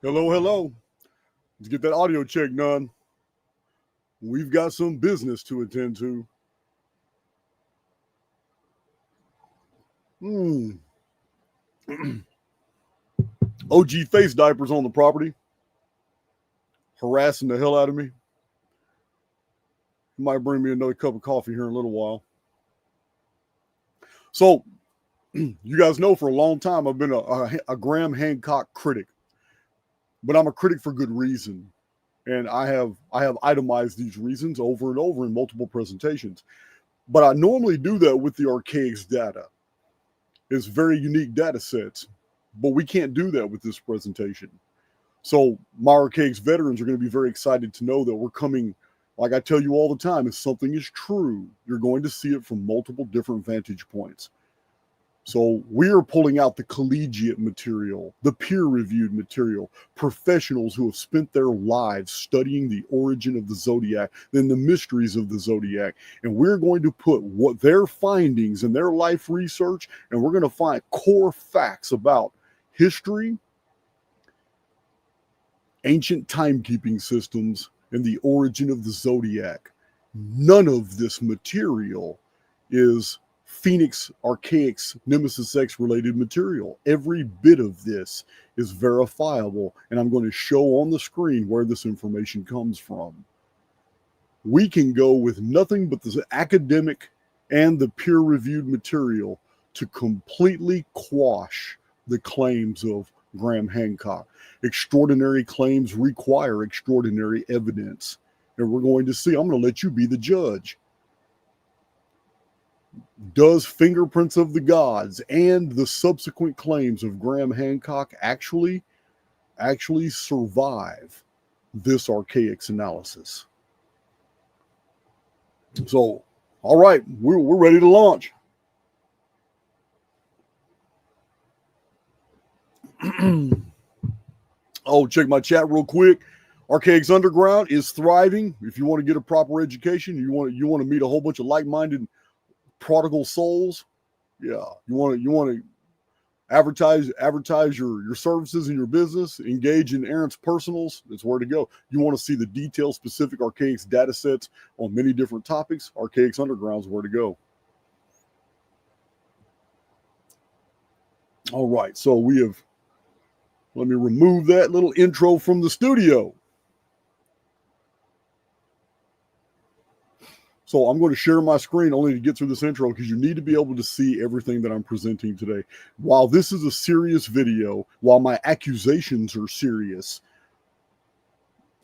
Hello, hello. Let's get that audio check done. We've got some business to attend to. OG face diapers on the property, harassing the hell out of me. He might bring me another cup of coffee here in a little while. So, you guys know for a long time I've been a Graham Hancock critic, but I'm a critic for good reason. And I have itemized these reasons over and over in multiple presentations. But I normally do that with the Archaix data. It's very unique data sets, but we can't do that with this presentation. So my Archaix veterans are going to be very excited to know that we're coming, like I tell you all the time, if something is true, you're going to see it from multiple different vantage points. So we're pulling out the collegiate material, the peer-reviewed material, professionals who have spent their lives studying the origin of the zodiac, then the mysteries of the zodiac. And we're going to put what their findings and their life research, and we're going to find core facts about history, ancient timekeeping systems, and the origin of the zodiac. None of this material is Phoenix, Archaix, Nemesis X related material. Every bit of this is verifiable, and I'm going to show on the screen where this information comes from. We can go with nothing but the academic and the peer-reviewed material to completely quash the claims of Graham Hancock. Extraordinary claims require extraordinary evidence, and we're going to see. I'm going to let you be the judge. Does Fingerprints of the Gods and the subsequent claims of Graham Hancock actually survive this Archaix analysis? So, all right, we're ready to launch. Oh, check my chat real quick. Archaix Underground is thriving. If you want to get a proper education, you want to meet a whole bunch of like-minded prodigal souls, yeah, you want to advertise your services and your business, engage in Aaron's personals, that's where to go. You want to see the detailed specific Archaix data sets on many different topics, Archaix Underground is where to go. All right, so let me remove that little intro from the studio. So I'm going to share my screen only to get through this intro because you need to be able to see everything that I'm presenting today. While this is a serious video, while my accusations are serious,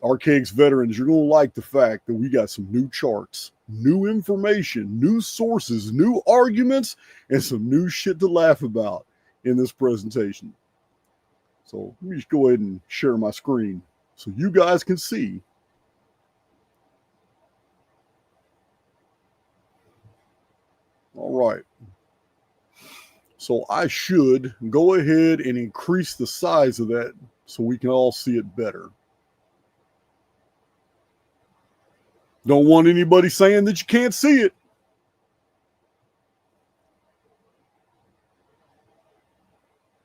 Archaix veterans, you're going to like the fact that we got some new charts, new information, new sources, new arguments, and some new shit to laugh about in this presentation. So let me just go ahead and share my screen so you guys can see. All right. So I should go ahead and increase the size of that so we can all see it better. Don't want anybody saying that you can't see it.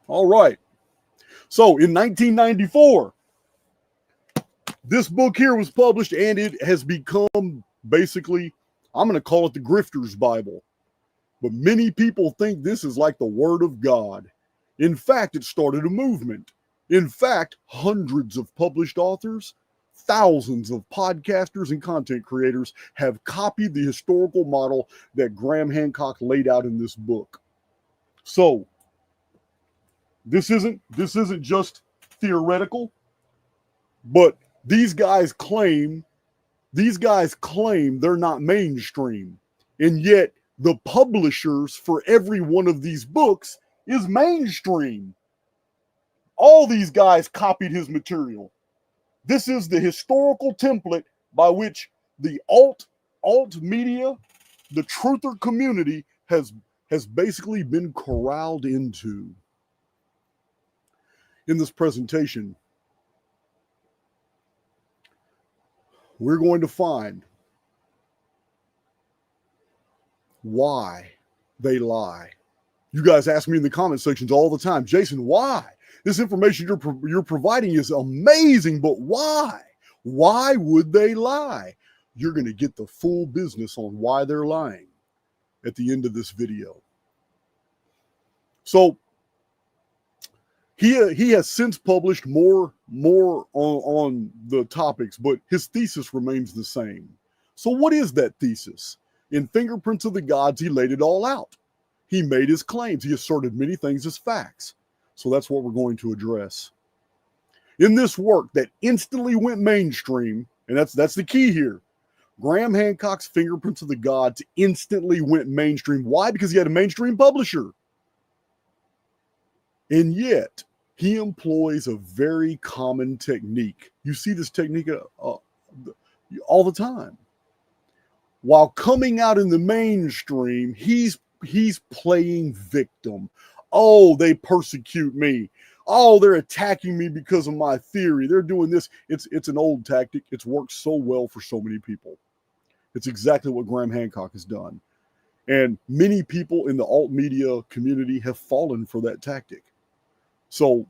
All right. So in 1994, this book here was published, and it has become basically, I'm going to call it the Grifter's Bible. But many people think this is like the Word of God. In fact, it started a movement. In fact, hundreds of published authors, thousands of podcasters and content creators have copied the historical model that Graham Hancock laid out in this book. So, this isn't just theoretical, but these guys claim they're not mainstream. And yet the publishers for every one of these books is mainstream. All these guys copied his material. This is the historical template by which the alt media, the truther community has basically been corralled into. In this presentation, we're going to find why they lie. You guys ask me in the comment sections all the time, Jason, why? This information you're providing is amazing, but why? Why would they lie? You're going to get the full business on why they're lying at the end of this video. So he has since published more on the topics, but his thesis remains the same. So what is that thesis? In Fingerprints of the Gods, he laid it all out. He made his claims. He asserted many things as facts. So that's what we're going to address. In this work that instantly went mainstream, and that's the key here, Graham Hancock's Fingerprints of the Gods instantly went mainstream. Why? Because he had a mainstream publisher. And yet, he employs a very common technique. You see this technique all the time. While coming out in the mainstream, he's playing victim. Oh, they persecute me. Oh, they're attacking me because of my theory. They're doing this. It's an old tactic. It's worked so well for so many people. It's exactly what Graham Hancock has done. And many people in the alt media community have fallen for that tactic. So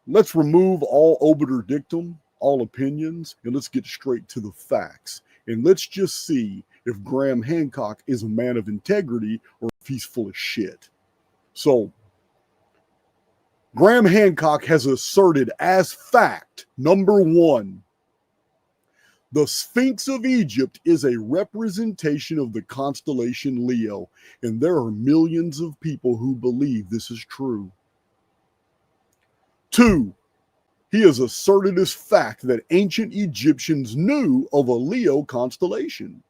let's remove all obiter dictum, all opinions, and let's get straight to the facts. And let's just see if Graham Hancock is a man of integrity or if he's full of shit. So, Graham Hancock has asserted as fact, number one, the Sphinx of Egypt is a representation of the constellation Leo, and there are millions of people who believe this is true. 2, he has asserted as fact that ancient Egyptians knew of a Leo constellation.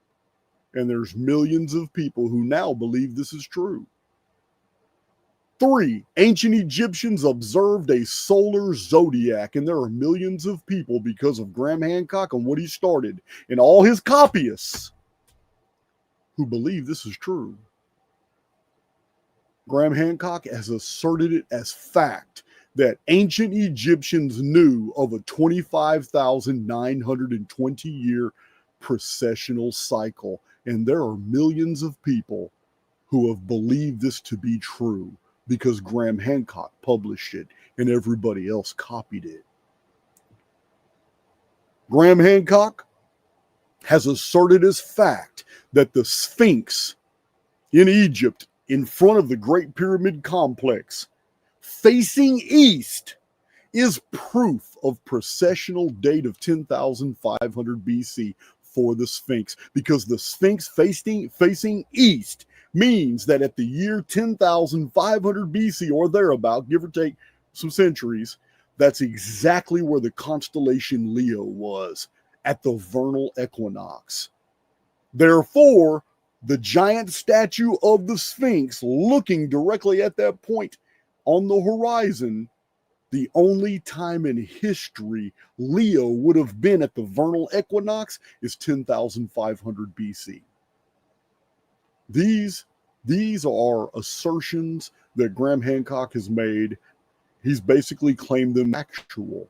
And there's millions of people who now believe this is true. 3, ancient Egyptians observed a solar zodiac, and there are millions of people because of Graham Hancock and what he started, and all his copyists who believe this is true. Graham Hancock has asserted it as fact that ancient Egyptians knew of a 25,920 year precessional cycle. And there are millions of people who have believed this to be true because Graham Hancock published it and everybody else copied it. Graham Hancock has asserted as fact that the Sphinx in Egypt, in front of the Great Pyramid Complex, facing east, is proof of precessional date of 10,500 BC for the Sphinx, because the Sphinx facing east means that at the year 10,500 BC or thereabout, give or take some centuries, that's exactly where the constellation Leo was, at the vernal equinox. Therefore, the giant statue of the Sphinx looking directly at that point on the horizon The only time in history Leo would have been at the vernal equinox is 10,500 BC. These are assertions that Graham Hancock has made. He's basically claimed them actual.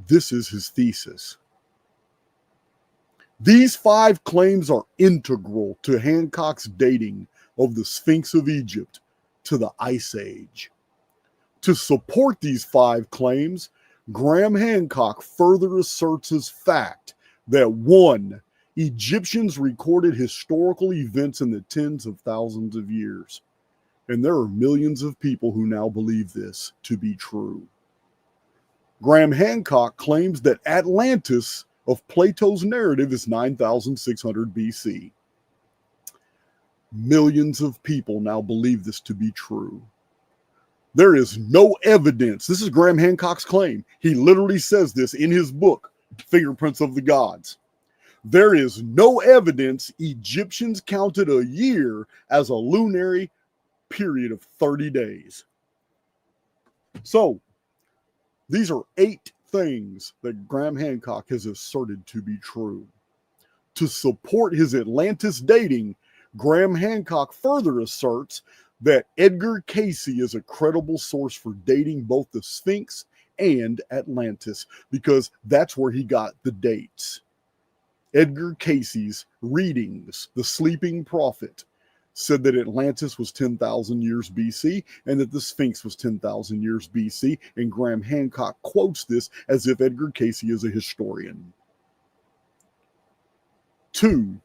This is his thesis. These 5 claims are integral to Hancock's dating of the Sphinx of Egypt to the Ice Age. To support these 5 claims, Graham Hancock further asserts his fact that 1. Egyptians recorded historical events in the tens of thousands of years. And there are millions of people who now believe this to be true. Graham Hancock claims that Atlantis of Plato's narrative is 9,600 BC. Millions of people now believe this to be true. There is no evidence. This is Graham Hancock's claim. He literally says this in his book, Fingerprints of the Gods. There is no evidence Egyptians counted a year as a lunary period of 30 days. So, these are 8 things that Graham Hancock has asserted to be true. To support his Atlantis dating, Graham Hancock further asserts that Edgar Cayce is a credible source for dating both the Sphinx and Atlantis, because that's where he got the dates. Edgar Cayce's readings, The Sleeping Prophet, said that Atlantis was 10,000 years BC and that the Sphinx was 10,000 years BC, and Graham Hancock quotes this as if Edgar Cayce is a historian. 2.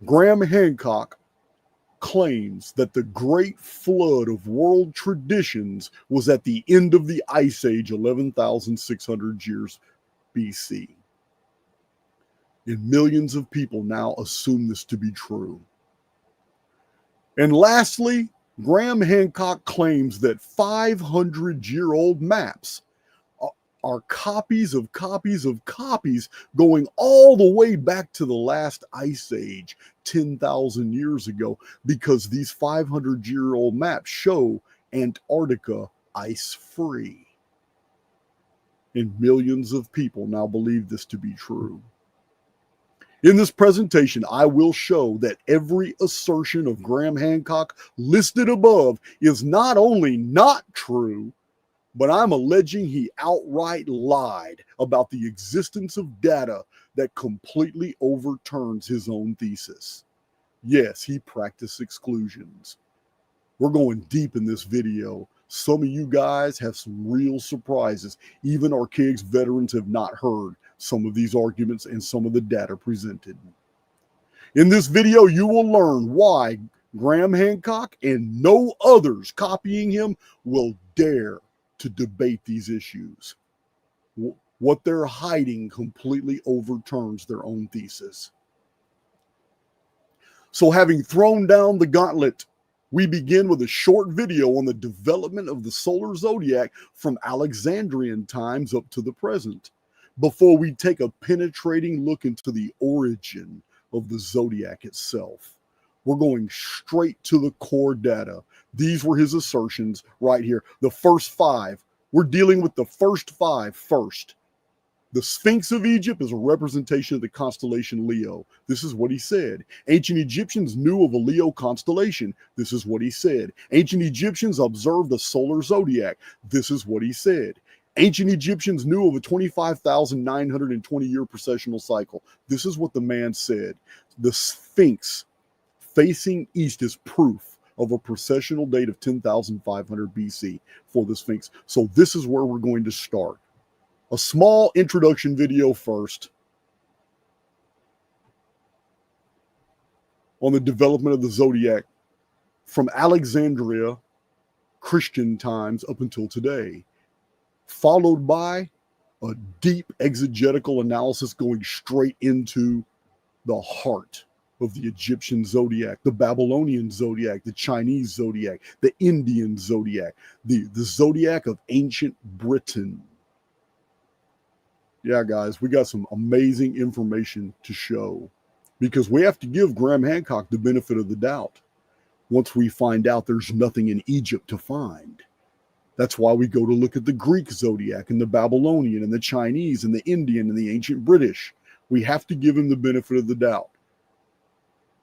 Graham Hancock claims that the great flood of world traditions was at the end of the Ice Age, 11,600 years BC. And millions of people now assume this to be true. And lastly, Graham Hancock claims that 500-year-old maps are copies of copies of copies going all the way back to the last ice age 10,000 years ago, because these 500-year-old maps show Antarctica ice-free. And millions of people now believe this to be true. In this presentation, I will show that every assertion of Graham Hancock listed above is not only not true, but I'm alleging he outright lied about the existence of data that completely overturns his own thesis. Yes, he practiced exclusions. We're going deep in this video. Some of you guys have some real surprises. Even Archaix veterans have not heard some of these arguments and some of the data presented. In this video, you will learn why Graham Hancock and no others copying him will dare to debate these issues. What they're hiding completely overturns their own thesis. So, having thrown down the gauntlet, we begin with a short video on the development of the solar zodiac from Alexandrian times up to the present, before we take a penetrating look into the origin of the zodiac itself. We're going straight to the core data. These were his assertions right here. The first 5. We're dealing with the first 5 first. The Sphinx of Egypt is a representation of the constellation Leo. This is what he said. Ancient Egyptians knew of a Leo constellation. This is what he said. Ancient Egyptians observed the solar zodiac. This is what he said. Ancient Egyptians knew of a 25,920-year precessional cycle. This is what the man said. The Sphinx facing east is proof of a precessional date of 10,500 BC for the Sphinx. So this is where we're going to start. A small introduction video first on the development of the zodiac from Alexandria, Christian times up until today, followed by a deep exegetical analysis going straight into the heart of the Egyptian zodiac, the Babylonian zodiac, the Chinese zodiac, the Indian zodiac, the zodiac of ancient Britain. Yeah, guys, we got some amazing information to show, because we have to give Graham Hancock the benefit of the doubt once we find out there's nothing in Egypt to find. That's why we go to look at the Greek zodiac and the Babylonian and the Chinese and the Indian and the ancient British. We have to give him the benefit of the doubt,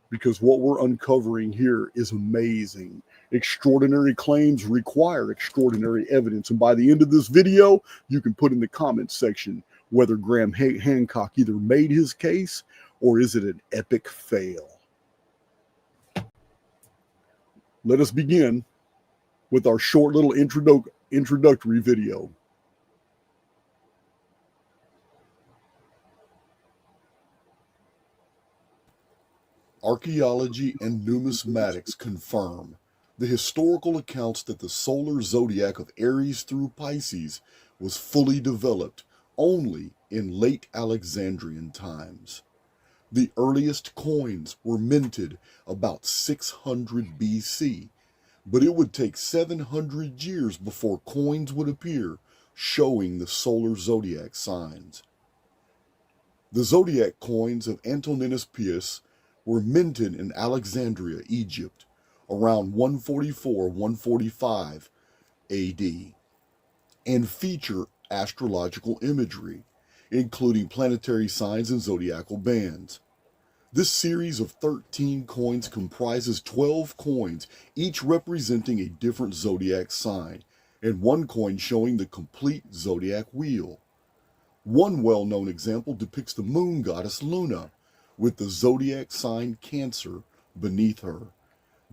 because what we're uncovering here is amazing. Extraordinary claims require extraordinary evidence. And by the end of this video, you can put in the comments section whether Graham Hancock either made his case or is it an epic fail. Let us begin with our short little introductory video. Archaeology and numismatics confirm the historical accounts that the solar zodiac of Aries through Pisces was fully developed only in late Alexandrian times. The earliest coins were minted about 600 BC, but it would take 700 years before coins would appear showing the solar zodiac signs. The zodiac coins of Antoninus Pius were minted in Alexandria, Egypt, around 144-145 AD, and feature astrological imagery, including planetary signs and zodiacal bands. This series of 13 coins comprises 12 coins, each representing a different zodiac sign, and one coin showing the complete zodiac wheel. One well-known example depicts the moon goddess Luna, with the zodiac sign Cancer beneath her,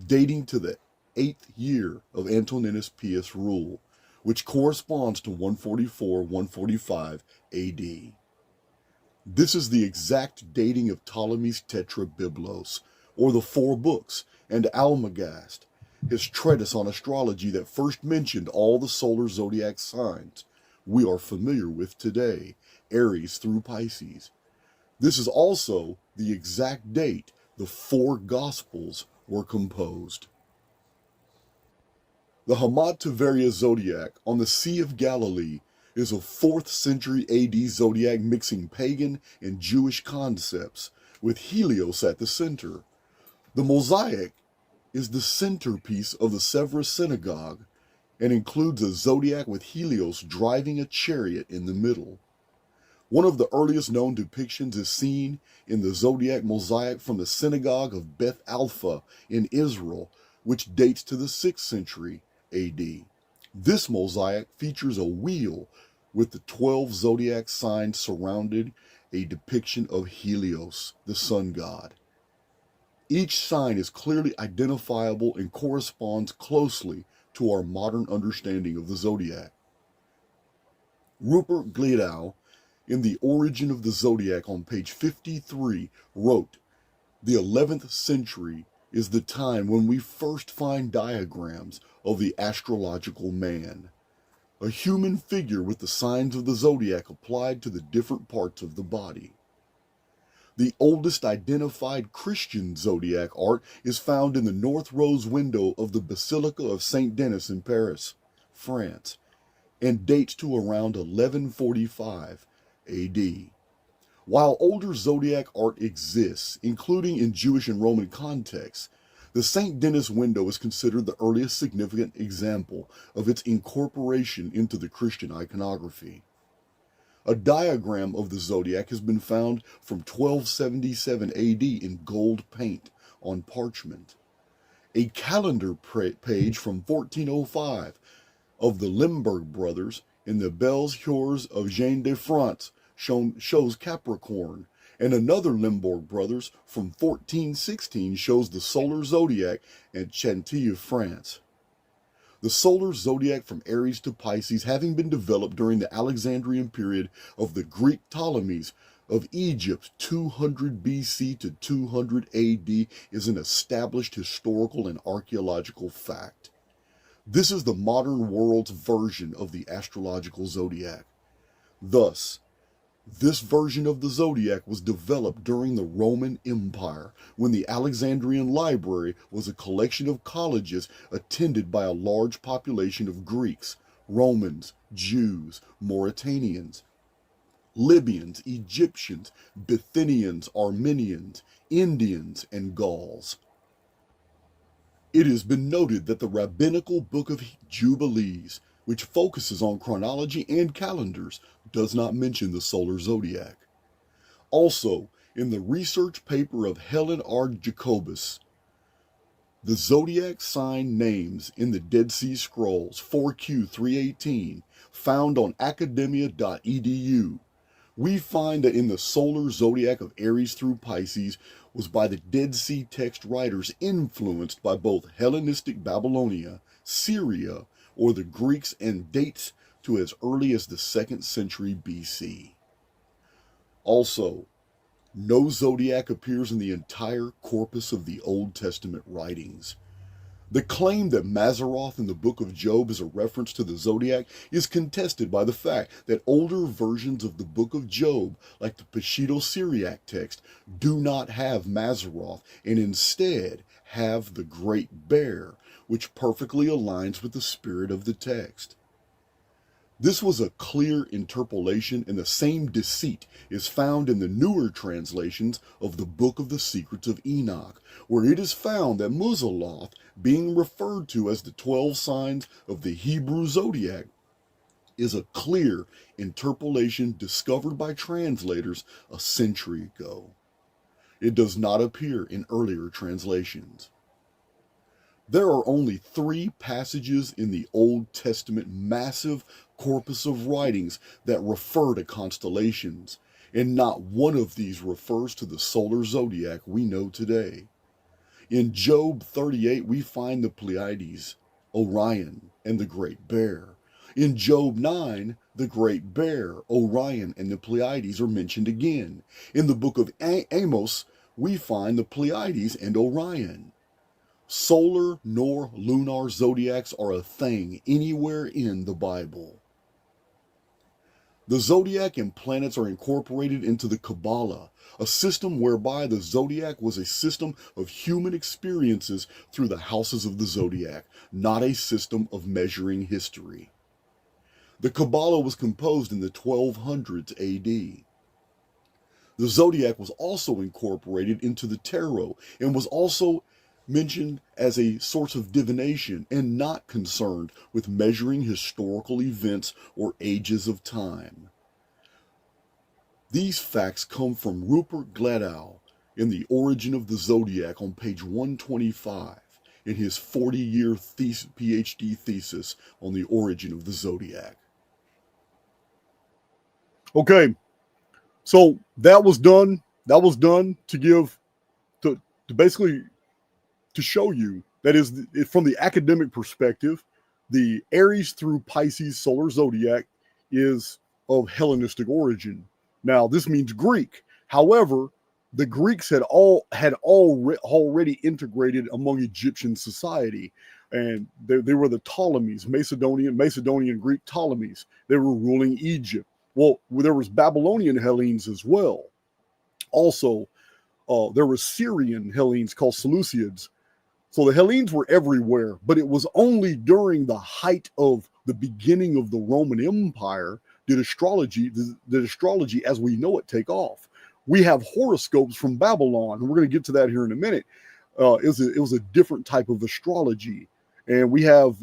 dating to the 8th year of Antoninus Pius' rule, which corresponds to 144-145 AD. This is the exact dating of Ptolemy's Tetrabiblos, or the Four Books, and Almagest, his treatise on astrology that first mentioned all the solar zodiac signs we are familiar with today, Aries through Pisces. This is also the exact date the four Gospels were composed. The Hamadtavariya zodiac on the Sea of Galilee is a 4th century AD zodiac mixing pagan and Jewish concepts, with Helios at the center. The mosaic is the centerpiece of the Severus Synagogue and includes a zodiac with Helios driving a chariot in the middle. One of the earliest known depictions is seen in the zodiac mosaic from the synagogue of Beth Alpha in Israel, which dates to the 6th century AD. This mosaic features a wheel with the 12 zodiac signs surrounded a depiction of Helios, the sun god. Each sign is clearly identifiable and corresponds closely to our modern understanding of the zodiac. Rupert Gleadow, in The Origin of the Zodiac on page 53, wrote, "The 11th century is the time when we first find diagrams of the astrological man, a human figure with the signs of the zodiac applied to the different parts of the body. The oldest identified Christian zodiac art is found in the north rose window of the Basilica of Saint Denis in Paris, France, and dates to around 1145 AD. While older zodiac art exists, including in Jewish and Roman contexts, the St. Denis window is considered the earliest significant example of its incorporation into the Christian iconography. A diagram of the zodiac has been found from 1277 AD in gold paint on parchment. A calendar page from 1405 of the Limburg brothers in the Belles Heures of Jeanne de France shows Capricorn, and another Limburg brothers from 1416 shows the solar zodiac at Chantilly, France. The solar zodiac from Aries to Pisces, having been developed during the Alexandrian period of the Greek Ptolemies of Egypt 200 BC to 200 AD, is an established historical and archaeological fact. This is the modern world's version of the astrological zodiac. Thus, this version of the zodiac was developed during the Roman Empire, when the Alexandrian Library was a collection of colleges attended by a large population of Greeks, Romans, Jews, Mauritanians, Libyans, Egyptians, Bithynians, Armenians, Indians, and Gauls. It has been noted that the Rabbinical Book of Jubilees, which focuses on chronology and calendars, does not mention the solar zodiac. Also, in the research paper of Helen R. Jacobus, the zodiac sign names in the Dead Sea Scrolls 4Q 318, found on academia.edu, we find that in the solar zodiac of Aries through Pisces was by the Dead Sea text writers influenced by both Hellenistic Babylonia, Syria, or the Greeks, and dates to as early as the 2nd century BC. Also, no zodiac appears in the entire corpus of the Old Testament writings. The claim that Mazzaroth in the book of Job is a reference to the zodiac is contested by the fact that older versions of the book of Job, like the Peshitta-Syriac text, do not have Mazzaroth and instead have the Great Bear, which perfectly aligns with the spirit of the text. This was a clear interpolation, and the same deceit is found in the newer translations of the Book of the Secrets of Enoch, where it is found that Muzaloth, being referred to as the 12 signs of the Hebrew zodiac, is a clear interpolation discovered by translators a century ago. It does not appear in earlier translations. There are only 3 passages in the Old Testament massive corpus of writings that refer to constellations, and not one of these refers to the solar zodiac we know today. In Job 38, we find the Pleiades, Orion, and the Great Bear. In Job 9, the Great Bear, Orion, and the Pleiades are mentioned again. In the book of Amos, we find the Pleiades and Orion. Solar nor lunar zodiacs are a thing anywhere in the Bible. The zodiac and planets are incorporated into the Kabbalah, a system whereby the zodiac was a system of human experiences through the houses of the zodiac, not a system of measuring history. The Kabbalah was composed in the 1200s AD. The zodiac was also incorporated into the tarot and was also mentioned as a source of divination and not concerned with measuring historical events or ages of time. These facts come from Rupert Gladow in The Origin of the Zodiac on page 125 in his 40-year PhD thesis on the origin of the zodiac. Okay, so that was done. That was done to give, to basically to show you that is from the academic perspective, the Aries through Pisces solar zodiac is of Hellenistic origin. Now, this means Greek. However, the Greeks had already integrated among Egyptian society, and they were the Ptolemies, Macedonian Greek Ptolemies. They were ruling Egypt. Well, there was Babylonian Hellenes as well. Also, there were Syrian Hellenes called Seleucids. So the Hellenes were everywhere, but it was only during the height of the beginning of the Roman Empire did astrology as we know it take off. We have horoscopes from Babylon, and we're going to get to that here in a minute. It was a different type of astrology. And we have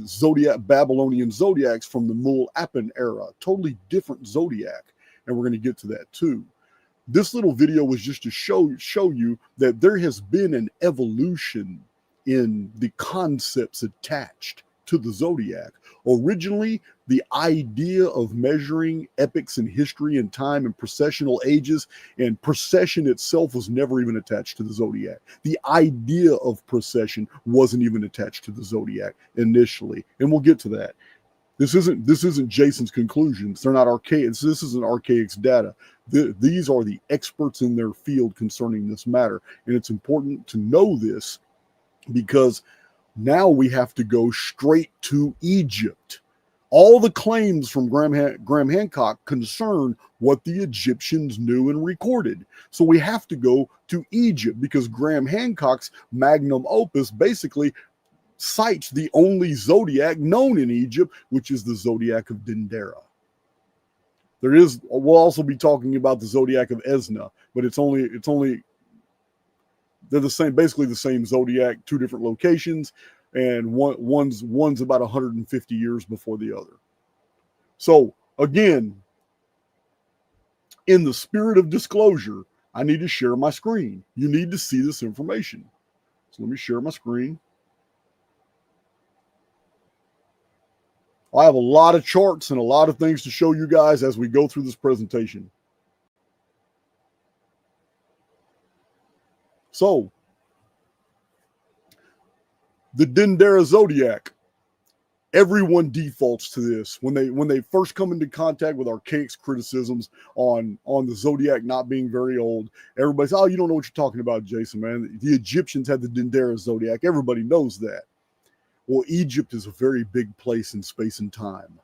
Babylonian zodiacs from the Mul-Apen era, totally different zodiac. And we're going to get to that too. This little video was just to show you that there has been an evolution in the concepts attached to the zodiac. Originally, the idea of measuring epochs in history and time and precessional ages, and precession itself was never even attached to the zodiac. The idea of precession wasn't even attached to the zodiac initially, and we'll get to that. This isn't Jason's conclusions. They're not Archaix. This isn't Archaix's data. These are the experts in their field concerning this matter, and it's important to know this because now we have to go straight to Egypt. All the claims from Graham Hancock concern what the Egyptians knew and recorded. So we have to go to Egypt because Graham Hancock's magnum opus basically cites the only zodiac known in Egypt, which is the zodiac of Dendera. We'll also be talking about the zodiac of Esna, but they're the same, basically the same zodiac, 2 different locations, and one's about 150 years before the other. So again, in the spirit of disclosure, I need to share my screen. You need to see this information. So let me share my screen. I have a lot of charts and a lot of things to show you guys as we go through this presentation. So, the Dendera zodiac. Everyone defaults to this when they first come into contact with Archaix criticisms on the zodiac not being very old. Everybody's, oh, you don't know what you're talking about, Jason, man. The Egyptians had the Dendera zodiac. Everybody knows that. Well, Egypt is a very big place in space and time.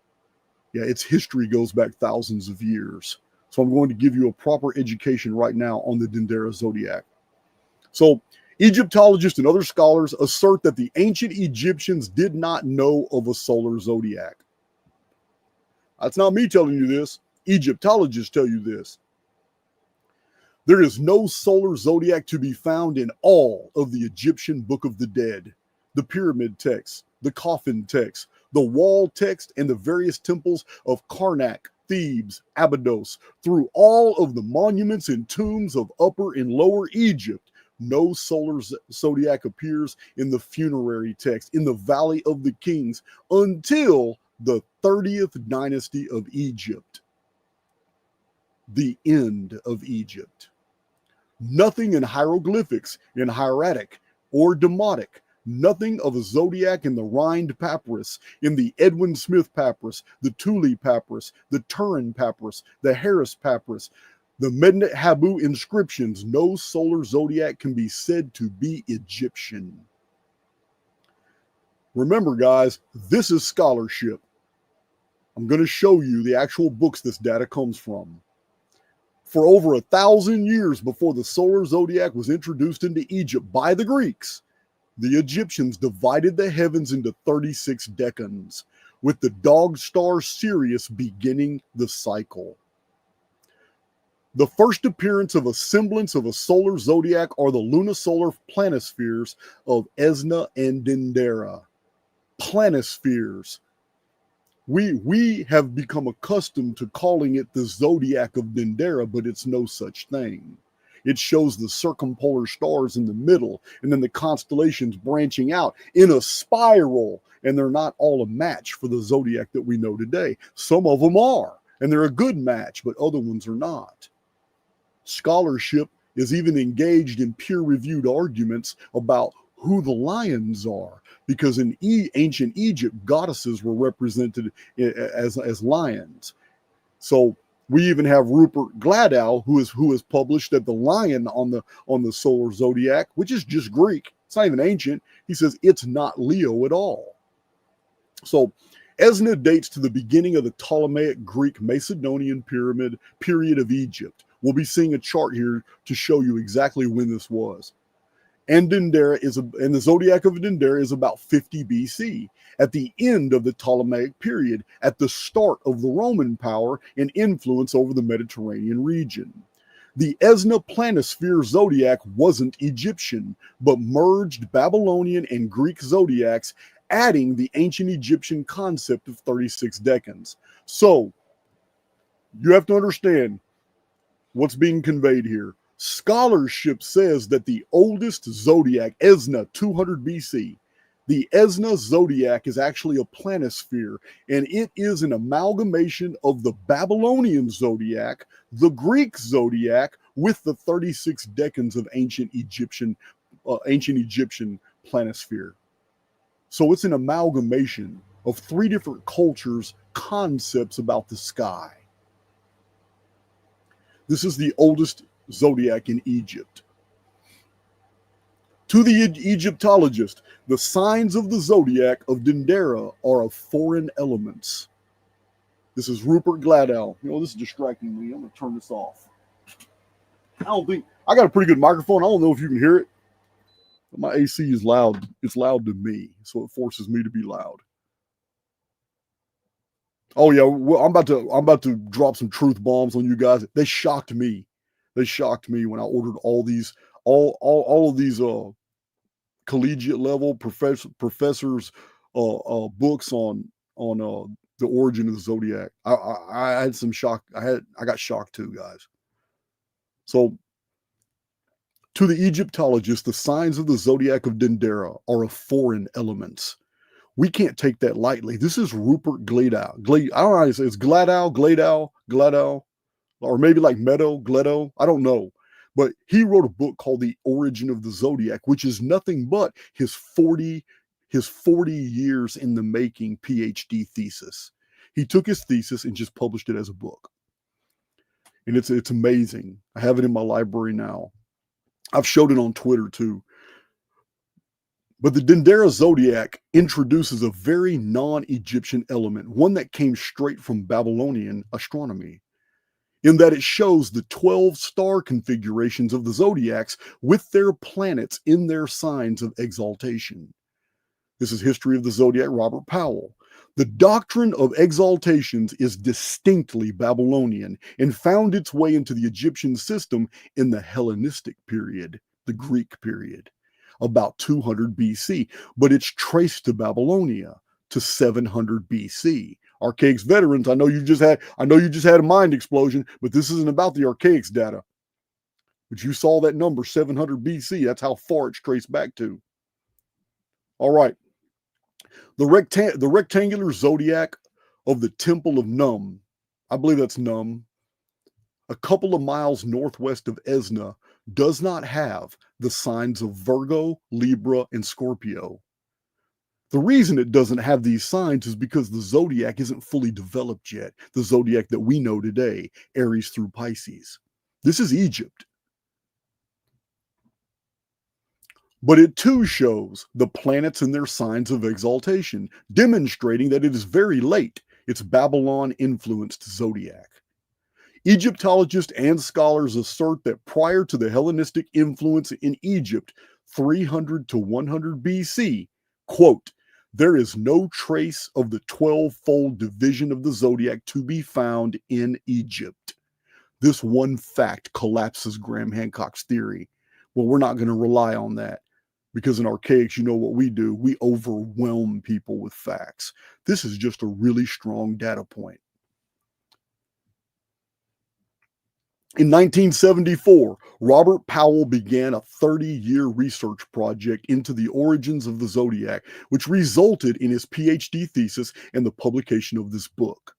Yeah, its history goes back thousands of years. So I'm going to give you a proper education right now on the Dendera zodiac. So Egyptologists and other scholars assert that the ancient Egyptians did not know of a solar zodiac. That's not me telling you this. Egyptologists tell you this. There is no solar zodiac to be found in all of the Egyptian Book of the Dead, the pyramid texts, the coffin texts, the wall text, and the various temples of Karnak, Thebes, Abydos, through all of the monuments and tombs of Upper and Lower Egypt. No solar zodiac appears in the funerary text in the Valley of the Kings until the 30th dynasty of Egypt, the end of Egypt. Nothing in hieroglyphics, in hieratic or demotic, nothing of a zodiac in the Rind papyrus, in the Edwin Smith papyrus, the Thule papyrus, the Turin papyrus, the Harris papyrus, the Medinet Habu inscriptions. No solar zodiac can be said to be Egyptian. Remember, guys, this is scholarship. I'm going to show you the actual books this data comes from. For over 1,000 years before the solar zodiac was introduced into Egypt by the Greeks, the Egyptians divided the heavens into 36 decans, with the dog star Sirius beginning the cycle. The first appearance of a semblance of a solar zodiac are the lunisolar planispheres of Esna and Dendera. Planispheres. We have become accustomed to calling it the zodiac of Dendera, but it's no such thing. It shows the circumpolar stars in the middle and then the constellations branching out in a spiral, and they're not all a match for the zodiac that we know today. Some of them are, and they're a good match, but other ones are not. Scholarship is even engaged in peer-reviewed arguments about who the lions are, because in ancient Egypt, goddesses were represented as lions. So we even have Rupert Gladow, who has published that the lion on the solar zodiac, which is just Greek, it's not even ancient. He says it's not Leo at all. So Esna dates to the beginning of the Ptolemaic Greek Macedonian pyramid period of Egypt. We'll be seeing a chart here to show you exactly when this was. And Dendera and the zodiac of Dendera is about 50 BC, at the end of the Ptolemaic period, at the start of the Roman power and influence over the Mediterranean region. The Esna planisphere zodiac wasn't Egyptian, but merged Babylonian and Greek zodiacs, adding the ancient Egyptian concept of 36 decans. So, you have to understand what's being conveyed here. Scholarship says that the oldest zodiac, Esna, 200 BC, the Esna zodiac is actually a planisphere, and it is an amalgamation of the Babylonian zodiac, the Greek zodiac, with the 36 decans of ancient Egyptian planisphere. So it's an amalgamation of three different cultures' concepts about the sky. This is the oldest zodiac in Egypt. To the Egyptologist, the signs of the zodiac of Dendera are of foreign elements. This is Rupert Gladow. You know, this is distracting me. I'm going to turn this off. I got a pretty good microphone. I don't know if you can hear it. But my AC is loud. It's loud to me, so it forces me to be loud. Oh yeah, well, I'm about to drop some truth bombs on you guys. They shocked me. They shocked me when I ordered all of these collegiate level professors books on The origin of the zodiac. I had some shock. I got shocked too, guys. So, to the Egyptologists, the signs of the zodiac of Dendera are of foreign elements. We can't take that lightly. This is Rupert Gladow. I don't know how to say it. It's Gladow, or maybe like Gledo. I don't know. But he wrote a book called The Origin of the Zodiac, which is nothing but his 40 years in the making PhD thesis. He took his thesis and just published it as a book. And it's amazing. I have it in my library now. I've showed it on Twitter too. But the Dendera zodiac introduces a very non-Egyptian element, one that came straight from Babylonian astronomy, in that it shows the 12 star configurations of the zodiacs with their planets in their signs of exaltation. This is History of the Zodiac, Robert Powell. The doctrine of exaltations is distinctly Babylonian and found its way into the Egyptian system in the Hellenistic period, the Greek period, about 200 BC, but it's traced to Babylonia, to 700 BC. Archaix veterans, I know you just had a mind explosion, but this isn't about the Archaix data. But you saw that number, 700 BC. That's how far it's traced back to. All right. The rectangular zodiac of the Temple of Num, I believe that's Num, a couple of miles northwest of Esna, does not have the signs of Virgo, Libra, and Scorpio. The reason it doesn't have these signs is because the zodiac isn't fully developed yet, the zodiac that we know today, Aries through Pisces. This is Egypt. But it too shows the planets and their signs of exaltation, demonstrating that it is very late. It's Babylon-influenced zodiac. Egyptologists and scholars assert that prior to the Hellenistic influence in Egypt, 300 to 100 BC, quote, there is no trace of the 12-fold division of the zodiac to be found in Egypt. This one fact collapses Graham Hancock's theory. Well, we're not going to rely on that. Because in Archaix, you know what we do? We overwhelm people with facts. This is just a really strong data point. In 1974, Robert Powell began a 30-year research project into the origins of the zodiac, which resulted in his PhD thesis and the publication of this book.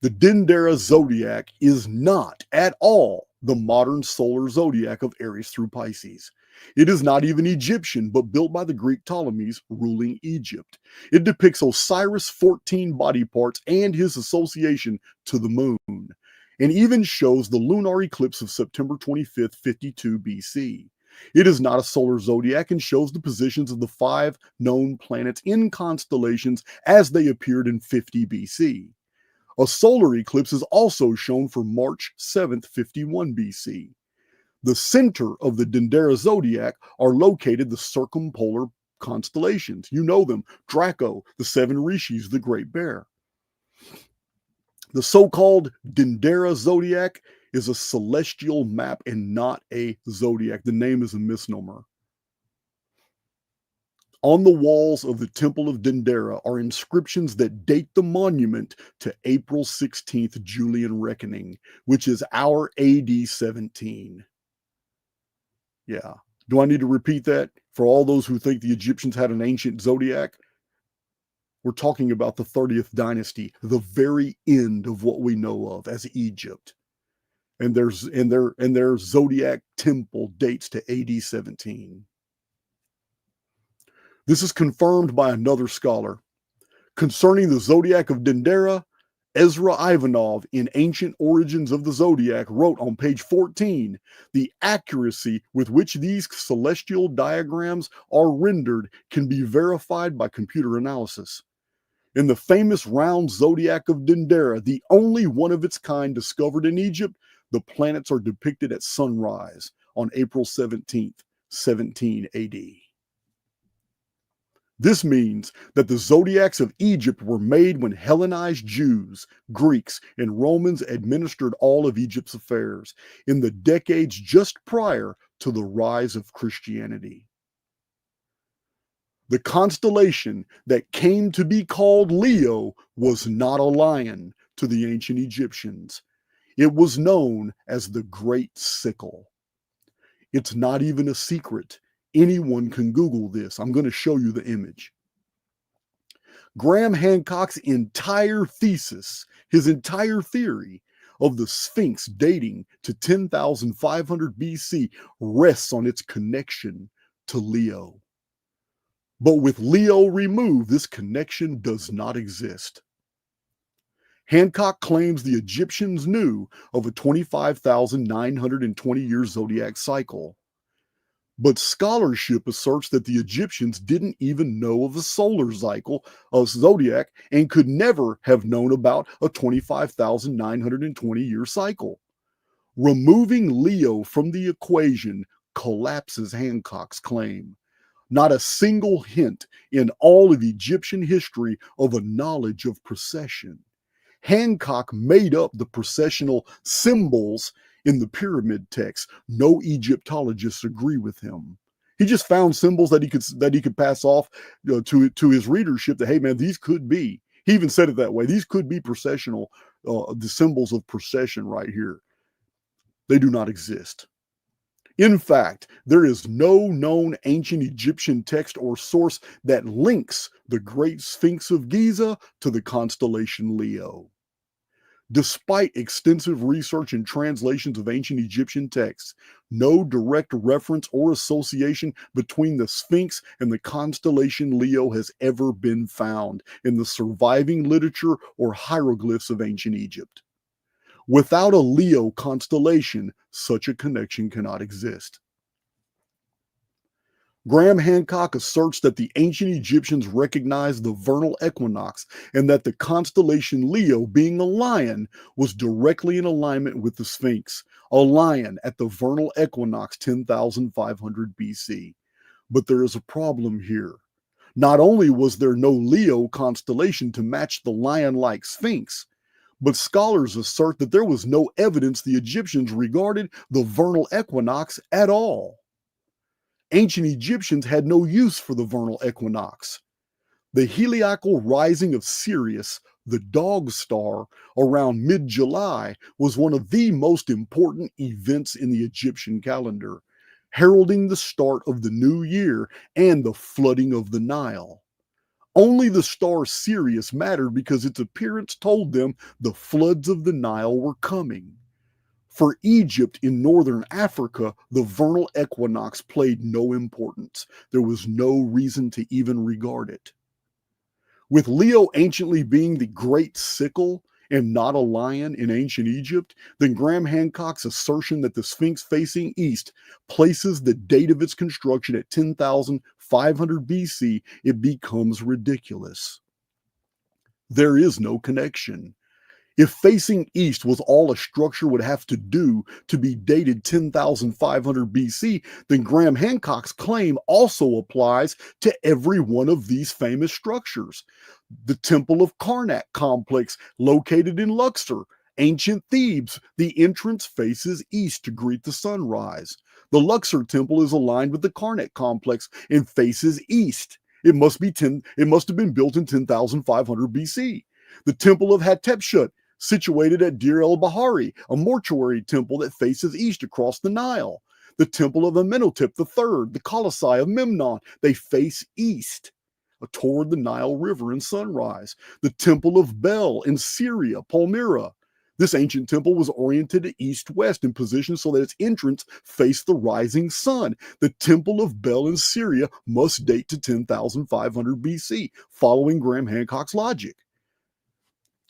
The Dendera zodiac is not at all the modern solar zodiac of Aries through Pisces. It is not even Egyptian, but built by the Greek Ptolemies ruling Egypt. It depicts Osiris' 14 body parts and his association to the moon, and even shows the lunar eclipse of September 25th, 52 BC. It is not a solar zodiac and shows the positions of the 5 known planets in constellations as they appeared in 50 BC. A solar eclipse is also shown for March 7th, 51 BC. The center of the Dendera zodiac are located the circumpolar constellations. You know them, Draco, the 7 Rishis, the Great Bear. The so-called Dendera zodiac is a celestial map and not a zodiac. The name is a misnomer. On the walls of the Temple of Dendera are inscriptions that date the monument to April 16th Julian reckoning, which is our AD 17. Yeah. Do I need to repeat that for all those who think the Egyptians had an ancient zodiac? We're talking about the 30th dynasty, the very end of what we know of as Egypt. And their zodiac temple dates to AD 17. This is confirmed by another scholar. Concerning the zodiac of Dendera, Ezra Ivanov in Ancient Origins of the Zodiac wrote on page 14, the accuracy with which these celestial diagrams are rendered can be verified by computer analysis. In the famous round zodiac of Dendera, the only one of its kind discovered in Egypt, the planets are depicted at sunrise on April 17th, 17 AD. This means that the zodiacs of Egypt were made when Hellenized Jews, Greeks, and Romans administered all of Egypt's affairs in the decades just prior to the rise of Christianity. The constellation that came to be called Leo was not a lion to the ancient Egyptians. It was known as the Great Sickle. It's not even a secret. Anyone can Google this. I'm going to show you the image. Graham Hancock's entire thesis, his entire theory of the Sphinx dating to 10,500 BC rests on its connection to Leo. But with Leo removed, this connection does not exist. Hancock claims the Egyptians knew of a 25,920-year zodiac cycle. But scholarship asserts that the Egyptians didn't even know of a solar cycle of zodiac and could never have known about a 25,920-year cycle. Removing Leo from the equation collapses Hancock's claim. Not a single hint in all of Egyptian history of a knowledge of precession. Hancock made up the precessional symbols in the pyramid text. No Egyptologists agree with him. He just found symbols that he could pass off to his readership that, hey man, these could be. He even said it that way. These could be precessional, the symbols of precession right here. They do not exist. In fact, there is no known ancient Egyptian text or source that links the Great Sphinx of Giza to the constellation Leo. Despite extensive research and translations of ancient Egyptian texts, no direct reference or association between the Sphinx and the constellation Leo has ever been found in the surviving literature or hieroglyphs of ancient Egypt. Without a Leo constellation, such a connection cannot exist. Graham Hancock asserts that the ancient Egyptians recognized the vernal equinox and that the constellation Leo, being a lion, was directly in alignment with the Sphinx, a lion at the vernal equinox 10,500 BC. But there is a problem here. Not only was there no Leo constellation to match the lion-like Sphinx, but scholars assert that there was no evidence the Egyptians regarded the vernal equinox at all. Ancient Egyptians had no use for the vernal equinox. The heliacal rising of Sirius, the dog star, around mid-July was one of the most important events in the Egyptian calendar, heralding the start of the new year and the flooding of the Nile. Only the star Sirius mattered because its appearance told them the floods of the Nile were coming. For Egypt in northern Africa, the vernal equinox played no importance. There was no reason to even regard it. With Leo anciently being the great sickle and not a lion in ancient Egypt, then Graham Hancock's assertion that the Sphinx facing east places the date of its construction at 10,500 BC, it becomes ridiculous. There is no connection. If facing east was all a structure would have to do to be dated 10,500 BC, then Graham Hancock's claim also applies to every one of these famous structures. The Temple of Karnak complex located in Luxor, ancient Thebes, the entrance faces east to greet the sunrise. The Luxor temple is aligned with the Karnak complex and faces east. It must have been built in 10,500 BC. The Temple of Hatshepsut, situated at Deir el-Bahari, a mortuary temple that faces east across the Nile. The Temple of Amenhotep III, the Colossi of Memnon, they face east toward the Nile River and sunrise. The Temple of Bel in Syria, Palmyra. This ancient temple was oriented east-west in position so that its entrance faced the rising sun. The Temple of Bel in Syria must date to 10,500 BC, following Graham Hancock's logic.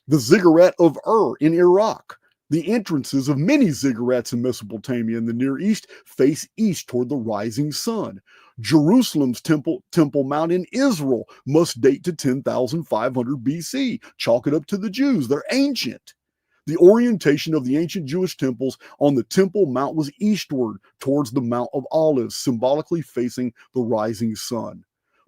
The ziggurat of in Iraq. The entrances of many ziggurats in Mesopotamia and the Near East face east toward the rising sun. Jerusalem's Temple Mount in Israel must date to 10,500 BC. Chalk it up to the Jews. They're ancient. The orientation of the ancient Jewish temples on the Temple Mount was eastward towards the Mount of Olives, symbolically facing the rising sun.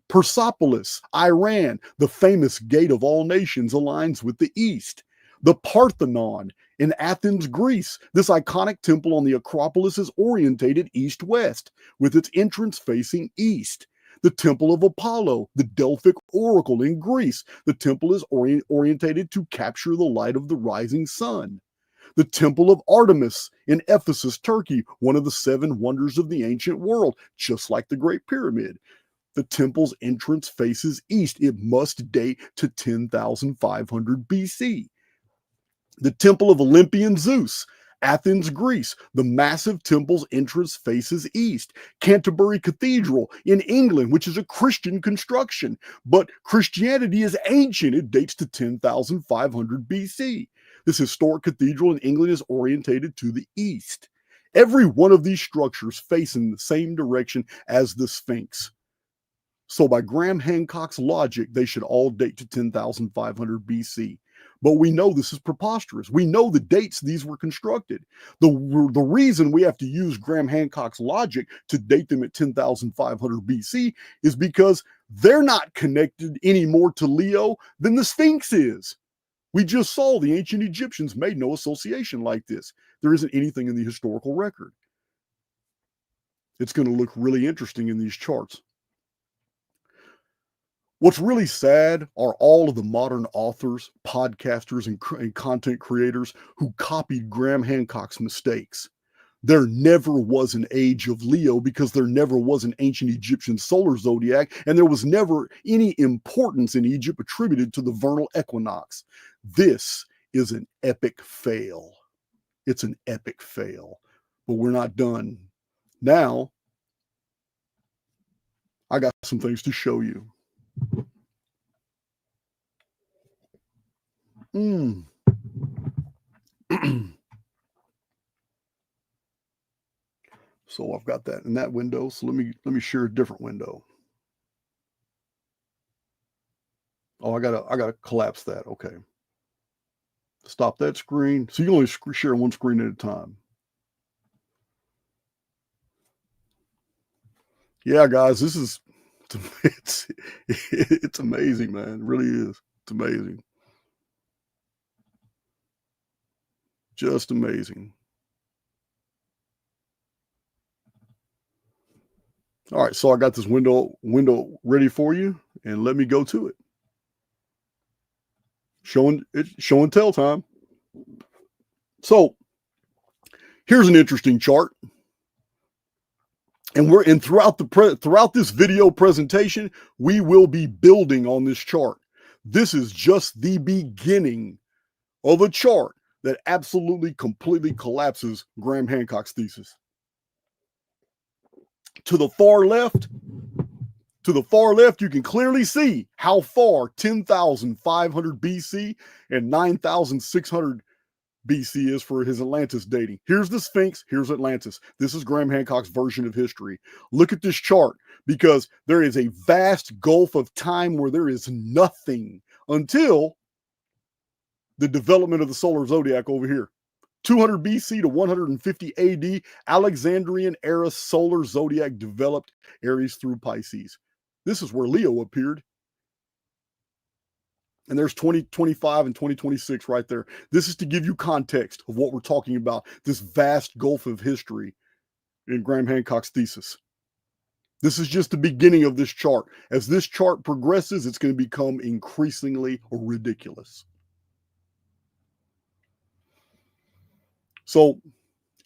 Persepolis, Iran, the famous gate of all nations, aligns with the east. The Parthenon in Athens, Greece, this iconic temple on the Acropolis is orientated east-west, with its entrance facing east. The temple of Apollo, the Delphic oracle in Greece. The temple is orientated to capture the light of the rising sun. The temple of Artemis in Ephesus, Turkey, one of the 7 wonders of the ancient world, just like the Great Pyramid. The temple's entrance faces east. It must date to 10,500 BC. The temple of Olympian Zeus, Athens, Greece. The massive temple's entrance faces east. Canterbury Cathedral in England, which is a Christian construction, but Christianity is ancient. It dates to 10,500 BC. This historic cathedral in England is orientated to the east. Every one of these structures face in the same direction as the Sphinx. So by Graham Hancock's logic, they should all date to 10,500 BC. But we know this is preposterous. We know the dates these were constructed. The reason we have to use Graham Hancock's logic to date them at 10,500 BC is because they're not connected any more to Leo than the Sphinx is. We just saw the ancient Egyptians made no association like this. There isn't anything in the historical record. It's going to look really interesting in these charts. What's really sad are all of the modern authors, podcasters, and content creators who copied Graham Hancock's mistakes. There never was an age of Leo because there never was an ancient Egyptian solar zodiac, and there was never any importance in Egypt attributed to the vernal equinox. This is an epic fail. It's an epic fail, but we're not done. Now, I got some things to show you. So I've got that in that window. So let me share a different window. Oh, I gotta collapse that. Okay. Stop that screen. So you can only share one screen at a time. Yeah, guys, this is it's amazing, man. It really is. It's amazing. Just amazing. All right, so I got this window ready for you, and let me go to it. Show and tell time. So here's an interesting chart. And throughout this video presentation, we will be building on this chart. This is just the beginning of a chart that absolutely completely collapses Graham Hancock's thesis. To the far left, you can clearly see how far 10,500 BC and 9,600 BC is for his Atlantis dating. Here's the Sphinx, here's Atlantis. This is Graham Hancock's version of history. Look at this chart, because there is a vast gulf of time where there is nothing until the development of the solar zodiac over here. 200 BC to 150 AD, Alexandrian era solar zodiac developed, Aries through Pisces. This is where Leo appeared. And there's 2025 and 2026 right there. This is to give you context of what we're talking about, this vast gulf of history in Graham Hancock's thesis. This is just the beginning of this chart. As this chart progresses, it's going to become increasingly ridiculous. So,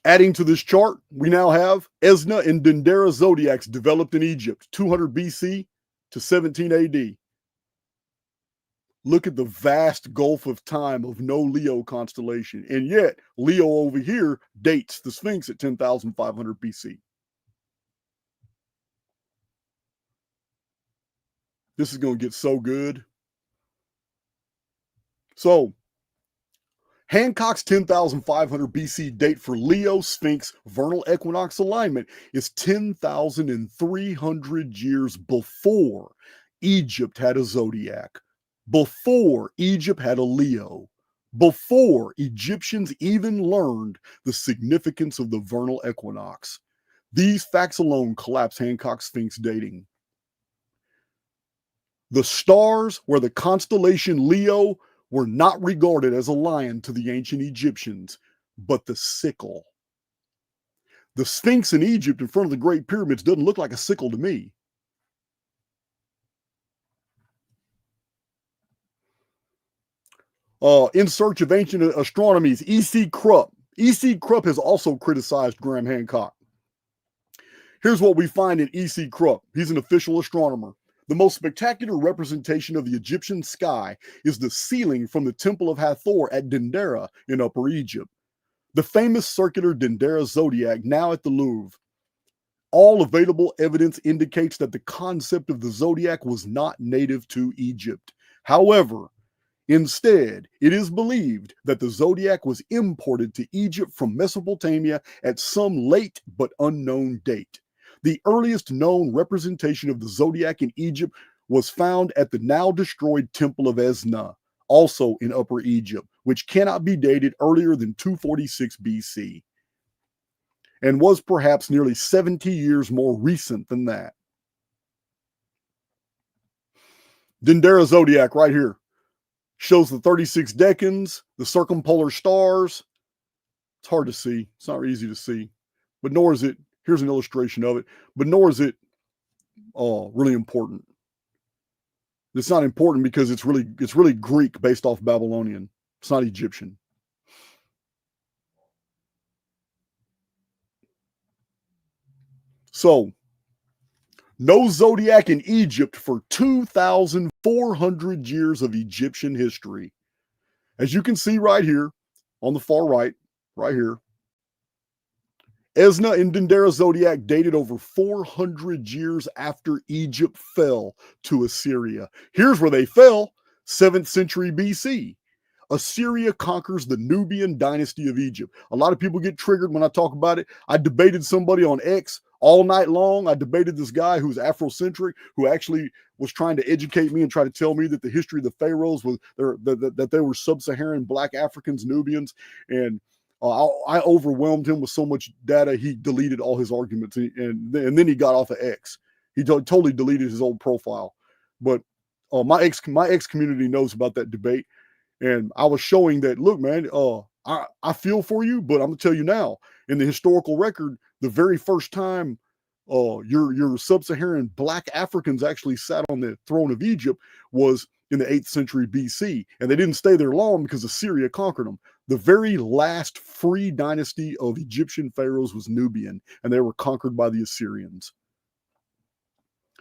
adding to this chart, we now have Esna and Dendera zodiacs developed in Egypt, 200 BC to 17 AD. Look at the vast gulf of time of no Leo constellation. And yet, Leo over here dates the Sphinx at 10,500 BC. This is going to get so good. So, Hancock's 10,500 BC date for Leo Sphinx vernal equinox alignment is 10,300 years before Egypt had a zodiac, before Egypt had a Leo, before Egyptians even learned the significance of the vernal equinox. These facts alone collapse Hancock's Sphinx dating. The stars where the constellation Leo were not regarded as a lion to the ancient Egyptians, but the sickle. The Sphinx in Egypt in front of the Great Pyramids doesn't look like a sickle to me. In Search of Ancient Astronomies, E.C. Krupp. E.C. Krupp has also criticized Graham Hancock. Here's what we find in E.C. Krupp. He's an official astronomer. The most spectacular representation of the Egyptian sky is the ceiling from the Temple of Hathor at Dendera in Upper Egypt. The famous circular Dendera zodiac, now at the Louvre. All available evidence indicates that the concept of the zodiac was not native to Egypt. However, instead, it is believed that the zodiac was imported to Egypt from Mesopotamia at some late but unknown date. The earliest known representation of the zodiac in Egypt was found at the now destroyed Temple of Esna, also in Upper Egypt, which cannot be dated earlier than 246 BC, and was perhaps nearly 70 years more recent than that. Dendera zodiac right here shows the 36 decans, the circumpolar stars. It's hard to see. It's not easy to see, but nor is it, here's an illustration of it, but nor is it really important. It's not important because it's really Greek based off Babylonian. It's not Egyptian. So, no zodiac in Egypt for 2,400 years of Egyptian history. As you can see right here, on the far right, right here, Esna and Dendera zodiac dated over 400 years after Egypt fell to Assyria. Here's where they fell, 7th century BC. Assyria conquers the Nubian dynasty of Egypt. A lot of people get triggered when I talk about it. I debated somebody on X all night long. I debated this guy who's Afrocentric, who actually was trying to educate me and try to tell me that the history of the pharaohs was that they were sub-Saharan Black Africans, Nubians, and I overwhelmed him with so much data. He deleted all his arguments, and then he got off of X. He totally deleted his old profile. But my ex community knows about that debate. And I was showing that, look, man, I feel for you, but I'm gonna tell you now, in the historical record, the very first time your sub-Saharan Black Africans actually sat on the throne of Egypt was in the 8th century BC, and they didn't stay there long because Assyria conquered them. The very last free dynasty of Egyptian pharaohs was Nubian, and they were conquered by the Assyrians.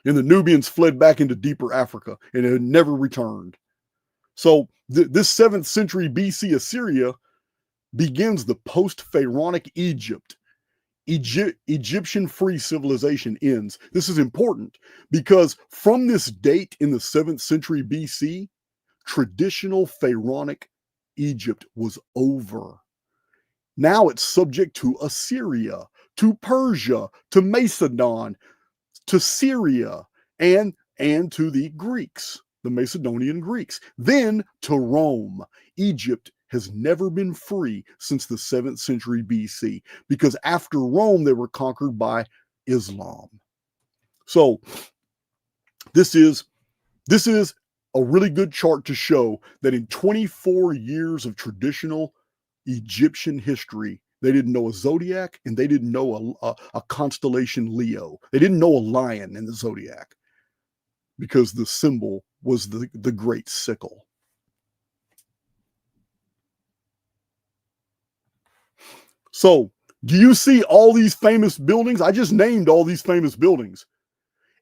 And the Nubians fled back into deeper Africa, and it had never returned. So this 7th century BC Assyria begins the post-Pharaonic Egypt. Egyptian free civilization ends. This is important because from this date in the 7th century BC, traditional Pharaonic Egypt was over. Now it's subject to Assyria, to Persia, to Macedon, to Syria, and to the Greeks, the Macedonian Greeks, then to Rome. Egypt has never been free since the 7th century BC, because after Rome, they were conquered by Islam. So this is a really good chart to show that in 24 years of traditional Egyptian history, they didn't know a zodiac and they didn't know a constellation Leo. They didn't know a lion in the zodiac because the symbol was the great sickle. So, do you see all these famous buildings? I just named all these famous buildings.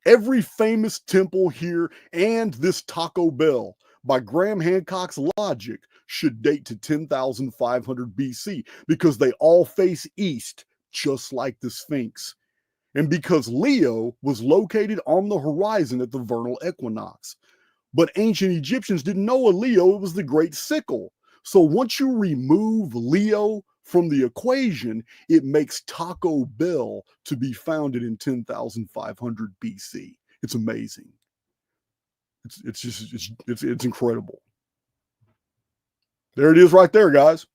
Every famous temple here and this Taco Bell, by Graham Hancock's logic, should date to 10,500 BC because they all face east, just like the Sphinx. And because Leo was located on the horizon at the vernal equinox. But ancient Egyptians didn't know a Leo, it was the great sickle. So once you remove Leo from the equation, it makes Taco Bell to be founded in 10,500 BC. It's amazing. It's incredible. There it is right there, guys.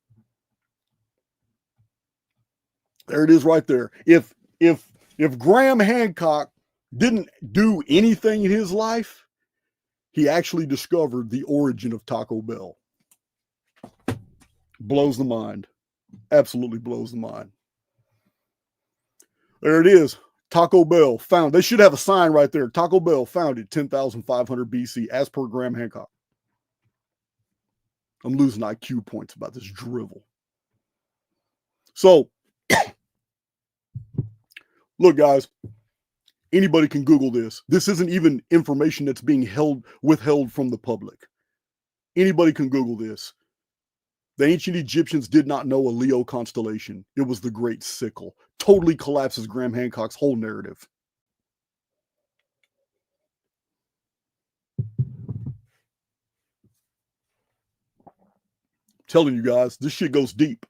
There it is right there. If Graham Hancock didn't do anything in his life, he actually discovered the origin of Taco Bell. Blows the mind. Absolutely blows the mind. There it is. Taco Bell found. They should have a sign right there. Taco Bell founded 10,500 BC as per Graham Hancock. I'm losing IQ points about this drivel. So, look, guys, anybody can Google this. This isn't even information that's being withheld from the public. Anybody can Google this. The ancient Egyptians did not know a Leo constellation. It was the Great Sickle. Totally collapses Graham Hancock's whole narrative. Telling you guys, this shit goes deep.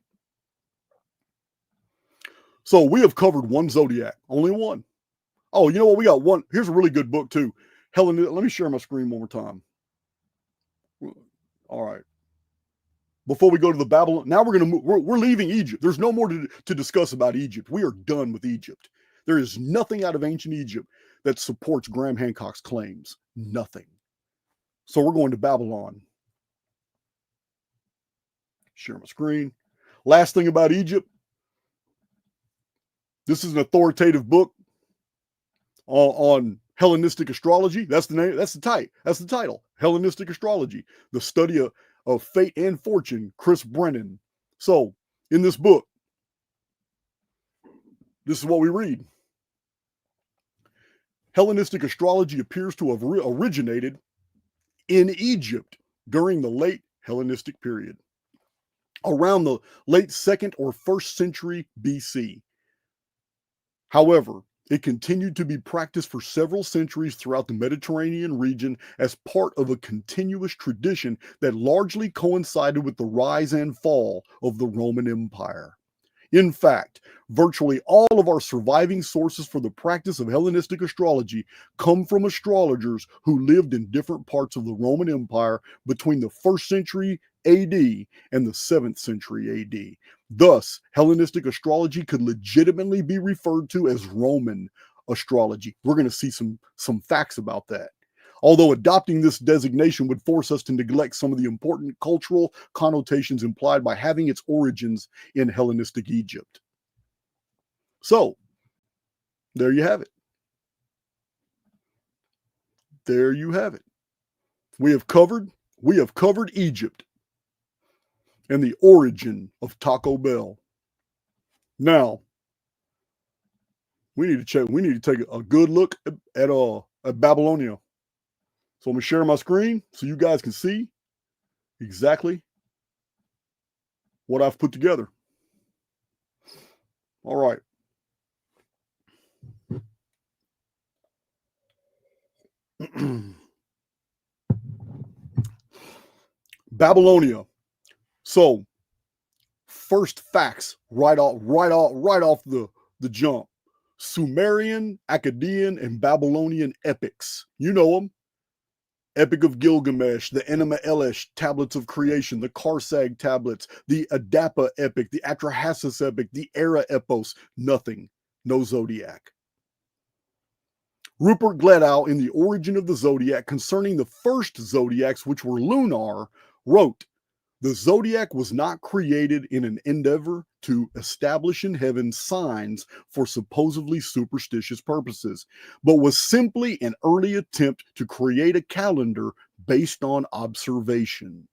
So we have covered one zodiac, only one. Oh, you know what? We got one. Here's a really good book too. Let me share my screen one more time. All right. Before we go to the Babylon, now we're going to move. We're leaving Egypt. There's no more to discuss about Egypt. We are done with Egypt. There is nothing out of ancient Egypt that supports Graham Hancock's claims. Nothing. So we're going to Babylon. Share my screen. Last thing about Egypt. This is an authoritative book on Hellenistic astrology. That's the name. That's the title. Hellenistic astrology, the study of fate and fortune. Chris Brennan. So in this book, this is what we read. Hellenistic astrology appears to have originated in Egypt during the late Hellenistic period, around the late 2nd or 1st century BC. However, it continued to be practiced for several centuries throughout the Mediterranean region as part of a continuous tradition that largely coincided with the rise and fall of the Roman Empire. In fact, virtually all of our surviving sources for the practice of Hellenistic astrology come from astrologers who lived in different parts of the Roman Empire between the 1st century AD and the 7th century AD. Thus, Hellenistic astrology could legitimately be referred to as Roman astrology. We're going to see some facts about that. Although adopting this designation would force us to neglect some of the important cultural connotations implied by having its origins in Hellenistic Egypt. So, there you have it. There you have it. We have covered Egypt and the origin of Taco Bell. Now, we need to take a good look at Babylonia. So I'm going to share my screen so you guys can see exactly what I've put together. All right. Babylonia. So, first facts right off the jump. Sumerian, Akkadian, and Babylonian epics. You know them. Epic of Gilgamesh, the Enuma Elish tablets of creation, the Karsag tablets, the Adapa epic, the Atrahasis epic, the Era epos. Nothing. No zodiac. Rupert Gledow, in The Origin of the Zodiac, concerning the first zodiacs, which were lunar, wrote, "The zodiac was not created in an endeavor to establish in heaven signs for supposedly superstitious purposes, but was simply an early attempt to create a calendar based on observation."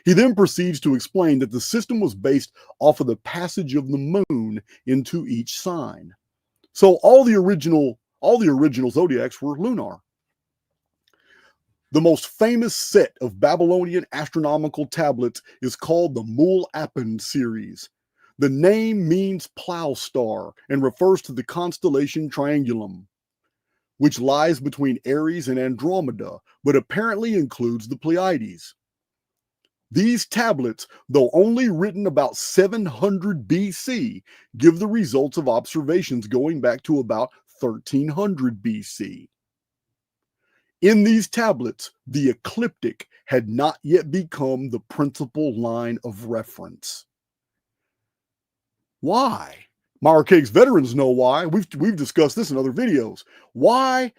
He then proceeds to explain that the system was based off of the passage of the moon into each sign. So all the original zodiacs were lunar. The most famous set of Babylonian astronomical tablets is called the Mul-Apen series. The name means plow star and refers to the constellation Triangulum, which lies between Aries and Andromeda, but apparently includes the Pleiades. These tablets, though only written about 700 BC, give the results of observations going back to about 1300 BC. In these tablets, the ecliptic had not yet become the principal line of reference. Why? My Archaix veterans know why. We've discussed this in other videos. Why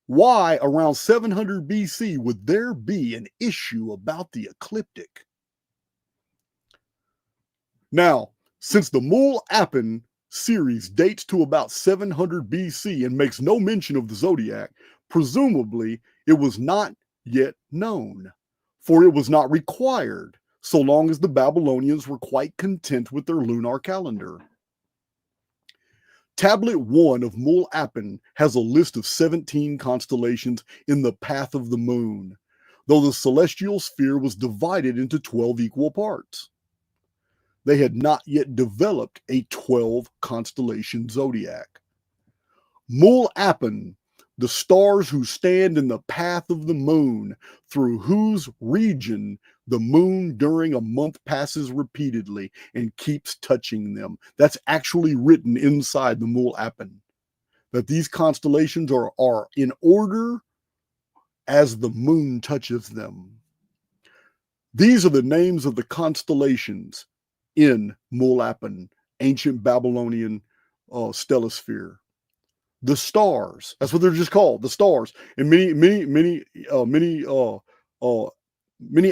around 700 BC would there be an issue about the ecliptic? Now, since the Mul-Apen series dates to about 700 BC and makes no mention of the zodiac, presumably it was not yet known, for it was not required so long as the Babylonians were quite content with their lunar calendar. Tablet 1 of Mul-Apen has a list of 17 constellations in the path of the moon, though the celestial sphere was divided into 12 equal parts. They had not yet developed a 12 constellation zodiac. Mul-Apen, the stars who stand in the path of the moon, through whose region the moon during a month passes repeatedly and keeps touching them. That's actually written inside the Mul-Apen, that these constellations are in order as the moon touches them. These are the names of the constellations in Mul-Apen, ancient Babylonian stellosphere. The stars, that's what they're just called, the stars. And many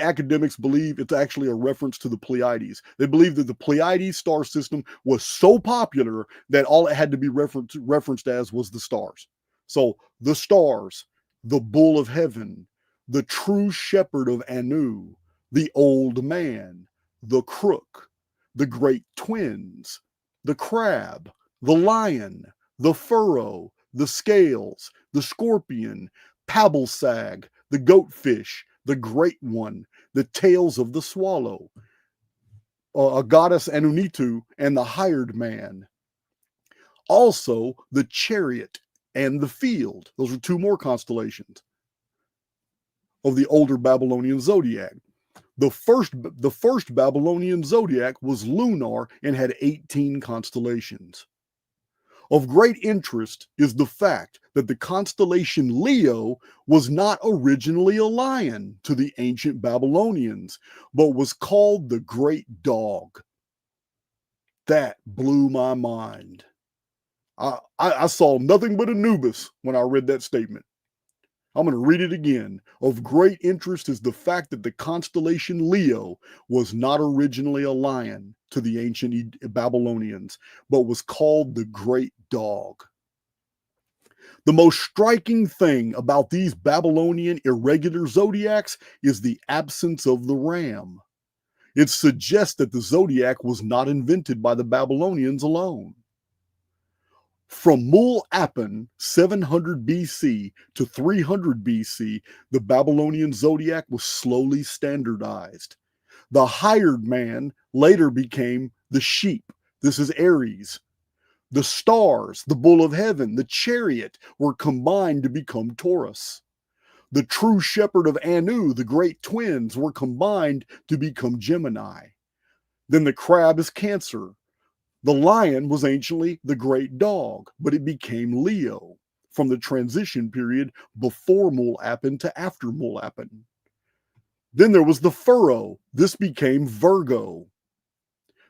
academics believe it's actually a reference to the Pleiades. They believe that the Pleiades star system was so popular that all it had to be referenced as was the stars. So the stars, the bull of heaven, the true shepherd of Anu, the old man, the crook, the great twins, the crab, the lion, the furrow, the scales, the scorpion, Pabblesag, the goatfish, the great one, the tails of the swallow, a goddess Anunitu, and the hired man. Also, the chariot and the field. Those are two more constellations of the older Babylonian zodiac. The first Babylonian zodiac was lunar and had 18 constellations. Of great interest is the fact that the constellation Leo was not originally a lion to the ancient Babylonians, but was called the Great Dog. That blew my mind. I saw nothing but Anubis when I read that statement. I'm going to read it again. Of great interest is the fact that the constellation Leo was not originally a lion to the ancient Babylonians, but was called the Great Dog. The most striking thing about these Babylonian irregular zodiacs is the absence of the ram. It suggests that the zodiac was not invented by the Babylonians alone. From Mul-Apen, 700 BC to 300 BC, the Babylonian zodiac was slowly standardized. The hired man later became the sheep. This is Aries. The stars, the bull of heaven, the chariot were combined to become Taurus. The true shepherd of Anu, the great twins, were combined to become Gemini. Then the crab is Cancer. The lion was anciently the great dog, but it became Leo from the transition period before Mul-Apen to after Mul-Apen. Then there was the furrow. This became Virgo.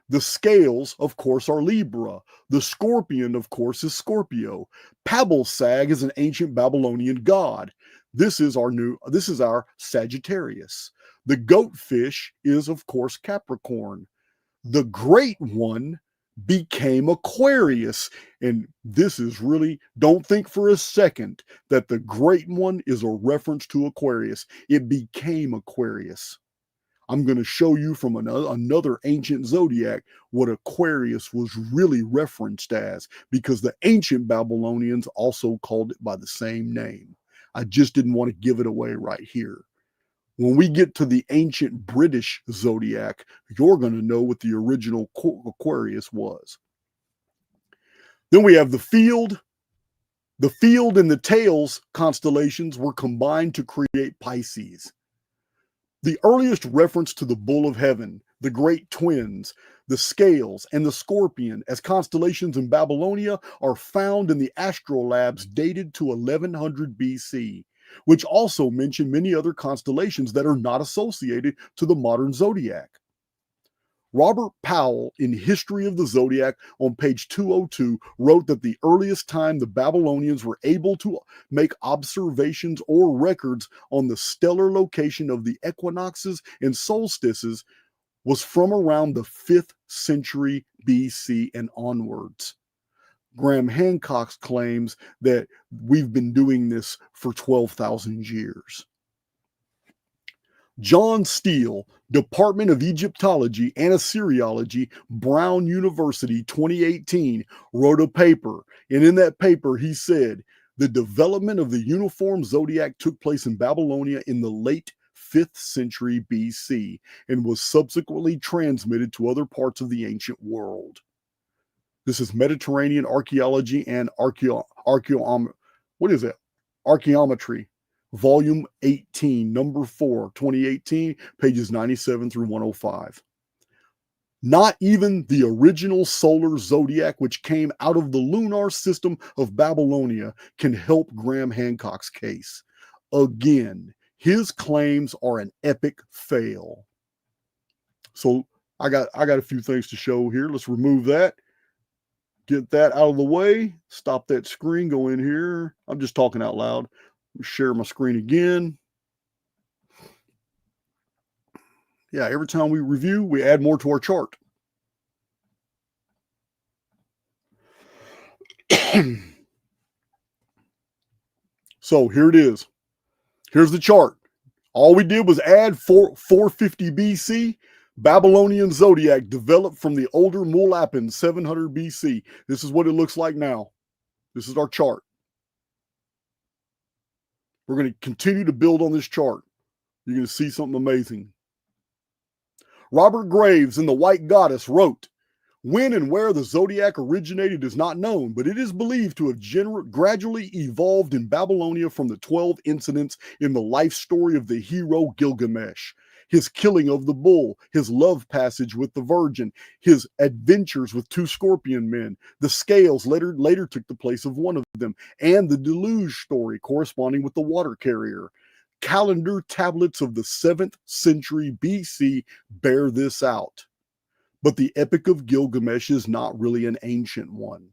The scales, of course, are Libra. The scorpion, of course, is Scorpio. Pabblesag is an ancient Babylonian god. This is our Sagittarius. The goatfish is, of course, Capricorn. The great one became Aquarius. And this is really, don't think for a second that the great one is a reference to Aquarius. It became Aquarius. I'm going to show you from another ancient zodiac what Aquarius was really referenced as, because the ancient Babylonians also called it by the same name. I just didn't want to give it away right here. When we get to the ancient British zodiac, you're going to know what the original Aquarius was. Then we have the field. The field and the tails constellations were combined to create Pisces. The earliest reference to the bull of heaven, the great twins, the scales, and the scorpion as constellations in Babylonia are found in the astrolabes dated to 1100 BC, which also mention many other constellations that are not associated to the modern zodiac. Robert Powell, in History of the Zodiac, on page 202, wrote that the earliest time the Babylonians were able to make observations or records on the stellar location of the equinoxes and solstices was from around the 5th century BC and onwards. Graham Hancock claims that we've been doing this for 12,000 years. John Steele, Department of Egyptology and Assyriology, Brown University, 2018, wrote a paper. And in that paper, he said, the development of the uniform zodiac took place in Babylonia in the late 5th century BC and was subsequently transmitted to other parts of the ancient world. This is Mediterranean Archaeology and Archaeometry, Volume 18, Number 4, 2018, pages 97 through 105. Not even the original solar zodiac, which came out of the lunar system of Babylonia, can help Graham Hancock's case. Again, his claims are an epic fail. So I got a few things to show here. Let's remove that. Get that out of the way. Stop that screen. Go in here. I'm just talking out loud. Share my screen again. Yeah, every time we review, we add more to our chart. So here it is. Here's the chart. All we did was add 450 BC. Babylonian zodiac developed from the older Mulapin 700 BC. This is what it looks like now. This is our chart. We're going to continue to build on this chart. You're going to see something amazing. Robert Graves in The White Goddess wrote, when and where the zodiac originated is not known, but it is believed to have gradually evolved in Babylonia from the 12 incidents in the life story of the hero Gilgamesh. His killing of the bull, his love passage with the virgin, his adventures with 2 scorpion men, the scales later took the place of one of them, and the deluge story corresponding with the water carrier. Calendar tablets of the 7th century BC bear this out. But the Epic of Gilgamesh is not really an ancient one.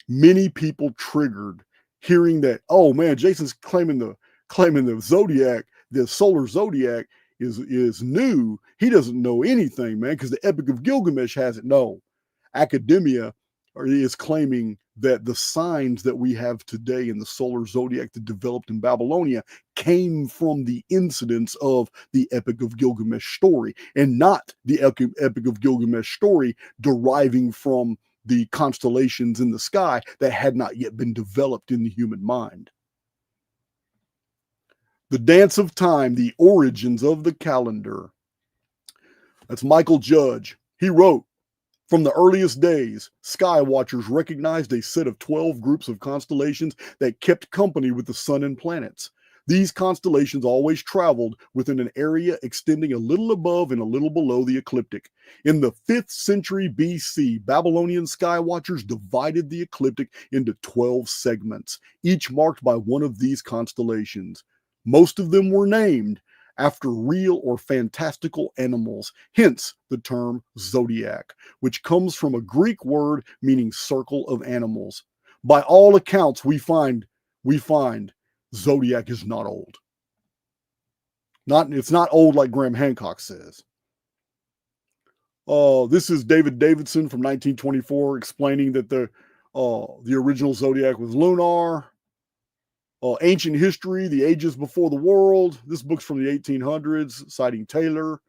Many people triggered hearing that, oh man, Jason's claiming the zodiac, the solar zodiac is new. He doesn't know anything, man, because the Epic of Gilgamesh has it. No, academia is claiming that the signs that we have today in the solar zodiac that developed in Babylonia came from the incidents of the Epic of Gilgamesh story, and not the Epic of Gilgamesh story deriving from the constellations in the sky that had not yet been developed in the human mind. The Dance of Time, The Origins of the Calendar. That's Michael Judge. He wrote, from the earliest days, sky watchers recognized a set of 12 groups of constellations that kept company with the sun and planets. These constellations always traveled within an area extending a little above and a little below the ecliptic. In the 5th century BC, Babylonian sky watchers divided the ecliptic into 12 segments, each marked by one of these constellations. Most of them were named after real or fantastical animals, hence the term zodiac, which comes from a Greek word meaning circle of animals. By all accounts, we find zodiac is not old. It's not old like Graham Hancock says. This is David Davidson from 1924 explaining that the original zodiac was lunar. Ancient History, The Ages Before the World. This book's from the 1800s, citing Taylor.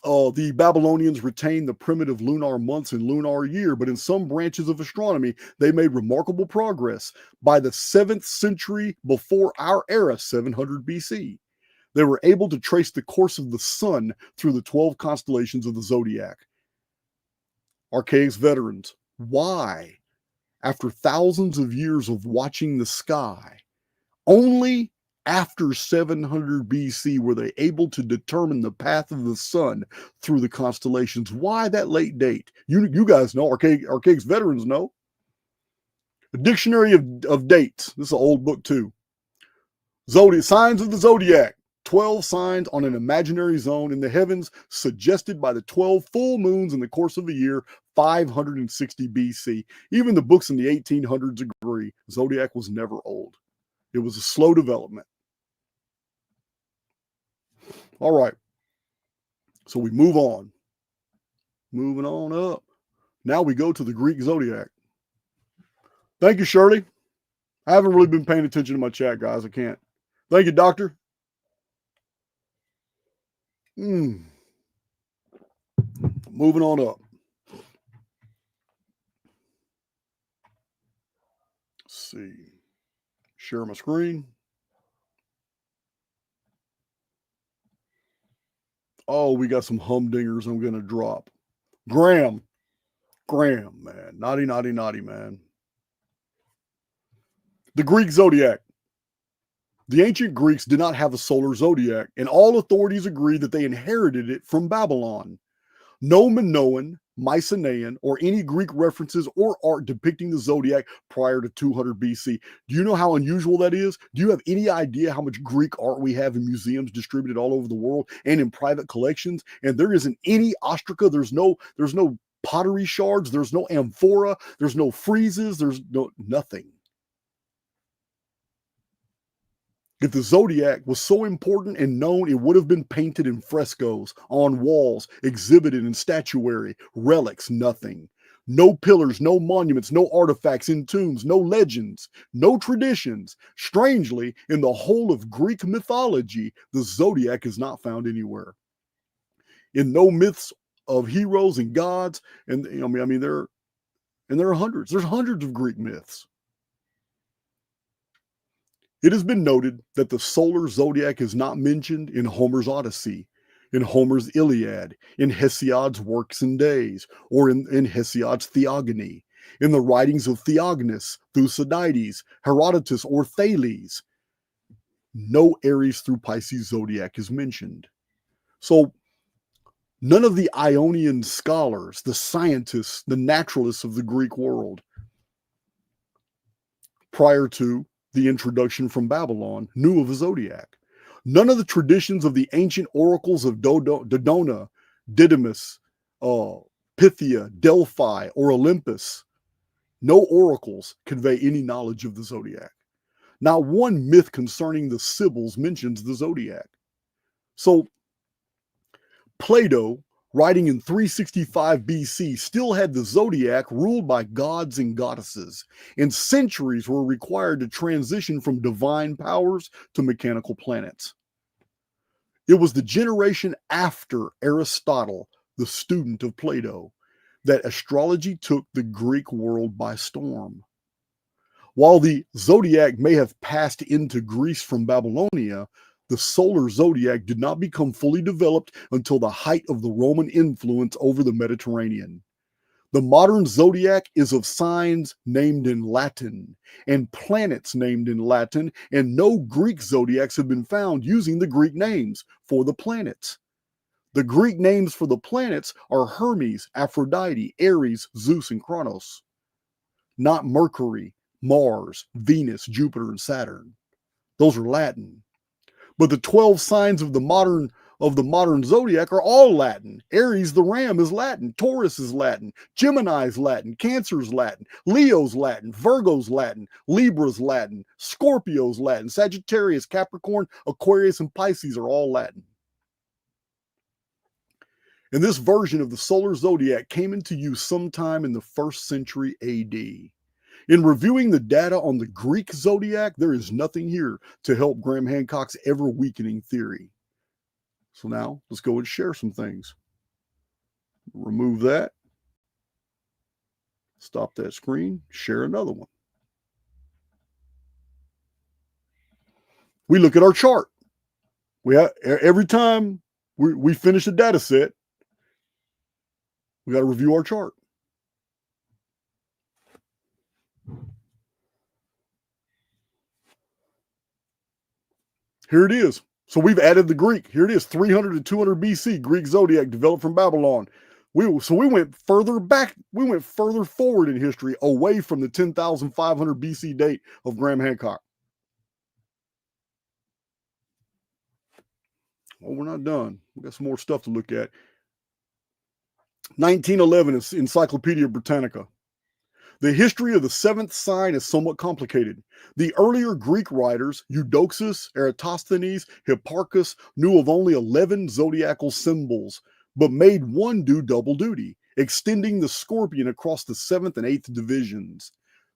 The Babylonians retained the primitive lunar months and lunar year, but in some branches of astronomy, they made remarkable progress. By the 7th century before our era, 700 BC, they were able to trace the course of the sun through the 12 constellations of the zodiac. Archaix veterans, why? After thousands of years of watching the sky, only after 700 BC were they able to determine the path of the sun through the constellations. Why that late date? You guys know, Archaix veterans know. The Dictionary of Dates. This is an old book too. Signs of the Zodiac. 12 signs on an imaginary zone in the heavens suggested by the 12 full moons in the course of a year, 560 BC. Even the books in the 1800s agree. Zodiac was never old. It was a slow development. All right. So we move on. Moving on up. Now we go to the Greek Zodiac. Thank you, Shirley. I haven't really been paying attention to my chat, guys. I can't. Thank you, Doctor. Moving on up. Let's see. Share my screen. Oh, we got some humdingers I'm going to drop. Graham, man. Naughty, man. The Greek zodiac. The ancient Greeks did not have a solar zodiac, and all authorities agree that they inherited it from Babylon. No Minoan, Mycenaean, or any Greek references or art depicting the zodiac prior to 200 BC. Do you know how unusual that is? Do you have any idea how much Greek art we have in museums distributed all over the world and in private collections? And there isn't any ostraca. There's no pottery shards. There's no amphora. There's no friezes. There's nothing. If the zodiac was so important and known, it would have been painted in frescoes, on walls, exhibited in statuary, relics, nothing. No pillars, no monuments, no artifacts in tombs, no legends, no traditions. Strangely, in the whole of Greek mythology, the zodiac is not found anywhere. In no myths of heroes and gods, and there are hundreds. There's hundreds of Greek myths. It has been noted that the solar zodiac is not mentioned in Homer's Odyssey, in Homer's Iliad, in Hesiod's Works and Days, or in Hesiod's Theogony, in the writings of Theognis, Thucydides, Herodotus, or Thales. No Aries through Pisces zodiac is mentioned. So none of the Ionian scholars, the scientists, the naturalists of the Greek world, prior to the introduction from Babylon, knew of a zodiac. None of the traditions of the ancient oracles of Dodona, Didymus, Pythia, Delphi, or Olympus, no oracles convey any knowledge of the zodiac. Not one myth concerning the Sibyls mentions the zodiac. So Plato, writing in 365 BC, still had the zodiac ruled by gods and goddesses, and centuries were required to transition from divine powers to mechanical planets. It was the generation after Aristotle, the student of Plato, that astrology took the Greek world by storm. While the zodiac may have passed into Greece from Babylonia, the solar zodiac did not become fully developed until the height of the Roman influence over the Mediterranean. The modern zodiac is of signs named in Latin and planets named in Latin, and no Greek zodiacs have been found using the Greek names for the planets. The Greek names for the planets are Hermes, Aphrodite, Ares, Zeus, and Kronos, not Mercury, Mars, Venus, Jupiter, and Saturn. Those are Latin. But the 12 signs of the modern zodiac are all Latin. Aries, the ram, is Latin. Taurus is Latin. Gemini is Latin. Cancer is Latin. Leo's Latin. Virgo's Latin. Libra's Latin. Scorpio's Latin. Sagittarius, Capricorn, Aquarius, and Pisces are all Latin. And this version of the solar zodiac came into use sometime in the 1st century AD. In reviewing the data on the Greek zodiac, there is nothing here to help Graham Hancock's ever-weakening theory. So now, let's go and share some things. Remove that. Stop that screen. Share another one. We look at our chart. Every time we finish a data set, we got to review our chart. Here it is. So we've added the Greek. Here it is, 300 to 200 BC, Greek zodiac developed from Babylon. We went further back. We went further forward in history, away from the 10,500 BC date of Graham Hancock. Well, we're not done. We got some more stuff to look at. 1911 is Encyclopedia Britannica. The history of the 7th sign is somewhat complicated. The earlier Greek writers, Eudoxus, Eratosthenes, Hipparchus, knew of only 11 zodiacal symbols, but made one do double duty, extending the scorpion across the 7th and 8th divisions.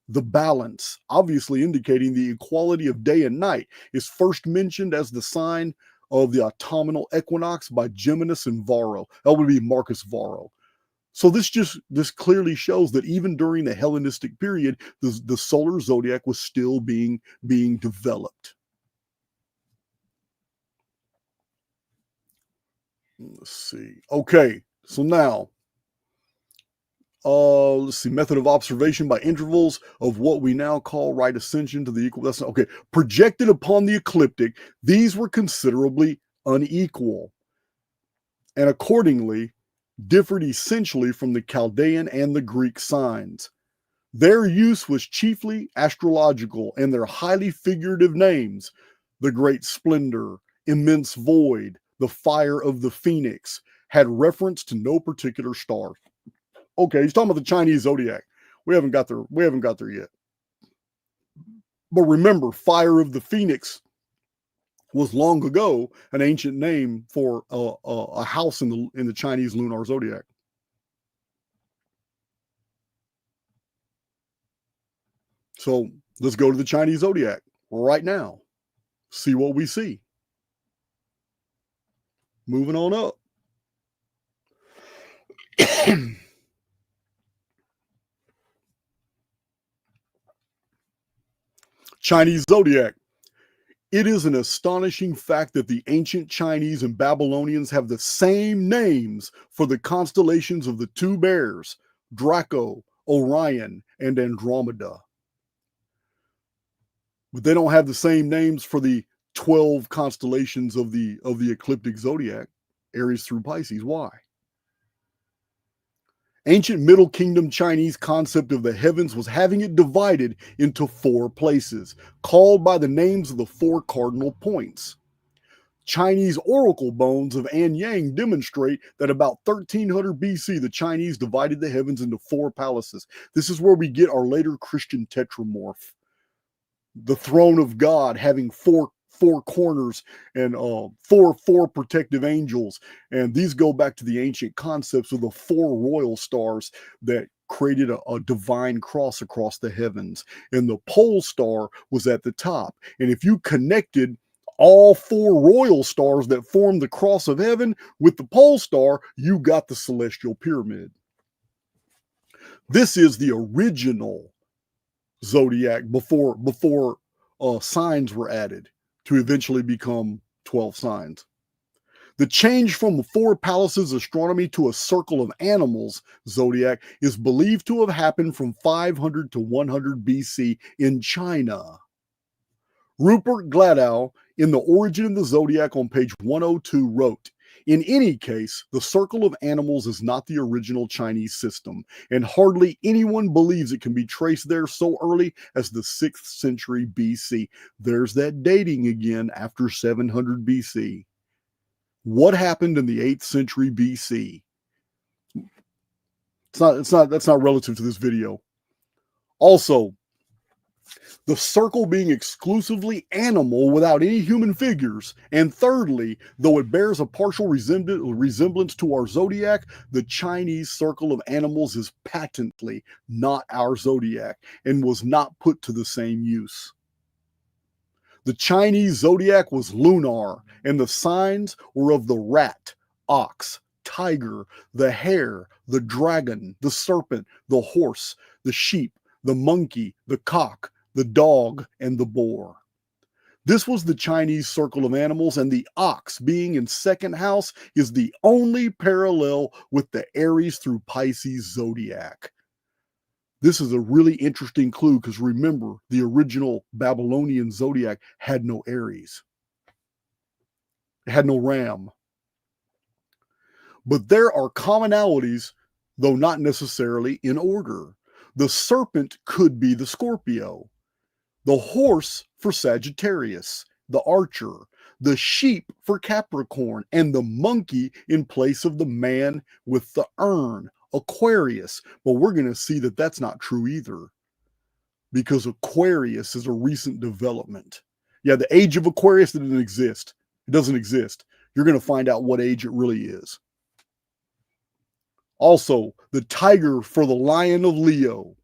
The balance, obviously indicating the equality of day and night, is first mentioned as the sign of the autumnal equinox by Geminus and Varro. That would be Marcus Varro. So this clearly shows that even during the Hellenistic period, the solar zodiac was still being developed. Let's see. Okay, so now, let's see. Method of observation by intervals of what we now call right ascension to the equal. That's okay. Projected upon the ecliptic, these were considerably unequal, and accordingly differed essentially from the Chaldean and the Greek signs. Their use was chiefly astrological, and their highly figurative names, the great splendor, immense void, the fire of the phoenix, had reference to no particular star. Okay, he's talking about the Chinese zodiac. We haven't got there yet. But remember, fire of the phoenix was long ago an ancient name for a house in the Chinese lunar zodiac. So let's go to the Chinese zodiac right now. See what we see. Moving on up. Chinese zodiac. It is an astonishing fact that the ancient Chinese and Babylonians have the same names for the constellations of the two bears, Draco, Orion, and Andromeda. But they don't have the same names for the 12 constellations of the ecliptic zodiac, Aries through Pisces. Why? Ancient Middle Kingdom Chinese concept of the heavens was having it divided into 4 places, called by the names of the 4 cardinal points. Chinese oracle bones of Anyang demonstrate that about 1300 BC, the Chinese divided the heavens into 4 palaces. This is where we get our later Christian tetramorph. The throne of God having four corners and four protective angels, and these go back to the ancient concepts of the 4 royal stars that created a divine cross across the heavens, and the pole star was at the top. And if you connected all 4 royal stars that form the cross of heaven with the pole star, you got the celestial pyramid. This is the original zodiac before signs were added to eventually become 12 signs. The change from 4 palaces astronomy to a circle of animals zodiac is believed to have happened from 500 to 100 BC in China. Rupert Gladow, in The Origin of the Zodiac on page 102, wrote, "In any case, the circle of animals is not the original Chinese system, and hardly anyone believes it can be traced there so early as the 6th century BC. There's that dating again after 700 BC. What happened in the 8th century BC? That's not relative to this video. Also, the circle being exclusively animal without any human figures. And thirdly, though it bears a partial resemblance to our zodiac, the Chinese circle of animals is patently not our zodiac and was not put to the same use. The Chinese zodiac was lunar, and the signs were of the rat, ox, tiger, the hare, the dragon, the serpent, the horse, the sheep, the monkey, the cock, the dog, and the boar. This was the Chinese circle of animals, and the ox, being in 2nd house, is the only parallel with the Aries through Pisces zodiac. This is a really interesting clue because remember, the original Babylonian zodiac had no Aries. It had no ram. But there are commonalities, though not necessarily in order. The serpent could be the Scorpio, the horse for Sagittarius, the archer, the sheep for Capricorn, and the monkey in place of the man with the urn, Aquarius. But we're going to see that that's not true either, because Aquarius is a recent development. Yeah, the age of Aquarius didn't exist. It doesn't exist. You're going to find out what age it really is. Also, the tiger for the lion of Leo.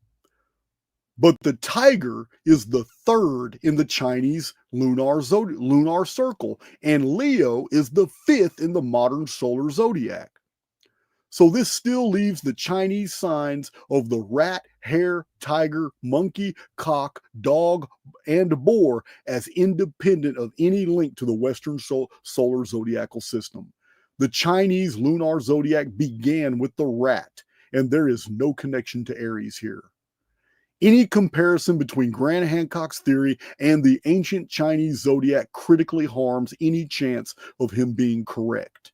But the tiger is the third in the Chinese lunar circle, and Leo is the fifth in the modern solar zodiac. So this still leaves the Chinese signs of the rat, hare, tiger, monkey, cock, dog, and boar as independent of any link to the Western solar zodiacal system. The Chinese lunar zodiac began with the rat, and there is no connection to Aries here. Any comparison between Grant Hancock's theory and the ancient Chinese zodiac critically harms any chance of him being correct.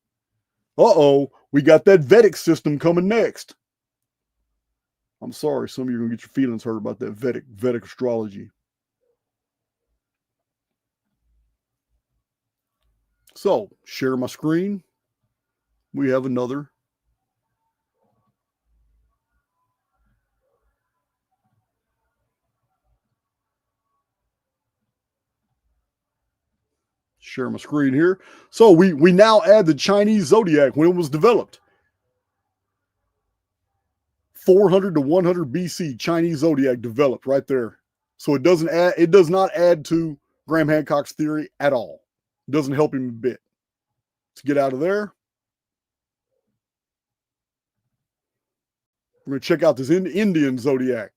Uh-oh, we got that Vedic system coming next. I'm sorry, some of you are going to get your feelings hurt about that Vedic astrology. So, share my screen. We have another. Share my screen here. So we now add the Chinese zodiac when it was developed. 400 to 100 BC Chinese zodiac developed right there. So it does not add to Graham Hancock's theory at all. It doesn't help him a bit. Let's get out of there. We're going to check out this Indian zodiac.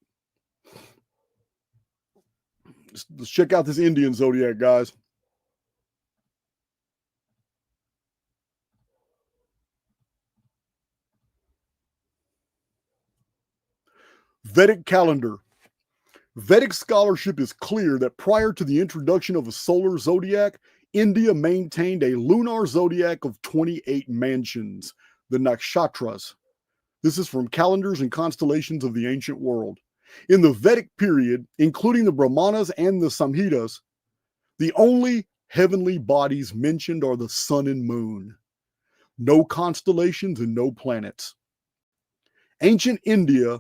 Let's check out this Indian zodiac, guys. Vedic calendar. Vedic scholarship is clear that prior to the introduction of a solar zodiac, India maintained a lunar zodiac of 28 mansions, the nakshatras. This is from calendars and constellations of the ancient world. In the Vedic period, including the Brahmanas and the Samhitas, the only heavenly bodies mentioned are the sun and moon. No constellations and no planets. Ancient India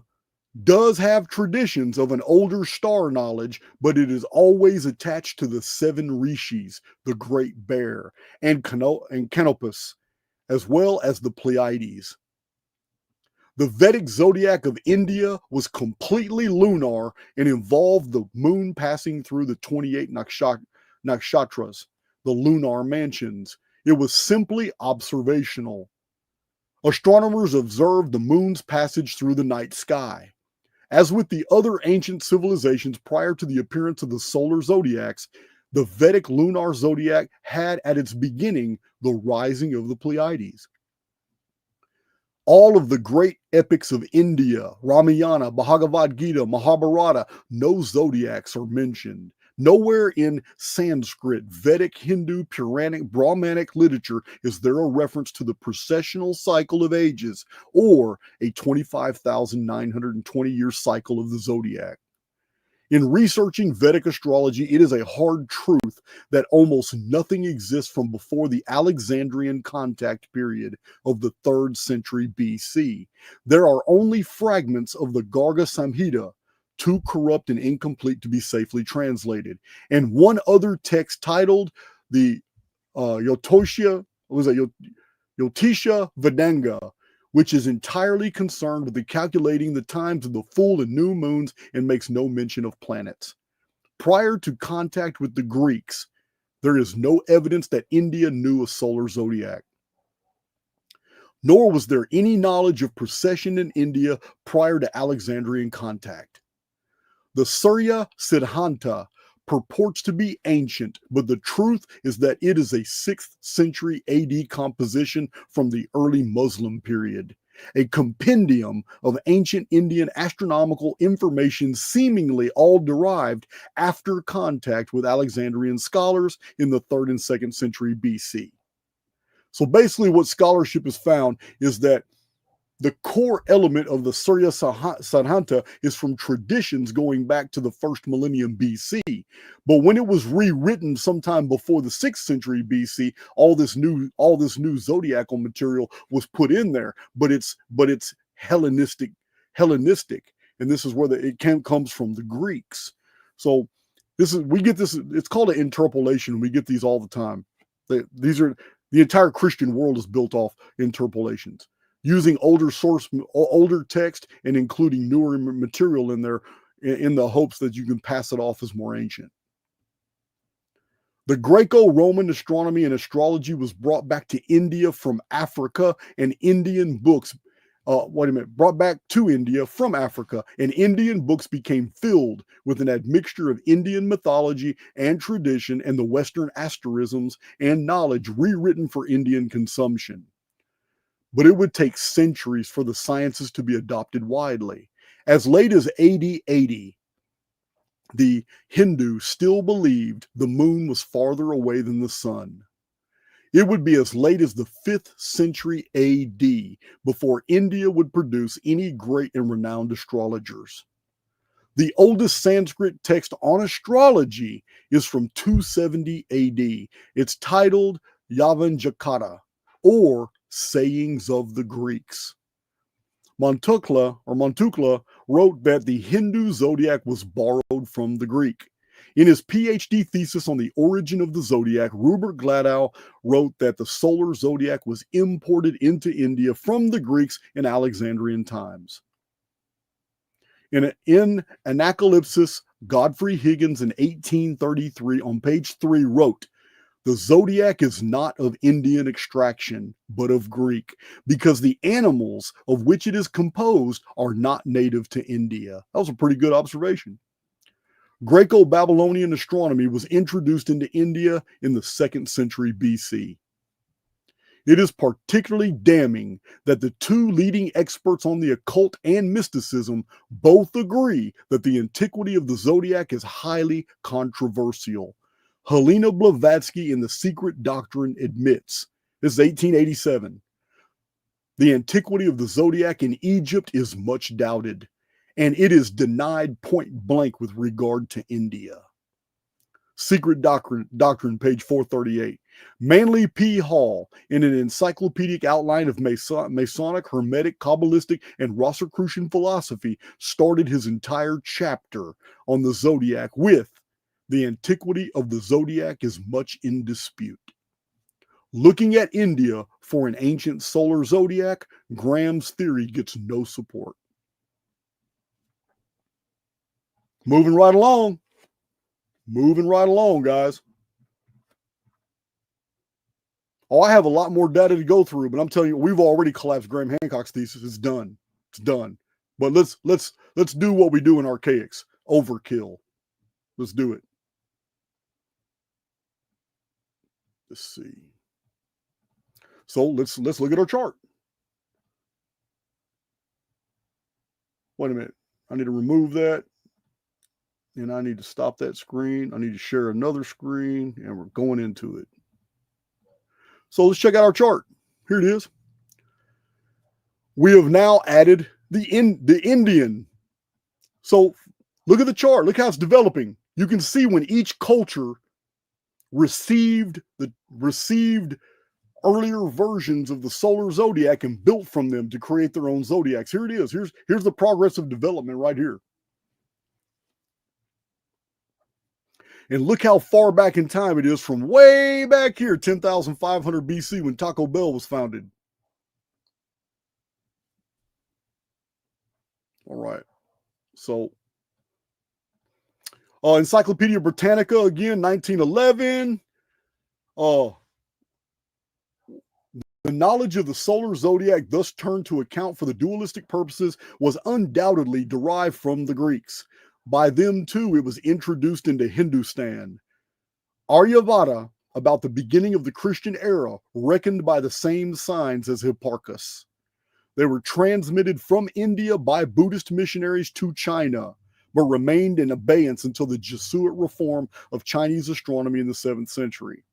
does have traditions of an older star knowledge, but it is always attached to the 7 rishis, the Great Bear, and Canopus, as well as the Pleiades. The Vedic zodiac of India was completely lunar and involved the moon passing through the 28 nakshatras, the lunar mansions. It was simply observational. Astronomers observed the moon's passage through the night sky. As with the other ancient civilizations prior to the appearance of the solar zodiacs, the Vedic lunar zodiac had at its beginning the rising of the Pleiades. All of the great epics of India, Ramayana, Bhagavad Gita, Mahabharata, no zodiacs are mentioned. Nowhere in Sanskrit, Vedic, Hindu, Puranic, Brahmanic literature is there a reference to the precessional cycle of ages or a 25,920-year cycle of the zodiac. In researching Vedic astrology, it is a hard truth that almost nothing exists from before the Alexandrian contact period of the 3rd century BC. There are only fragments of the Garga Samhita, too corrupt and incomplete to be safely translated, and one other text titled the Yotisha Vedanga, which is entirely concerned with the calculating the times of the full and new moons and makes no mention of planets. Prior to contact with the Greeks, there is no evidence that India knew a solar zodiac. Nor was there any knowledge of precession in India prior to Alexandrian contact. The Surya Siddhanta purports to be ancient, but the truth is that it is a 6th century AD composition from the early Muslim period, a compendium of ancient Indian astronomical information seemingly all derived after contact with Alexandrian scholars in the 3rd and 2nd century BC. So basically what scholarship has found is that the core element of the Surya Siddhanta is from traditions going back to the 1st millennium BC. But when it was rewritten sometime before the 6th century BC, all this new zodiacal material was put in there. But it's Hellenistic, and this is where it comes from the Greeks. So we get this. It's called an interpolation. We get these all the time. These are the entire Christian world is built off interpolations. Using older text and including newer material in there in the hopes that you can pass it off as more ancient. The Greco-Roman astronomy and astrology was brought back to India from Africa, and Indian books, brought back to India from Africa, and Indian books became filled with an admixture of Indian mythology and tradition and the Western asterisms and knowledge rewritten for Indian consumption. But it would take centuries for the sciences to be adopted widely. As late as AD 80, the Hindu still believed the moon was farther away than the sun. It would be as late as the 5th century AD before India would produce any great and renowned astrologers. The oldest Sanskrit text on astrology is from 270 AD. It's titled Yavanjakara, or Sayings of the Greeks. Montucla wrote that the Hindu zodiac was borrowed from the Greek. In his PhD thesis on the origin of the zodiac, Rupert Gladow wrote that the solar zodiac was imported into India from the Greeks in Alexandrian times. In Anacalypsis, Godfrey Higgins in 1833 on page 3 wrote, "The zodiac is not of Indian extraction, but of Greek, because the animals of which it is composed are not native to India." That was a pretty good observation. Greco-Babylonian astronomy was introduced into India in the 2nd century BC. It is particularly damning that the two leading experts on the occult and mysticism both agree that the antiquity of the zodiac is highly controversial. Helena Blavatsky in The Secret Doctrine admits, this is 1887, the antiquity of the zodiac in Egypt is much doubted, and it is denied point blank with regard to India. Secret Doctrine, page 438. Manly P. Hall, in an encyclopedic outline of Masonic, Hermetic, Kabbalistic, and Rosicrucian philosophy, started his entire chapter on the zodiac with, "The antiquity of the zodiac is much in dispute." Looking at India for an ancient solar zodiac, Graham's theory gets no support. Moving right along, guys. Oh, I have a lot more data to go through, but I'm telling you, we've already collapsed Graham Hancock's thesis. It's done. But let's do what we do in Archaix. Overkill. Let's do it. Let's see. So let's look at our chart. Wait a minute. I need to remove that. And I need to stop that screen. I need to share another screen, and we're going into it. So let's check out our chart. Here it is. We have now added the Indian. So look at the chart. Look how it's developing. You can see when each culture received earlier versions of the solar zodiac and built from them to create their own zodiacs. Here it is. Here's the progress of development right here. And look how far back in time it is from way back here, 10,500 BC, when Taco Bell was founded. All right. So, Encyclopedia Britannica, again, 1911. The knowledge of the solar zodiac thus turned to account for the dualistic purposes was undoubtedly derived from the Greeks. By them, too, it was introduced into Hindustan. Aryavata, about the beginning of the Christian era, reckoned by the same signs as Hipparchus. They were transmitted from India by Buddhist missionaries to China, but remained in abeyance until the Jesuit reform of Chinese astronomy in the 7th century.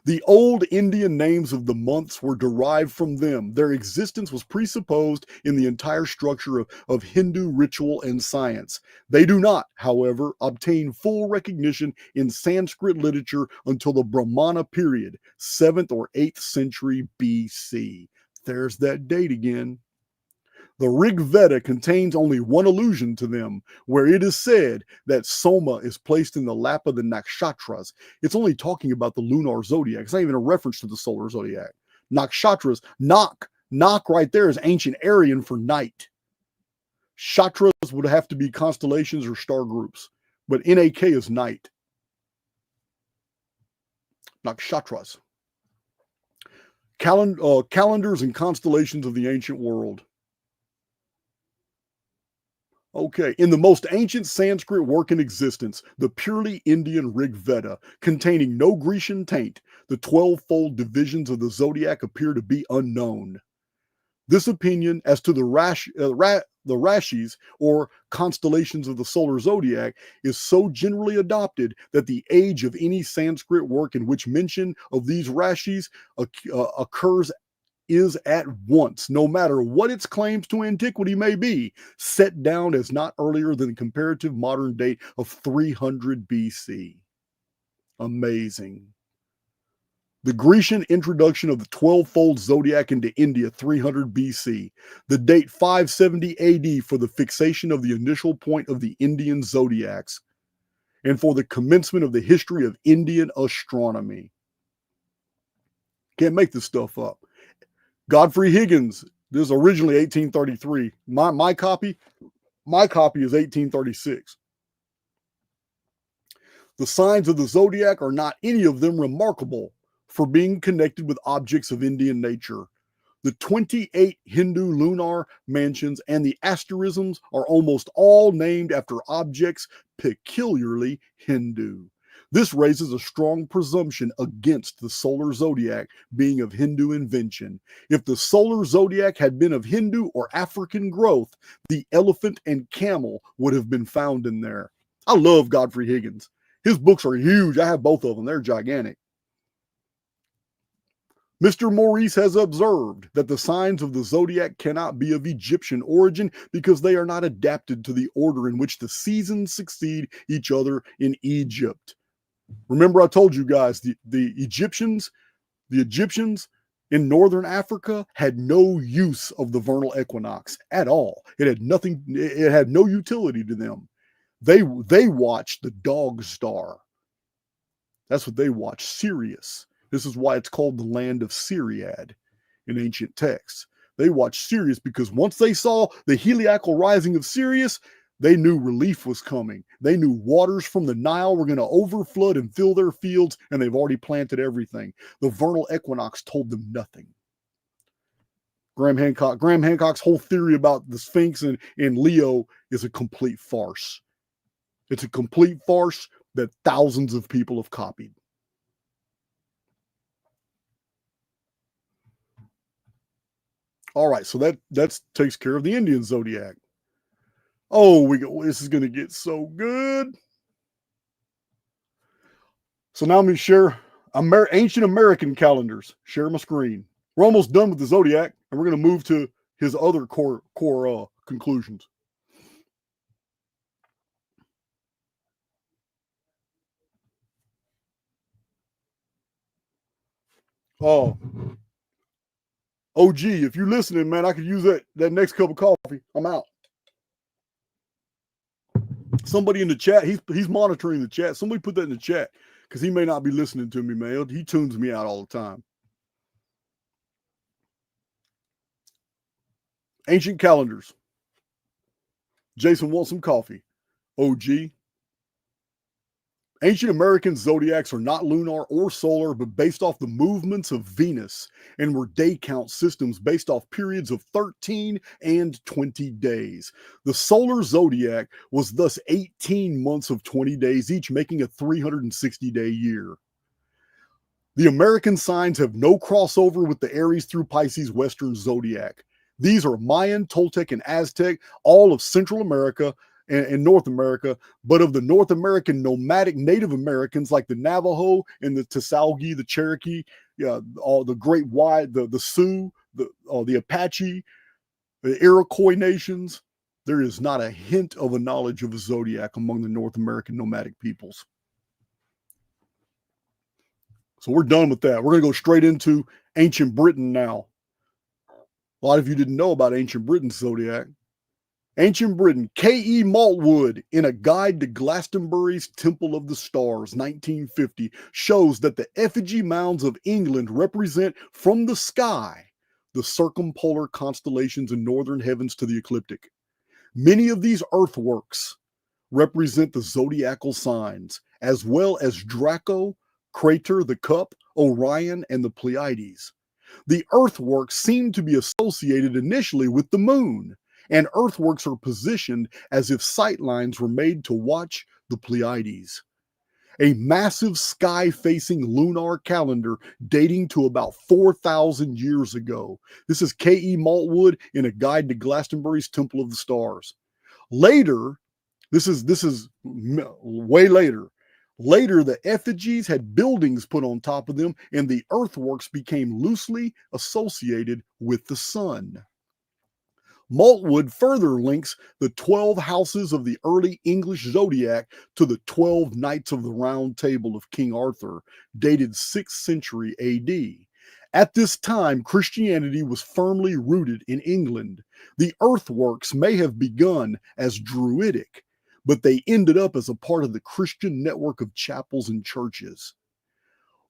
The old Indian names of the months were derived from them. Their existence was presupposed in the entire structure of Hindu ritual and science. They do not, however, obtain full recognition in Sanskrit literature until the Brahmana period, 7th or 8th century BC. There's that date again. The Rig Veda contains only one allusion to them, where it is said that Soma is placed in the lap of the nakshatras. It's only talking about the lunar zodiac. It's not even a reference to the solar zodiac. Nakshatras, Nak right there is ancient Aryan for night. Kshatras would have to be constellations or star groups, but NAK is night, not kshatras. Calendars and constellations of the ancient world. Okay, in the most ancient Sanskrit work in existence, the purely Indian Rig Veda, containing no Grecian taint, the 12-fold divisions of the zodiac appear to be unknown. This opinion as to the Rashis, or constellations of the solar zodiac, is so generally adopted that the age of any Sanskrit work in which mention of these Rashis occurs is at once, no matter what its claims to antiquity may be, set down as not earlier than the comparative modern date of 300 BC. Amazing. The Grecian introduction of the 12-fold zodiac into India, 300 BC. The date 570 AD for the fixation of the initial point of the Indian zodiacs, and for the commencement of the history of Indian astronomy. Can't make this stuff up. Godfrey Higgins, this is originally 1833. My copy is 1836. The signs of the zodiac are not any of them remarkable for being connected with objects of Indian nature. The 28 Hindu lunar mansions and the asterisms are almost all named after objects peculiarly Hindu. This raises a strong presumption against the solar zodiac being of Hindu invention. If the solar zodiac had been of Hindu or African growth, the elephant and camel would have been found in there. I love Godfrey Higgins. His books are huge. I have both of them. They're gigantic. Mr. Maurice has observed that the signs of the zodiac cannot be of Egyptian origin because they are not adapted to the order in which the seasons succeed each other in Egypt. Remember, I told you guys the Egyptians in northern Africa had no use of the vernal equinox at all. It had nothing. It had no utility to them. They watched the dog star. That's what they watched, Sirius. This is why it's called the land of Siriad in ancient texts. They watched Sirius because once they saw the heliacal rising of Sirius, they knew relief was coming. They knew waters from the Nile were going to overflood and fill their fields, and they've already planted everything. The vernal equinox told them nothing. Graham Hancock's whole theory about the Sphinx and Leo is a complete farce. It's a complete farce that thousands of people have copied. All right, so that takes care of the Indian zodiac. Oh, this is going to get so good. So now I'm going to share ancient American calendars. Share my screen. We're almost done with the zodiac, and we're going to move to his other core conclusions. Oh, OG, if you're listening, man, I could use that next cup of coffee. I'm out. Somebody in the chat, he's monitoring the chat. Somebody put that in the chat because he may not be listening to me, man. He tunes me out all the time. Ancient calendars. Jason wants some coffee. OG. Ancient American zodiacs are not lunar or solar, but based off the movements of Venus, and were day count systems based off periods of 13 and 20 days. The solar zodiac was thus 18 months of 20 days each, making a 360-day year. The American signs have no crossover with the Aries through Pisces Western zodiac. These are Mayan, Toltec, and Aztec, all of Central America and North America, but of the North American nomadic Native Americans like the Navajo and the Tsauge, the Cherokee, all the Great White, the Sioux, the Apache, the Iroquois nations, there is not a hint of a knowledge of a zodiac among the North American nomadic peoples. So we're done with that. We're going to go straight into ancient Britain now. A lot of you didn't know about ancient Britain's zodiac. Ancient Britain, K.E. Maltwood, in A Guide to Glastonbury's Temple of the Stars, 1950, shows that the effigy mounds of England represent from the sky the circumpolar constellations in northern heavens to the ecliptic. Many of these earthworks represent the zodiacal signs, as well as Draco, Crater, the Cup, Orion, and the Pleiades. The earthworks seem to be associated initially with the moon, and earthworks are positioned as if sightlines were made to watch the Pleiades. A massive sky-facing lunar calendar dating to about 4,000 years ago. This is K.E. Maltwood in A Guide to Glastonbury's Temple of the Stars. Later, this is way later. Later, the effigies had buildings put on top of them, and the earthworks became loosely associated with the sun. Maltwood further links the 12 houses of the early English zodiac to the 12 Knights of the Round Table of King Arthur, dated 6th century AD. At this time, Christianity was firmly rooted in England. The earthworks may have begun as Druidic, but they ended up as a part of the Christian network of chapels and churches.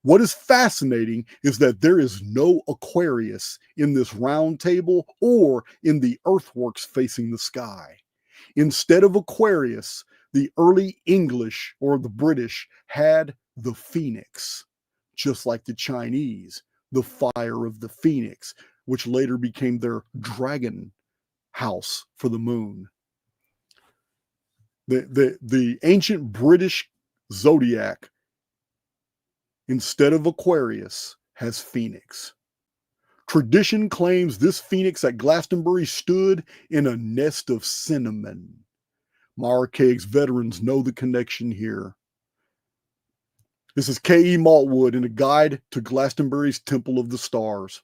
What is fascinating is that there is no Aquarius in this round table or in the earthworks facing the sky. Instead of Aquarius, the early English or the British had the phoenix, just like the Chinese, the fire of the phoenix, which later became their dragon house for the moon. The ancient British zodiac, instead of Aquarius, has Phoenix. Tradition claims this Phoenix at Glastonbury stood in a nest of cinnamon. My Archaix veterans know the connection here. This is K.E. Maltwood in A Guide to Glastonbury's Temple of the Stars.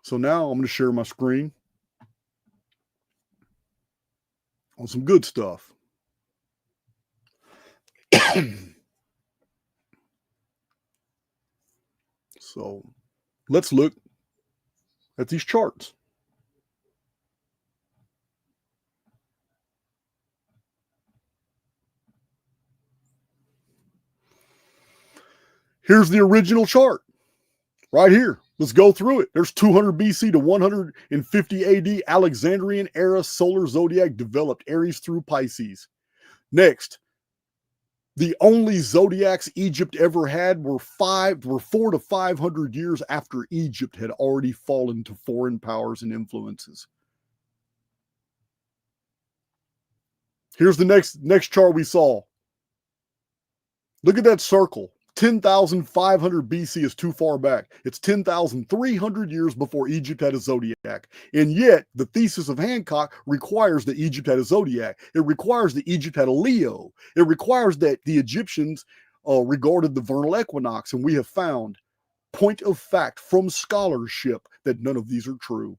So now I'm going to share my screen on some good stuff. So let's look at these charts. Here's the original chart right here. Let's go through it. There's 200 BC to 150 AD, Alexandrian era solar zodiac developed, Aries through Pisces. Next, the only zodiacs Egypt ever had were 4 to 500 years after Egypt had already fallen to foreign powers and influences. Here's the next chart we saw. Look at that circle. 10,500 BC is too far back. It's 10,300 years before Egypt had a zodiac. And yet, the thesis of Hancock requires that Egypt had a zodiac. It requires that Egypt had a Leo. It requires that the Egyptians regarded the vernal equinox. And we have found, point of fact from scholarship, that none of these are true.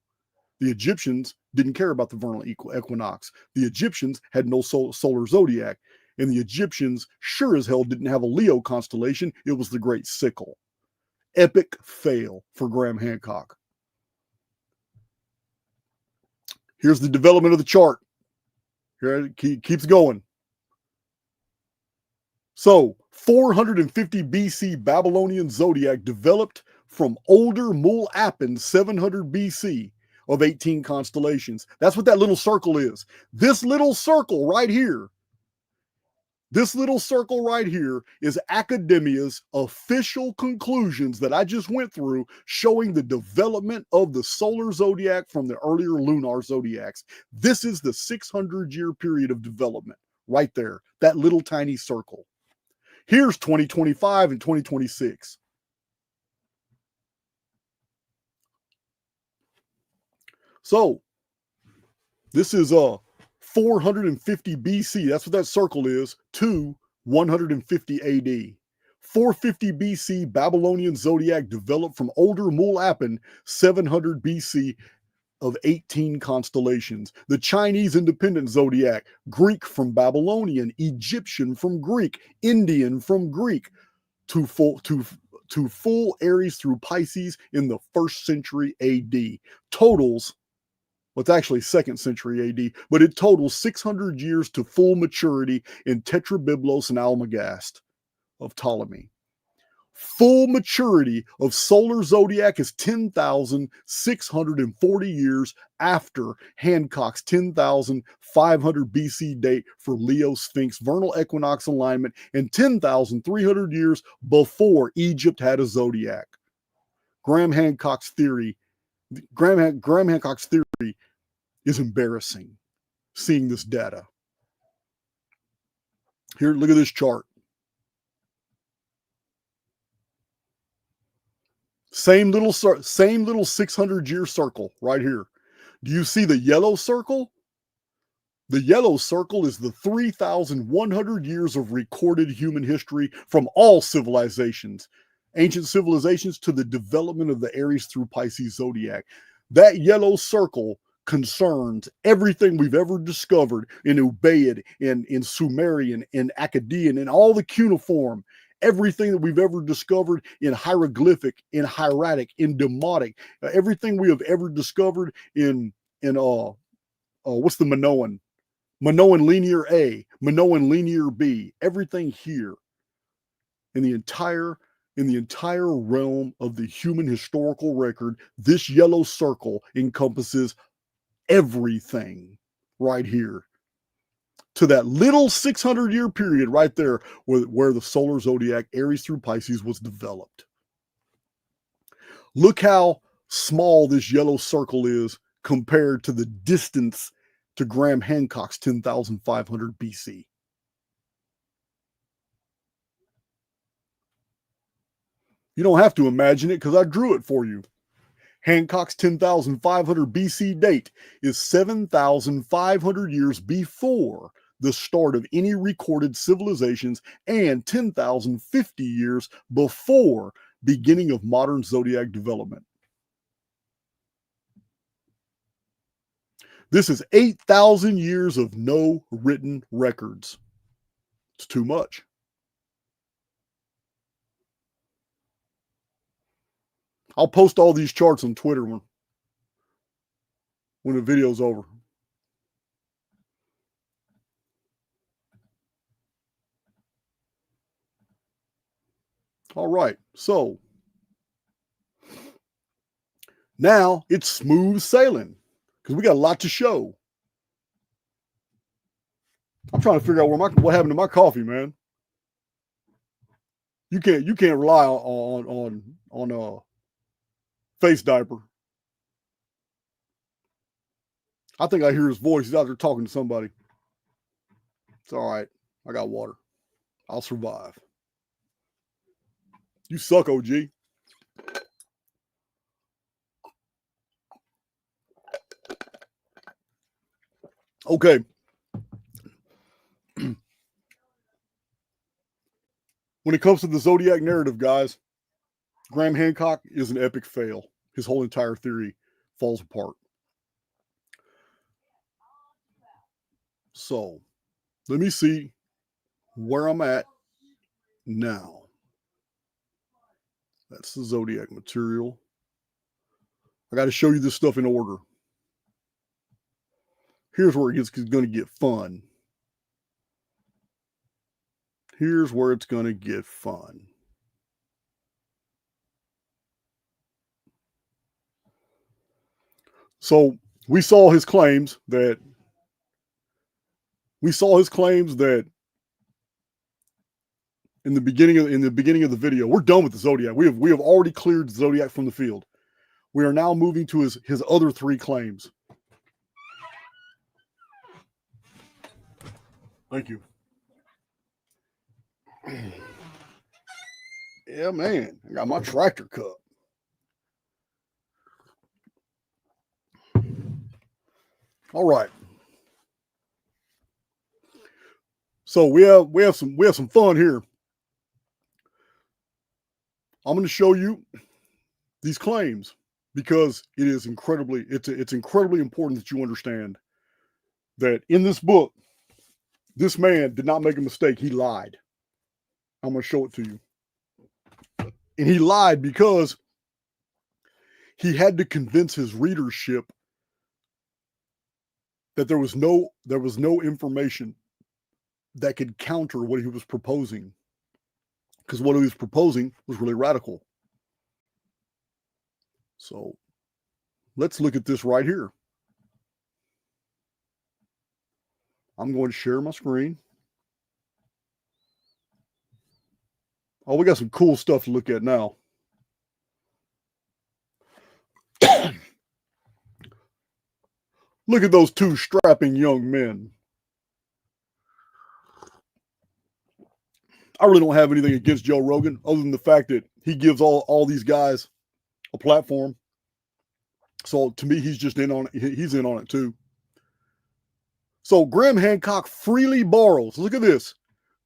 The Egyptians didn't care about the vernal equinox. The Egyptians had no solar zodiac. And the Egyptians sure as hell didn't have a Leo constellation. It was the Great Sickle. Epic fail for Graham Hancock. Here's the development of the chart. Here it keeps going. So, 450 BC Babylonian zodiac developed from older Mul-Apin 700 BC of 18 constellations. That's what that little circle is. This little circle right here, is academia's official conclusions that I just went through, showing the development of the solar zodiac from the earlier lunar zodiacs. This is the 600-year period of development right there, that little tiny circle. Here's 2025 and 2026. So this is 450 BC, that's what that circle is, to 150 AD. 450 BC Babylonian zodiac developed from older Mul-Apin 700 BC of 18 constellations. The Chinese independent zodiac, Greek from Babylonian, Egyptian from Greek, Indian from Greek, to full Aries through Pisces in the 1st century AD. Totals, well, it's actually 2nd century AD, but it totals 600 years to full maturity in Tetrabiblos and Almagest of Ptolemy. full maturity of solar zodiac is 10,640 years after Hancock's 10,500 BC date for Leo Sphinx vernal equinox alignment, and 10,300 years before Egypt had a zodiac. Graham Hancock's theory is embarrassing, seeing this data. Here, look at this chart. Same little 600-year circle right here. Do you see the yellow circle? The yellow circle is the 3,100 years of recorded human history from all civilizations, ancient civilizations, to the development of the Aries through Pisces zodiac. That yellow circle concerns everything we've ever discovered in Ubaid, in Sumerian, in Akkadian, in all the cuneiform. Everything that we've ever discovered in hieroglyphic, in hieratic, in demotic, everything we have ever discovered in what's the Minoan? Minoan linear A, Minoan linear B, everything here in the entire realm of the human historical record, this yellow circle encompasses everything right here, to that little 600-year period right there where the solar zodiac Aries through Pisces was developed. Look how small this yellow circle is compared to the distance to Graham Hancock's 10,500 BC. You don't have to imagine it because I drew it for you. Hancock's 10,500 BC date is 7,500 years before the start of any recorded civilizations and 10,050 years before beginning of modern zodiac development. This is 8,000 years of no written records. It's too much. I'll post all these charts on Twitter when the video's over. All right, so now it's smooth sailing because we got a lot to show. I'm trying to figure out what happened to my coffee, man. You can't rely on face diaper. I think I hear his voice. He's out there talking to somebody. It's all right. I got water. I'll survive. You suck, OG. Okay. When it comes to the zodiac narrative, guys, Graham Hancock is an epic fail. His whole entire theory falls apart. So, let me see where I'm at now. That's the zodiac material. I got to show you this stuff in order. Here's where it's going to get fun. Here's where it's going to get fun. So we saw his claims that in the beginning of the video. We're done with the zodiac. We have already cleared the zodiac from the field. We are now moving to his other three claims. Thank you. Yeah, man. I got my tractor cup. All right. So we have some fun here. I'm going to show you these claims because it's incredibly important that you understand that in this book, this man did not make a mistake. He lied. I'm going to show it to you. And he lied because he had to convince his readership that there was no information that could counter what he was proposing. because what he was proposing was really radical. So let's look at this right here. I'm going to share my screen. Oh, we got some cool stuff to look at now. Look at those two strapping young men. I really don't have anything against Joe Rogan other than the fact that he gives all these guys a platform. So to me, he's just in on it. He's in on it too. So Graham Hancock freely borrows. Look at this.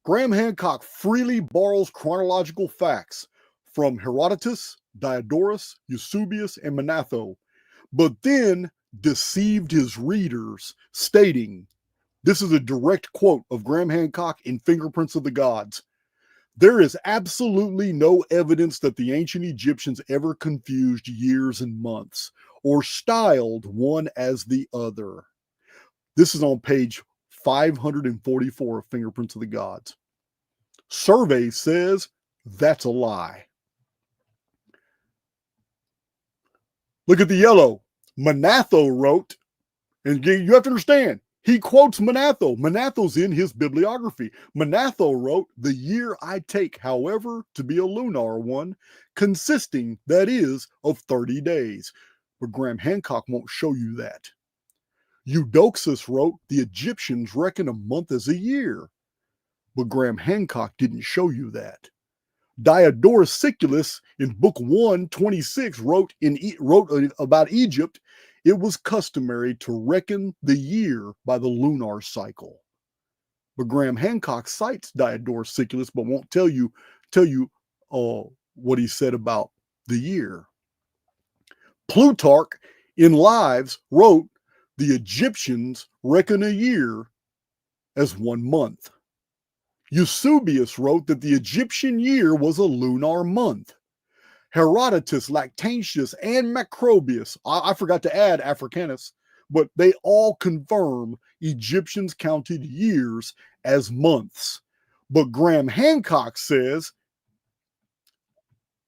Graham Hancock freely borrows chronological facts from Herodotus, Diodorus, Eusebius, and Manetho, but then deceived his readers, stating, this is a direct quote of Graham Hancock in Fingerprints of the Gods. There is absolutely no evidence that the ancient Egyptians ever confused years and months or styled one as the other. This is on page 544 of Fingerprints of the Gods. Survey says that's a lie. Look at the yellow. Manetho wrote, and you have to understand, he quotes Manetho. Manetho's in his bibliography. Manetho wrote, the year I take, however, to be a lunar one, consisting, that is, of 30 days. But Graham Hancock won't show you that. Eudoxus wrote, the Egyptians reckon a month as a year. But Graham Hancock didn't show you that. Diodorus Siculus in Book 126 wrote about Egypt, it was customary to reckon the year by the lunar cycle. But Graham Hancock cites Diodorus Siculus, but won't tell you what he said about the year. Plutarch in Lives wrote, the Egyptians reckon a year as 1 month. Eusebius wrote that the Egyptian year was a lunar month. Herodotus, Lactantius, and Macrobius, I forgot to add Africanus, but they all confirm Egyptians counted years as months. But Graham Hancock says,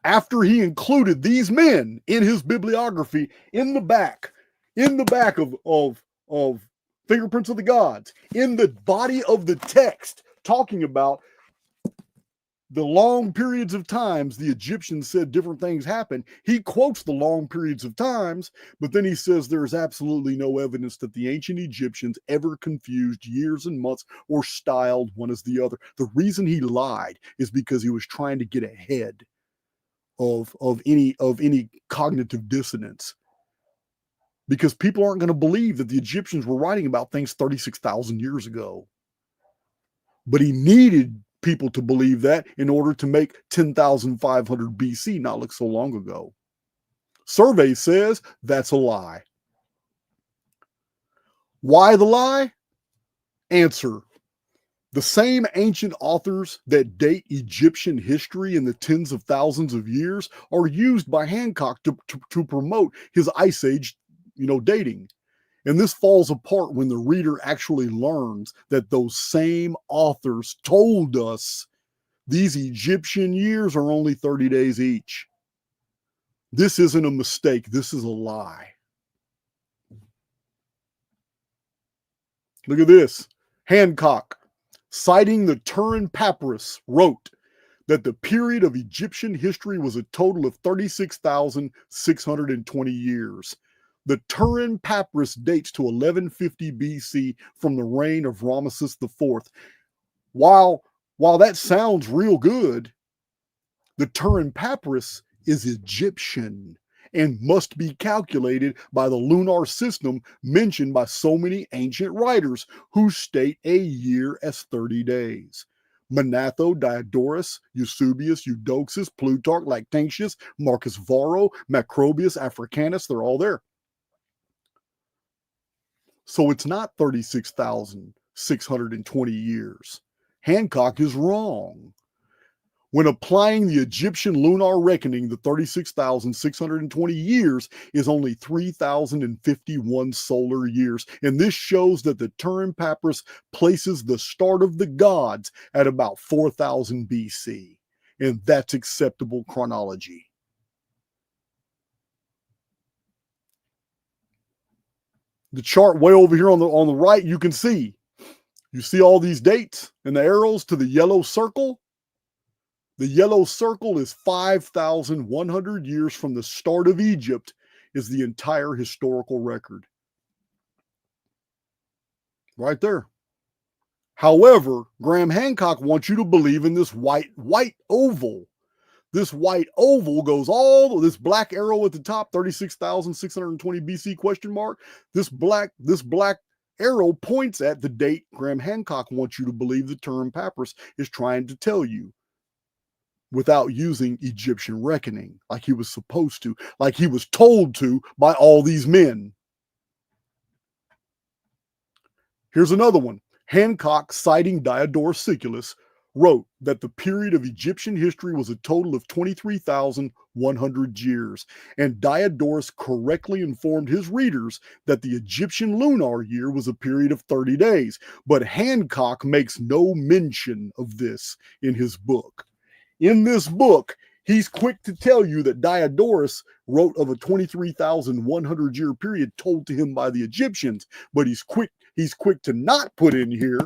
after he included these men in his bibliography, in the back of Fingerprints of the Gods, in the body of the text, talking about the long periods of times the Egyptians said different things happened. He quotes the long periods of times, but then he says there is absolutely no evidence that the ancient Egyptians ever confused years and months or styled one as the other. The reason he lied is because he was trying to get ahead of any cognitive dissonance. Because people aren't going to believe that the Egyptians were writing about things 36,000 years ago. But he needed people to believe that in order to make 10,500 BC not look so long ago. Survey says that's a lie. Why the lie? Answer. The same ancient authors that date Egyptian history in the tens of thousands of years are used by Hancock to promote his Ice Age, dating. And this falls apart when the reader actually learns that those same authors told us these Egyptian years are only 30 days each. This isn't a mistake. This is a lie. Look at this. Hancock, citing the Turin Papyrus, wrote that the period of Egyptian history was a total of 36,620 years. The Turin Papyrus dates to 1150 BC from the reign of Ramesses IV. While that sounds real good, the Turin Papyrus is Egyptian and must be calculated by the lunar system mentioned by so many ancient writers who state a year as 30 days. Manetho, Diodorus, Eusebius, Eudoxus, Plutarch, Lactantius, Marcus Varro, Macrobius, Africanus, they're all there. So it's not 36,620 years. Hancock is wrong. When applying the Egyptian lunar reckoning, the 36,620 years is only 3,051 solar years. And this shows that the Turin Papyrus places the start of the gods at about 4,000 BC. and that's acceptable chronology. The chart way over here on the right, you can see. You see all these dates and the arrows to the yellow circle? The yellow circle is 5,100 years from the start of Egypt is the entire historical record. Right there. However, Graham Hancock wants you to believe in this white oval. This white oval goes all this black arrow at the top, 36,620 BC question mark. This black arrow points at the date Graham Hancock wants you to believe the term papyrus is trying to tell you, without using Egyptian reckoning like he was supposed to, like he was told to by all these men. Here's another one. Hancock, citing Diodorus Siculus, wrote that the period of Egyptian history was a total of 23,100 years, and Diodorus correctly informed his readers that the Egyptian lunar year was a period of 30 days, but Hancock makes no mention of this in his book. In this book, he's quick to tell you that Diodorus wrote of a 23,100 year period told to him by the Egyptians, but he's quick to not put in here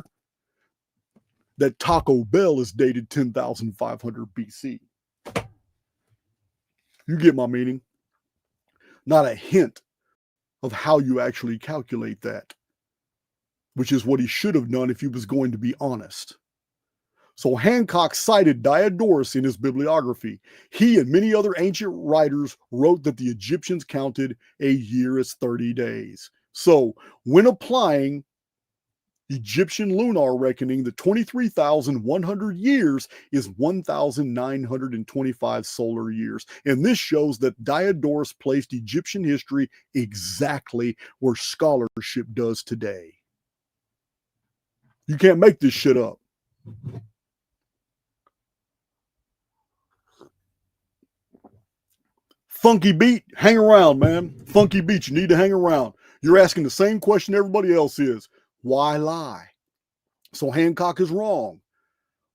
that Taco Bell is dated 10,500 BC. You get my meaning? Not a hint of how you actually calculate that, which is what he should have done if he was going to be honest. So Hancock cited Diodorus in his bibliography. He and many other ancient writers wrote that the Egyptians counted a year as 30 days. So when applying Egyptian lunar reckoning, the 23,100 years is 1,925 solar years. And this shows that Diodorus placed Egyptian history exactly where scholarship does today. You can't make this shit up. Funky beat, hang around, man. Funky beat, you need to hang around. You're asking the same question everybody else is. Why lie? So Hancock is wrong.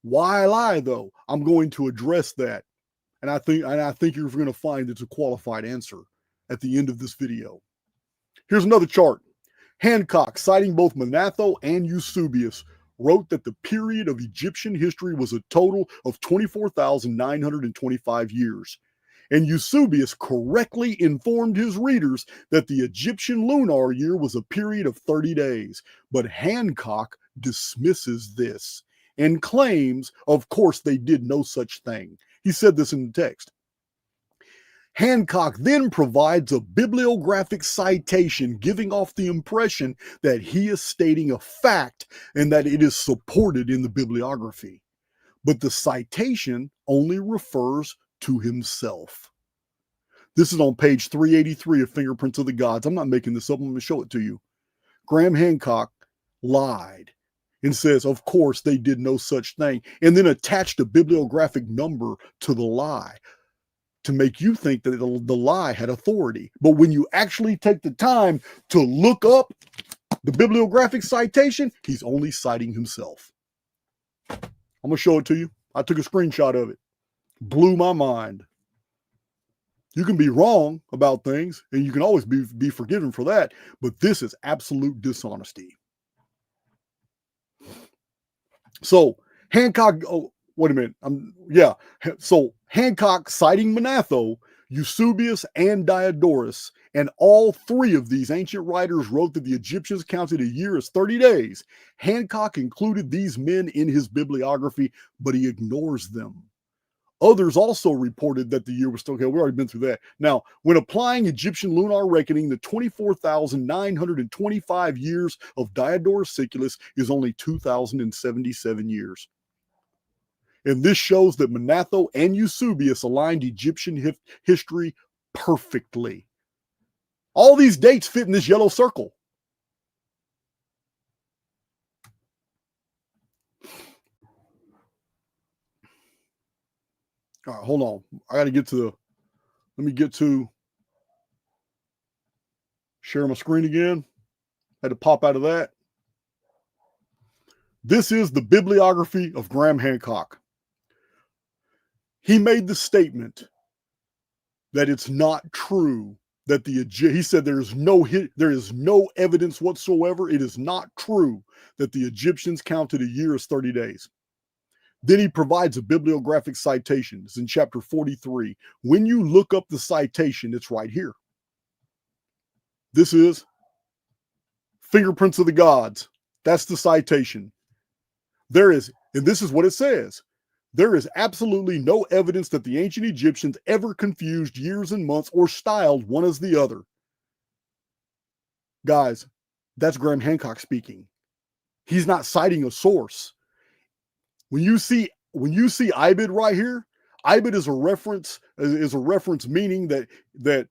Why lie, though? I'm going to address that. And I think you're going to find it's a qualified answer at the end of this video. Here's another chart. Hancock, citing both Manetho and Eusebius, wrote that the period of Egyptian history was a total of 24,925 years. And Eusebius correctly informed his readers that the Egyptian lunar year was a period of 30 days. But Hancock dismisses this and claims, of course, they did no such thing. He said this in the text. Hancock then provides a bibliographic citation giving off the impression that he is stating a fact and that it is supported in the bibliography. But the citation only refers to himself. This is on page 383 of Fingerprints of the Gods. I'm not making this up. I'm going to show it to you. Graham Hancock lied and says, of course, they did no such thing, and then attached a bibliographic number to the lie to make you think that the lie had authority. But when you actually take the time to look up the bibliographic citation, he's only citing himself. I'm going to show it to you. I took a screenshot of it. Blew my mind. You can be wrong about things, and you can always be forgiven for that, but this is absolute dishonesty. So Hancock, oh, wait a minute. So Hancock, citing Manetho, Eusebius, and Diodorus, and all three of these ancient writers wrote that the Egyptians counted a year as 30 days. Hancock included these men in his bibliography, but he ignores them. Others also reported that the year was still, okay, we've already been through that. Now, when applying Egyptian lunar reckoning, the 24,925 years of Diodorus Siculus is only 2,077 years. And this shows that Manetho and Eusebius aligned Egyptian history perfectly. All these dates fit in this yellow circle. All right, hold on. I got to get to let me get to share my screen again. Had to pop out of that. This is the bibliography of Graham Hancock. he made the statement that it's not true that he said there is no evidence whatsoever. It is not true that the Egyptians counted a year as 30 days. Then he provides a bibliographic citation. It's in chapter 43. When you look up the citation, it's right here. This is Fingerprints of the Gods. That's the citation. And this is what it says. There is absolutely no evidence that the ancient Egyptians ever confused years and months or styled one as the other. Guys, that's Graham Hancock speaking. He's not citing a source. When you see ibid right here, ibid is a reference meaning that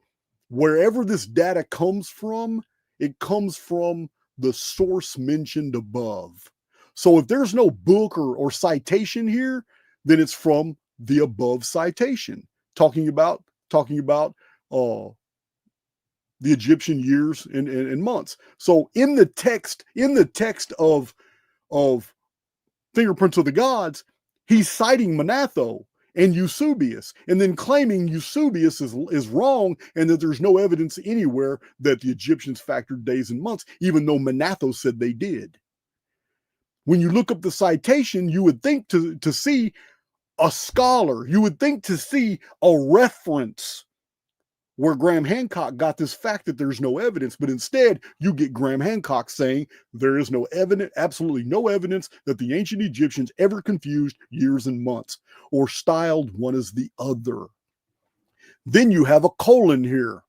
wherever this data comes from, it comes from the source mentioned above. So if there's no book or citation here, then it's from the above citation, talking about the Egyptian years and months. So in the text of Fingerprints of the Gods, he's citing Manetho and Eusebius, and then claiming Eusebius is wrong and that there's no evidence anywhere that the Egyptians factored days and months, even though Manetho said they did. When you look up the citation, you would think to see a scholar, you would think to see a reference where Graham Hancock got this fact that there's no evidence, but instead you get Graham Hancock saying there is no evidence, absolutely no evidence that the ancient Egyptians ever confused years and months or styled one as the other. Then you have a colon here.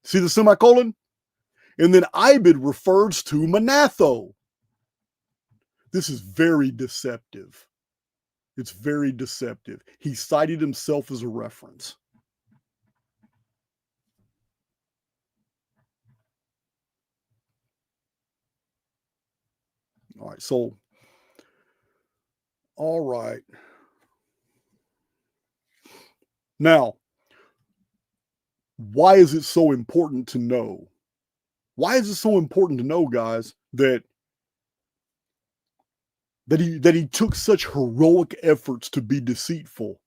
See the semicolon? And then ibid refers to Manetho. This is very deceptive. It's very deceptive. He cited himself as a reference. All right, so, all right. Now, why is it so important to know? Why is it so important to know, guys, that he took such heroic efforts to be deceitful?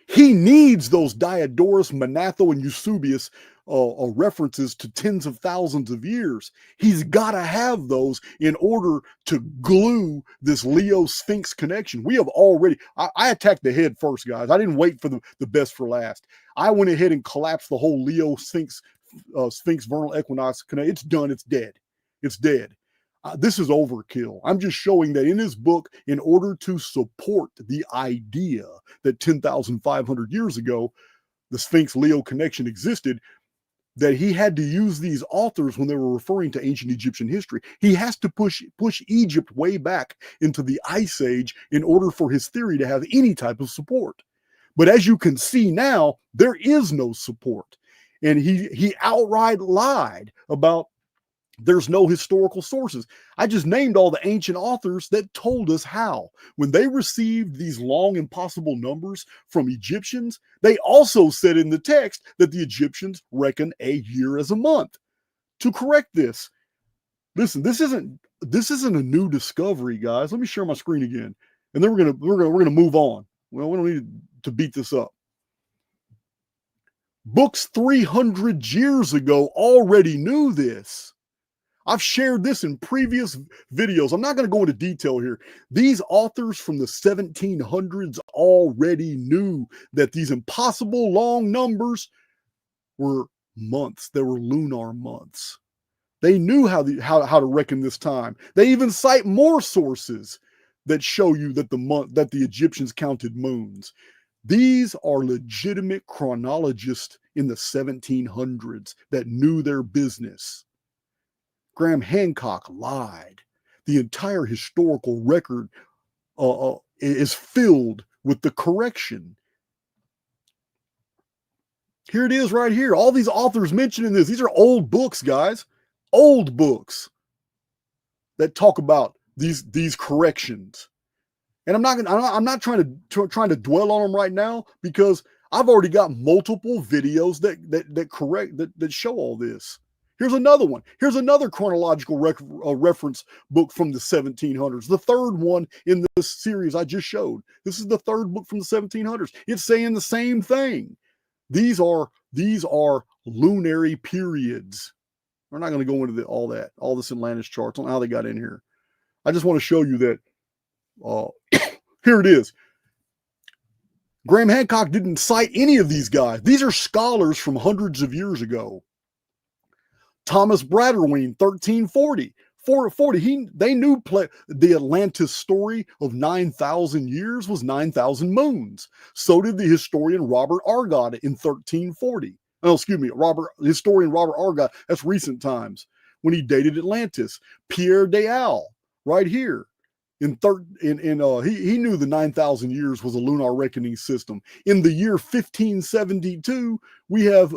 He needs those Diodorus, Manetho, and Eusebius references to tens of thousands of years. He's got to have those in order to glue this Leo Sphinx connection. We have already, I attacked the head first, guys. I didn't wait for the best for last. I went ahead and collapsed the whole Leo Sphinx vernal equinox connection. It's done. It's dead. It's dead. This is overkill. I'm just showing that in his book, in order to support the idea that 10,500 years ago, the Sphinx-Leo connection existed, that he had to use these authors when they were referring to ancient Egyptian history. He has to push Egypt way back into the Ice Age in order for his theory to have any type of support. But as you can see now, there is no support. And he outright lied about there's no historical sources. I just named all the ancient authors that told us how. When they received these long impossible numbers from Egyptians, they also said in the text that the Egyptians reckon a year as a month. To correct this, listen, this isn't a new discovery, guys. Let me share my screen again, and then we're gonna move on. Well, we don't need to beat this up. Books 300 years ago already knew this. I've shared this in previous videos. I'm not going to go into detail here. These authors from the 1700s already knew that these impossible long numbers were months. They were lunar months. They knew how to reckon this time. They even cite more sources that show you that the Egyptians counted moons. These are legitimate chronologists in the 1700s that knew their business. Graham Hancock lied. The entire historical record is filled with the correction. Here it is right here. All these authors mentioned in this. These are old books, guys. Old books that talk about these corrections. And I'm not trying to dwell on them right now because I've already got multiple videos that show all this. Here's another one. Here's another chronological reference book from the 1700s. The third one in this series I just showed. This is the third book from the 1700s. It's saying the same thing. These are lunary periods. We're not going to go into all this Atlantis charts on how they got in here. I just want to show you that here it is. Graham Hancock didn't cite any of these guys. These are scholars from hundreds of years ago. Thomas Bradwardine, 1340. 440. They knew the Atlantis story of 9,000 years was 9,000 moons. So did the historian Robert Argot in 1340. Oh, excuse me, historian Robert Argot. That's recent times when he dated Atlantis. Pierre Deal, right here. He knew the 9,000 years was a lunar reckoning system. In the year 1572, we have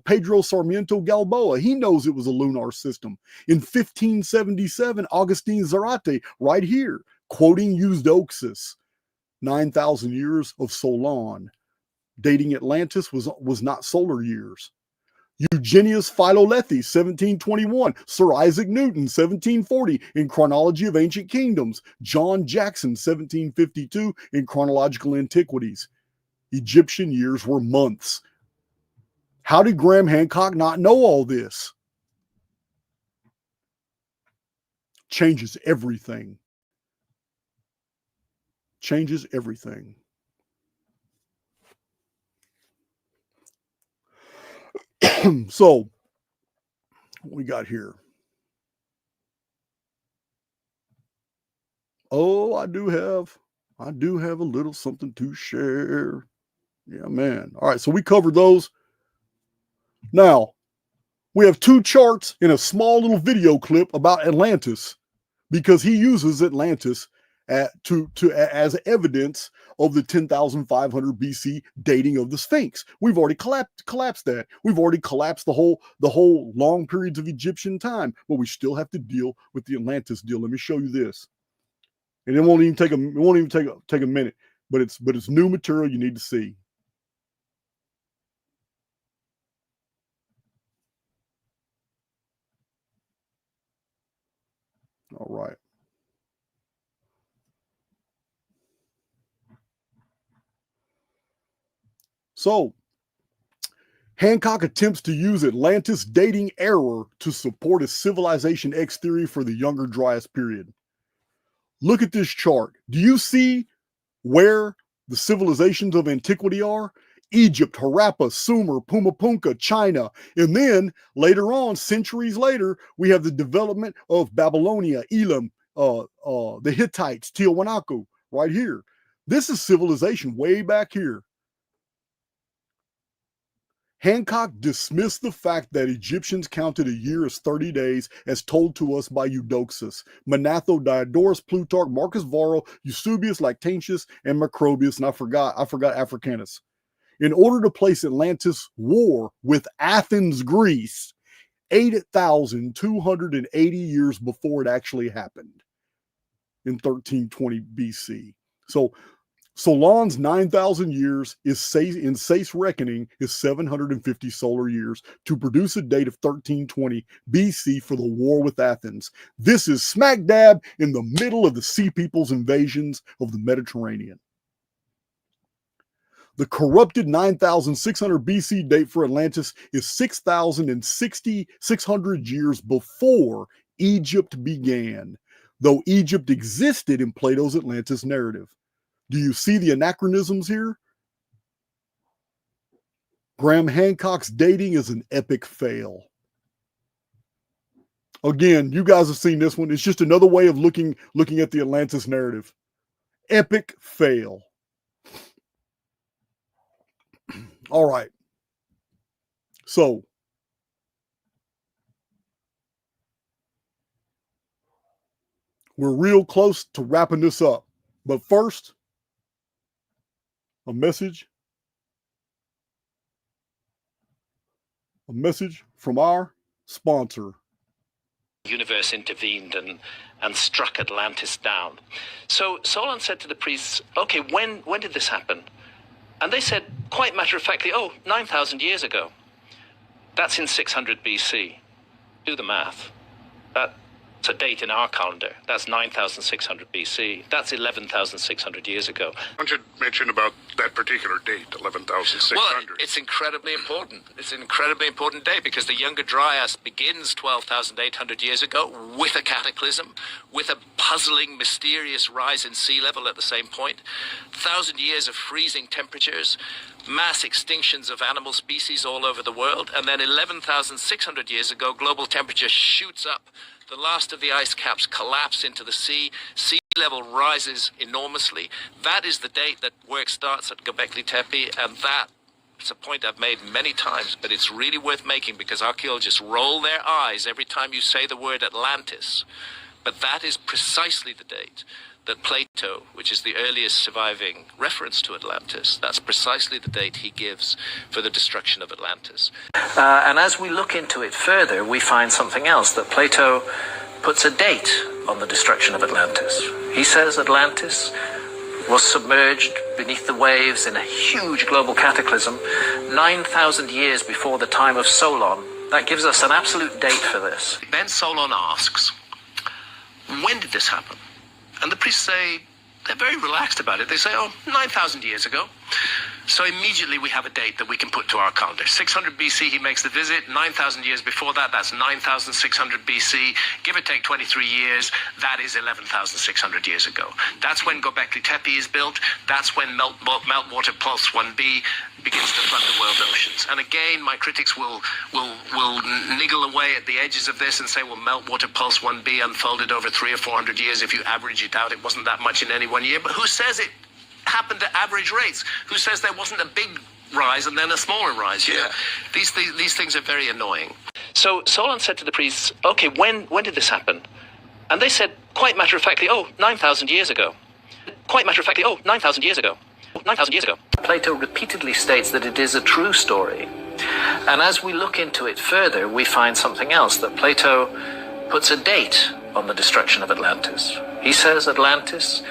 Pedro Sarmiento Galboa. He knows it was a lunar system. In 1577, Agustin Zarate, right here, quoting Eudoxus, 9,000 years of Solon. Dating Atlantis was not solar years. Eugenius Philolethes, 1721. Sir Isaac Newton, 1740, in Chronology of Ancient Kingdoms. John Jackson, 1752, in Chronological Antiquities. Egyptian years were months. How did Graham Hancock not know all this? Changes everything. Changes everything. So, what we got here? Oh, I do have a little something to share. Yeah, man. All right, so we covered those. Now, we have two charts in a small little video clip about Atlantis, because he uses Atlantis as evidence of the 10,500 BC dating of the Sphinx. We've already collapsed that. We've already collapsed the whole long periods of Egyptian time, but we still have to deal with the Atlantis deal. Let me show you this, and it won't even take a minute, but it's new material you need to see. All right. So, Hancock attempts to use Atlantis dating error to support a civilization X theory for the Younger Dryas period. Look at this chart. Do you see where the civilizations of antiquity are? Egypt, Harappa, Sumer, Pumapunka, China. And then later on, centuries later, we have the development of Babylonia, Elam, the Hittites, Tiwanaku, right here. This is civilization way back here. Hancock dismissed the fact that Egyptians counted a year as 30 days, as told to us by Eudoxus, Manetho, Diodorus, Plutarch, Marcus Varro, Eusebius, Lactantius, and Macrobius, and I forgot Africanus. In order to place Atlantis' war with Athens, Greece, 8,280 years before it actually happened in 1320 BC. So Solon's 9,000 years in Say's reckoning is 750 solar years to produce a date of 1320 BC for the war with Athens. This is smack dab in the middle of the Sea People's invasions of the Mediterranean. The corrupted 9,600 BC date for Atlantis is 6,600 years before Egypt began, though Egypt existed in Plato's Atlantis narrative. Do you see the anachronisms here? Graham Hancock's dating is an epic fail. Again, you guys have seen this one. It's just another way of looking at the Atlantis narrative. Epic fail. All right. So, we're real close to wrapping this up. But first, a message from our sponsor. The universe intervened and struck Atlantis down. So Solon said to the priests, okay, when did this happen? And they said, quite matter-of-factly, 9,000 years ago. That's in 600 BC. Do the math. That's a date in our calendar. That's 9,600 BC. That's 11,600 years ago. Why don't you mention about that particular date, 11,600? Well, it's incredibly important. It's an incredibly important date because the Younger Dryas begins 12,800 years ago with a cataclysm, with a puzzling, mysterious rise in sea level at the same point, 1,000 years of freezing temperatures, mass extinctions of animal species all over the world, and then 11,600 years ago, global temperature shoots up. The last of the ice caps collapse into the sea. Sea level rises enormously. That is the date that work starts at Göbekli Tepe, and it's a point I've made many times, but it's really worth making because archaeologists roll their eyes every time you say the word Atlantis. But that is precisely the date that Plato, which is the earliest surviving reference to Atlantis, that's precisely the date he gives for the destruction of Atlantis. And as we look into it further, we find something else, that Plato puts a date on the destruction of Atlantis. He says Atlantis was submerged beneath the waves in a huge global cataclysm 9,000 years before the time of Solon. That gives us an absolute date for this. Then Solon asks, when did this happen? And the priests say, they're very relaxed about it. They say, 9,000 years ago. So immediately we have a date that we can put to our calendar. 600 BC, he makes the visit. 9,000 years before that, that's 9,600 BC. Give or take 23 years, that is 11,600 years ago. That's when Göbekli Tepe is built. That's when Meltwater Pulse 1b begins to flood the world oceans. And again, my critics will niggle away at the edges of this and say, well, Meltwater Pulse 1b unfolded over 300 or 400 years. If you average it out, it wasn't that much in any one year. But who says it happened at average rates? Who says there wasn't a big rise and then a smaller rise? You know? These things are very annoying. So Solon said to the priests, okay, when did this happen? And they said, quite matter-of-factly, 9,000 years ago. Quite matter-of-factly, 9,000 years ago. 9,000 years ago. Plato repeatedly states that it is a true story. And as we look into it further, we find something else, that Plato puts a date on the destruction of Atlantis. He says Atlantis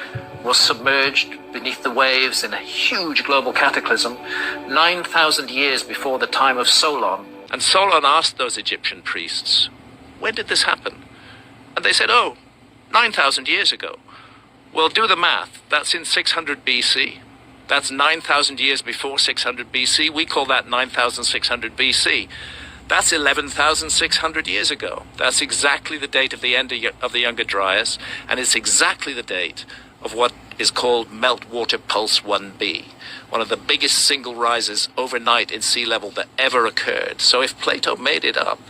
was submerged beneath the waves in a huge global cataclysm 9,000 years before the time of Solon. And Solon asked those Egyptian priests, when did this happen? And they said, 9,000 years ago. Well, do the math. That's in 600 BC. That's 9,000 years before 600 BC. We call that 9,600 BC. That's 11,600 years ago. That's exactly the date of the end of the Younger Dryas, and it's exactly the date of what is called Meltwater Pulse 1b, one of the biggest single rises overnight in sea level that ever occurred. So if Plato made it up,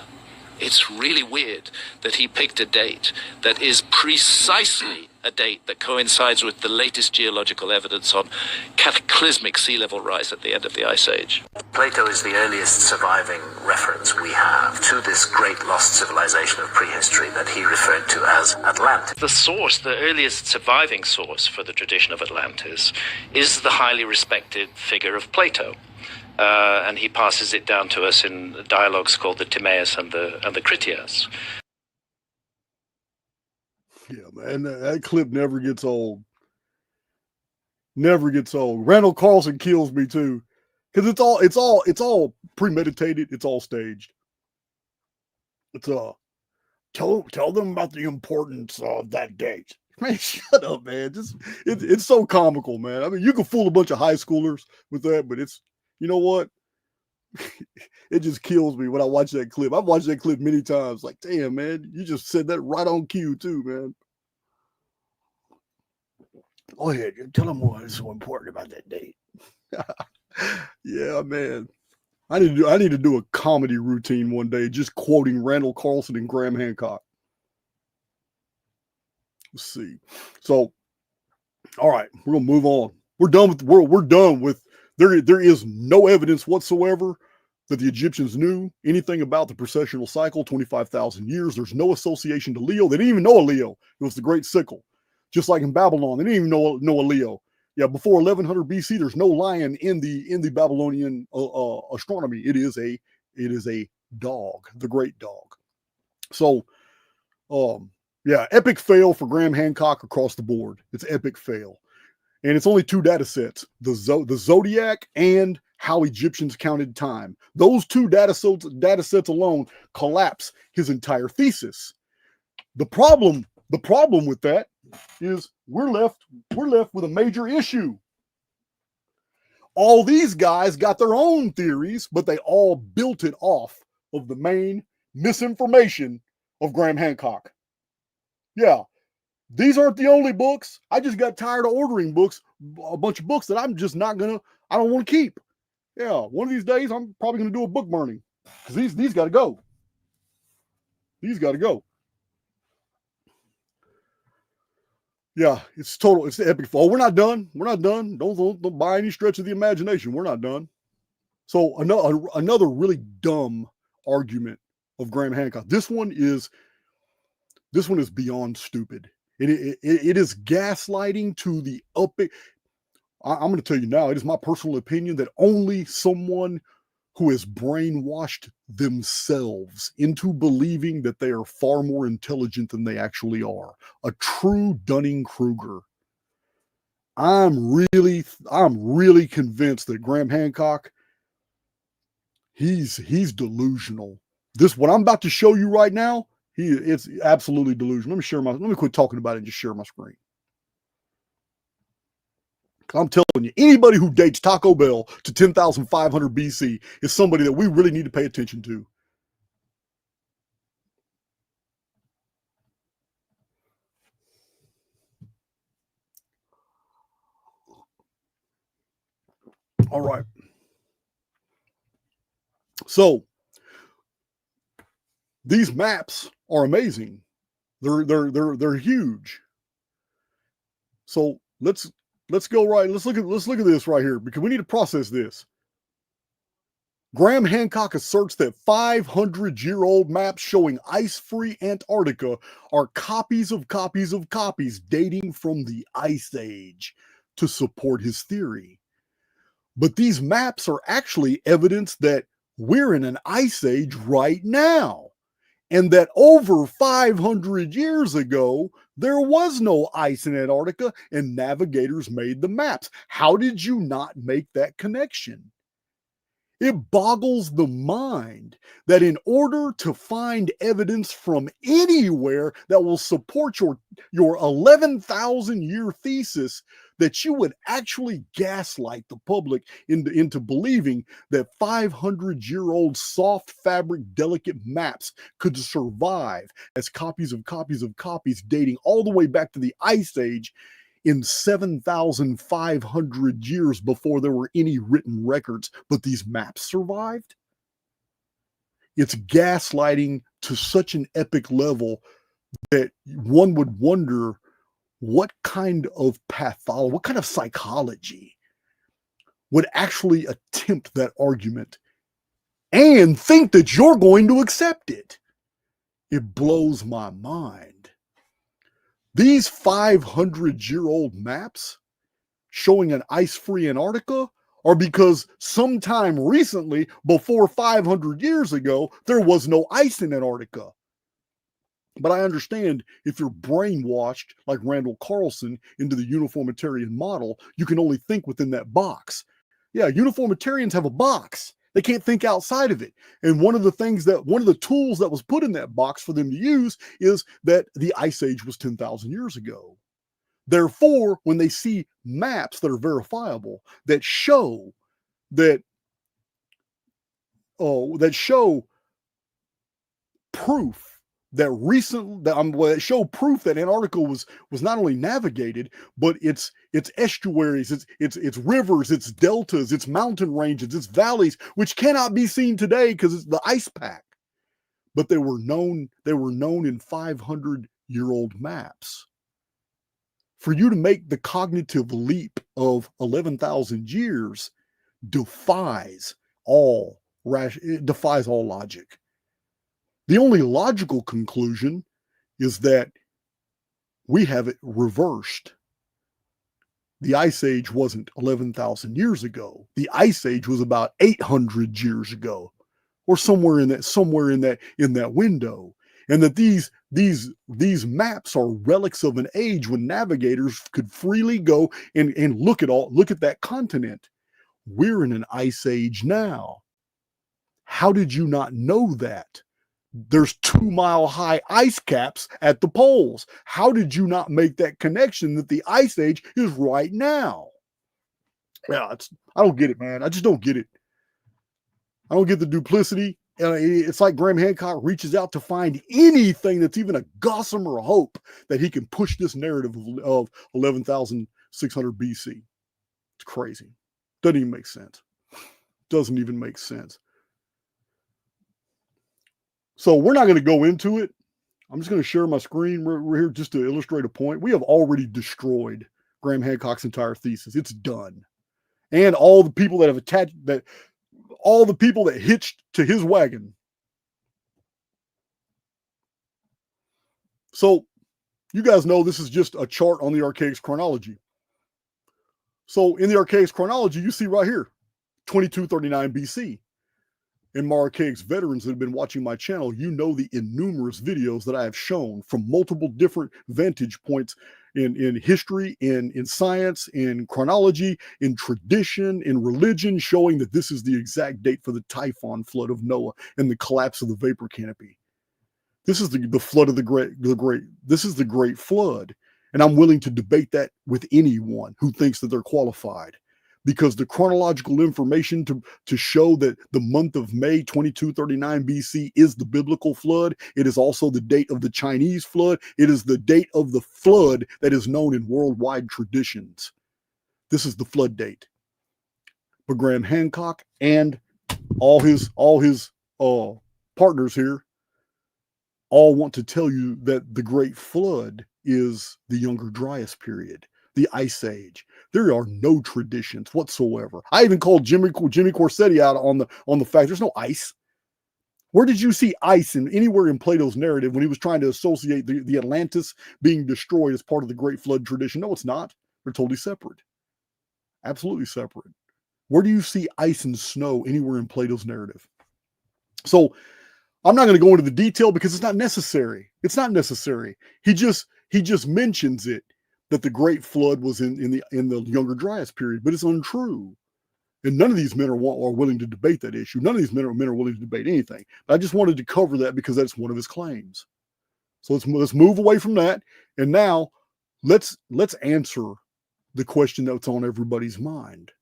it's really weird that he picked a date that is precisely a date that coincides with the latest geological evidence on cataclysmic sea level rise at the end of the Ice Age. Plato is the earliest surviving reference we have to this great lost civilization of prehistory that he referred to as Atlantis. The source, the earliest surviving source for the tradition of Atlantis, is the highly respected figure of Plato. And he passes it down to us in dialogues called the Timaeus and the Critias. Yeah, man, that clip never gets old. Never gets old. Randall Carlson kills me too, because it's all premeditated. It's all staged. It's tell them about the importance of that date. Man, shut up, man. It's so comical, man. I mean, you can fool a bunch of high schoolers with that, but it's, you know what? It just kills me when I watch that clip. I've watched that clip many times. Like, damn, man, you just said that right on cue too, man. Go ahead, tell them what is so important about that date. Yeah, man. I need to do a comedy routine one day, just quoting Randall Carlson and Graham Hancock. Let's see. So, all right, we're gonna move on. We're done with. There is no evidence whatsoever that the Egyptians knew anything about the precessional cycle, 25,000 years. There's no association to Leo. They didn't even know a Leo. It was the Great Sickle. Just like in Babylon, they didn't even know a Leo. Yeah, before 1100 BC, there's no lion in the Babylonian astronomy. It is a dog, the great dog. So, yeah, epic fail for Graham Hancock across the board. It's epic fail. And it's only two data sets, the Zodiac and how Egyptians counted time. Those two data sets alone collapse his entire thesis. The problem with that is we're left with a major issue. All these guys got their own theories, but they all built it off of the main misinformation of Graham Hancock. Yeah, these aren't the only books. I just got tired of ordering books, a bunch of books that I'm just not gonna, I don't want to keep. Yeah, one of these days I'm probably gonna do a book burning because these got to go. These got to go. Yeah, it's the epic fall. We're not done. We're not done. Don't buy any stretch of the imagination. We're not done. So another really dumb argument of Graham Hancock. This one is beyond stupid. It is gaslighting to the epic. I'm going to tell you now, it is my personal opinion that only someone who has brainwashed themselves into believing that they are far more intelligent than they actually are, a true Dunning-Kruger. I'm really convinced that Graham Hancock, he's delusional. What I'm about to show you right now, it's absolutely delusional. Let me quit talking about it and just share my screen. I'm telling you, anybody who dates Taco Bell to 10,500 BC is somebody that we really need to pay attention to. All right. So these maps are amazing. They're huge. So let's go right. Let's look at this right here because we need to process this. Graham Hancock asserts that 500-year-old maps showing ice-free Antarctica are copies of copies dating from the Ice Age to support his theory. But these maps are actually evidence that we're in an ice age right now, and that over 500 years ago, there was no ice in Antarctica, and navigators made the maps. How did you not make that connection? It boggles the mind that in order to find evidence from anywhere that will support your 11,000-year thesis, that you would actually gaslight the public into believing that 500-year-old soft fabric delicate maps could survive as copies of copies dating all the way back to the Ice Age in 7,500 years before there were any written records, but these maps survived. It's gaslighting to such an epic level that one would wonder what kind of pathology, what kind of psychology would actually attempt that argument and think that you're going to accept it. It blows my mind. These 500-year-old maps showing an ice-free Antarctica are because sometime recently, before 500 years ago, there was no ice in Antarctica. But I understand if you're brainwashed like Randall Carlson into the uniformitarian model, you can only think within that box. Yeah, uniformitarians have a box. They can't think outside of it. And one of the tools that was put in that box for them to use is that the Ice Age was 10,000 years ago. Therefore, when they see maps that are verifiable, that show proof that show proof that Antarctica was not only navigated, but its estuaries, its rivers, its deltas, its mountain ranges, its valleys, which cannot be seen today because it's the ice pack. But they were known in 500-year-old maps. For you to make the cognitive leap of 11,000 years defies all logic. The only logical conclusion is that we have it reversed. The Ice Age wasn't 11,000 years ago. The Ice Age was about 800 years ago, or somewhere in that window. And that these maps are relics of an age when navigators could freely go and look at that continent. We're in an ice age now. How did you not know that? There's 2-mile high ice caps at the poles. How did you not make that connection that the ice age is right now? Yeah, I don't get it, man. I just don't get it. I don't get the duplicity. It's like Graham Hancock reaches out to find anything that's even a gossamer of hope that he can push this narrative of 11,600 BC. It's crazy. Doesn't even make sense. Doesn't even make sense. So we're not going to go into it. I'm just going to share my screen right here just to illustrate a point. We have already destroyed Graham Hancock's entire thesis. It's done. And all the people that have attached that, all the people that hitched to his wagon. So you guys know this is just a chart on the Archaix chronology. So in the Archaix chronology, you see right here, 2239 BC. And my Archaix veterans that have been watching my channel, you know the innumerous videos that I have shown from multiple different vantage points in history, in science, in chronology, in tradition, in religion, showing that this is the exact date for the Typhon flood of Noah and the collapse of the vapor canopy. This is the flood of the great. This is the great flood. And I'm willing to debate that with anyone who thinks that they're qualified. Because the chronological information to show that the month of May 2239 BC is the biblical flood. It is also the date of the Chinese flood. It is the date of the flood that is known in worldwide traditions. This is the flood date. But Graham Hancock and all his partners here all want to tell you that the Great Flood is the Younger Dryas period, the Ice Age. There are no traditions whatsoever. I even called Jimmy Corsetti out on the fact there's no ice. Where did you see ice anywhere in Plato's narrative when he was trying to associate the Atlantis being destroyed as part of the Great Flood tradition? No, it's not. They're totally separate. Absolutely separate. Where do you see ice and snow anywhere in Plato's narrative? So I'm not going to go into the detail because it's not necessary. It's not necessary. He just mentions it, that the Great Flood was in the Younger Dryas period, but it's untrue. And none of these men are willing to debate that issue. None of these men are willing to debate anything. But I just wanted to cover that because that's one of his claims. So let's move away from that. And now let's answer the question that's on everybody's mind.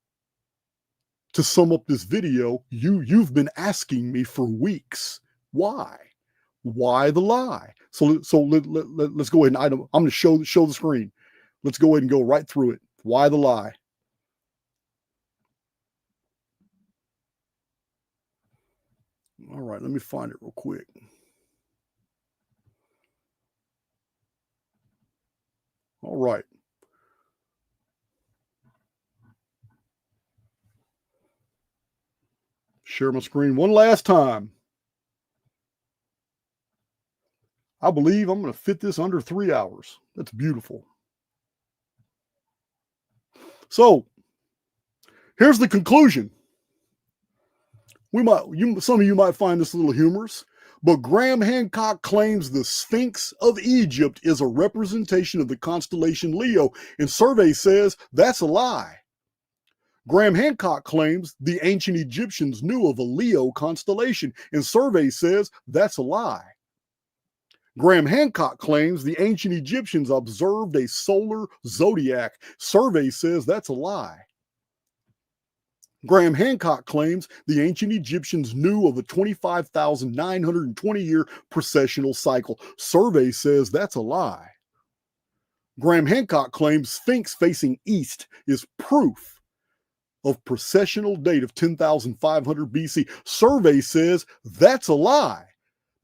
To sum up this video, you've been asking me for weeks, why? Why the lie? So let's go ahead and I'm going to show the screen. Let's go ahead and go right through it. Why the lie? All right, let me find it real quick. All right. Share my screen one last time. I believe I'm going to fit this under 3 hours. That's beautiful. So here's the conclusion. Some of you might find this a little humorous, but Graham Hancock claims the Sphinx of Egypt is a representation of the constellation Leo, and survey says that's a lie. Graham Hancock claims the ancient Egyptians knew of a Leo constellation, and survey says that's a lie. Graham Hancock claims the ancient Egyptians observed a solar zodiac. Survey says that's a lie. Graham Hancock claims the ancient Egyptians knew of a 25,920-year precessional cycle. Survey says that's a lie. Graham Hancock claims Sphinx facing east is proof of precessional date of 10,500 BC. Survey says that's a lie.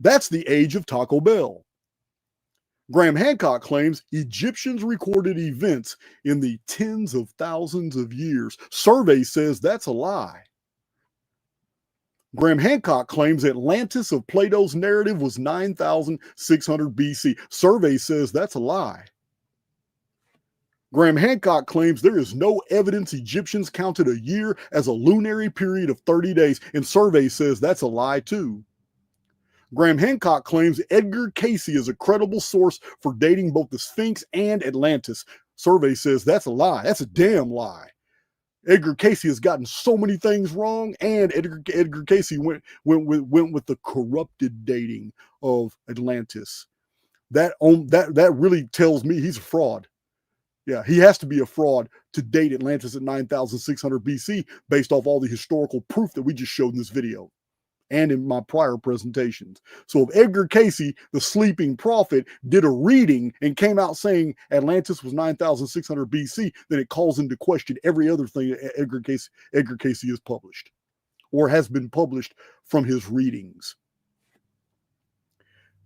That's the age of Taco Bell. Graham Hancock claims Egyptians recorded events in the tens of thousands of years. Survey says that's a lie. Graham Hancock claims Atlantis of Plato's narrative was 9,600 BC. Survey says that's a lie. Graham Hancock claims there is no evidence Egyptians counted a year as a lunary period of 30 days, and survey says that's a lie too. Graham Hancock claims Edgar Cayce is a credible source for dating both the Sphinx and Atlantis. Survey says that's a lie. That's a damn lie. Edgar Casey has gotten so many things wrong, and Edgar Casey went with the corrupted dating of Atlantis. That really tells me he's a fraud. Yeah, he has to be a fraud to date Atlantis at 9,600 BC based off all the historical proof that we just showed in this video and in my prior presentations. So if Edgar Casey, the sleeping prophet, did a reading and came out saying Atlantis was 9,600 BC, then it calls into question every other thing that Edgar Casey has published or has been published from his readings.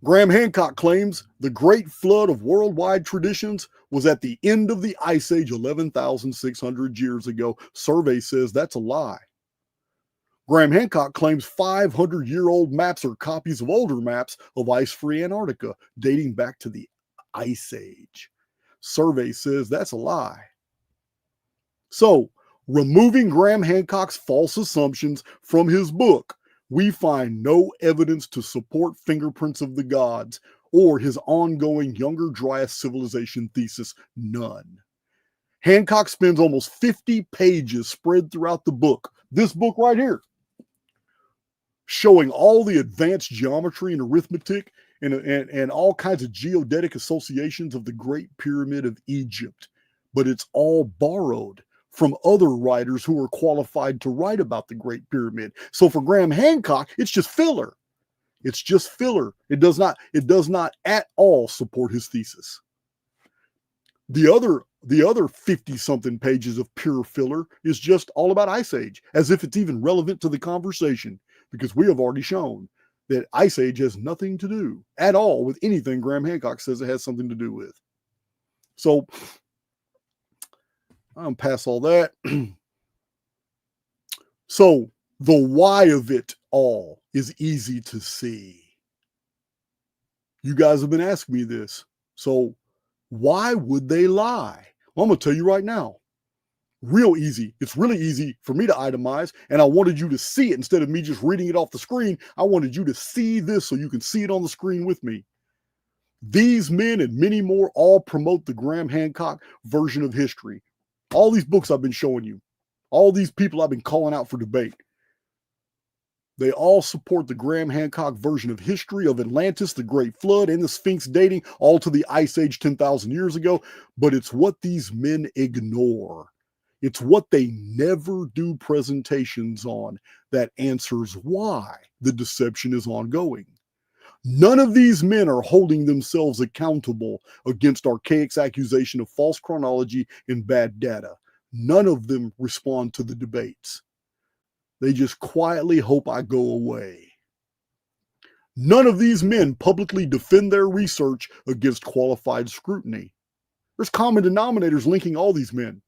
Graham Hancock claims the great flood of worldwide traditions was at the end of the Ice Age 11,600 years ago. Survey says that's a lie. Graham Hancock claims 500-year-old maps are copies of older maps of ice-free Antarctica dating back to the Ice Age. Survey says that's a lie. So, removing Graham Hancock's false assumptions from his book, we find no evidence to support fingerprints of the gods or his ongoing Younger Dryas civilization thesis, none. Hancock spends almost 50 pages spread throughout the book, this book right here, showing all the advanced geometry and arithmetic and all kinds of geodetic associations of the Great Pyramid of Egypt. But it's all borrowed from other writers who are qualified to write about the Great Pyramid. So for Graham Hancock, it's just filler. It's just filler. It does not at all support his thesis. The other 50-something pages of pure filler is just all about Ice Age, as if it's even relevant to the conversation, because we have already shown that Ice Age has nothing to do at all with anything Graham Hancock says it has something to do with. So I'm past all that. So the why of it all is easy to see. You guys have been asking me this. So why would they lie? Well, I'm going to tell you right now. Real easy. It's really easy for me to itemize, and I wanted you to see it instead of me just reading it off the screen. I wanted you to see this so you can see it on the screen with me. These men and many more all promote the Graham Hancock version of history. All these books I've been showing you, all these people I've been calling out for debate, they all support the Graham Hancock version of history of Atlantis, the Great Flood, and the Sphinx dating all to the Ice Age 10,000 years ago. But it's what these men ignore. It's what they never do presentations on that answers why the deception is ongoing. None of these men are holding themselves accountable against Archaix's accusation of false chronology and bad data. None of them respond to the debates. They just quietly hope I go away. None of these men publicly defend their research against qualified scrutiny. There's common denominators linking all these men.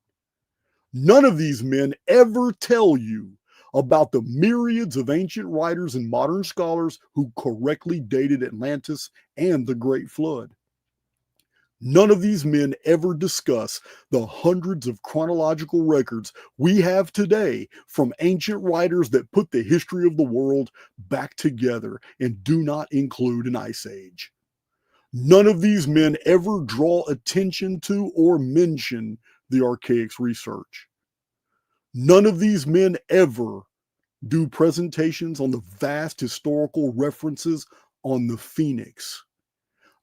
None of these men ever tell you about the myriads of ancient writers and modern scholars who correctly dated Atlantis and the Great Flood. None of these men ever discuss the hundreds of chronological records we have today from ancient writers that put the history of the world back together and do not include an ice age. None of these men ever draw attention to or mention the Archaix research. None of these men ever do presentations on the vast historical references on the Phoenix.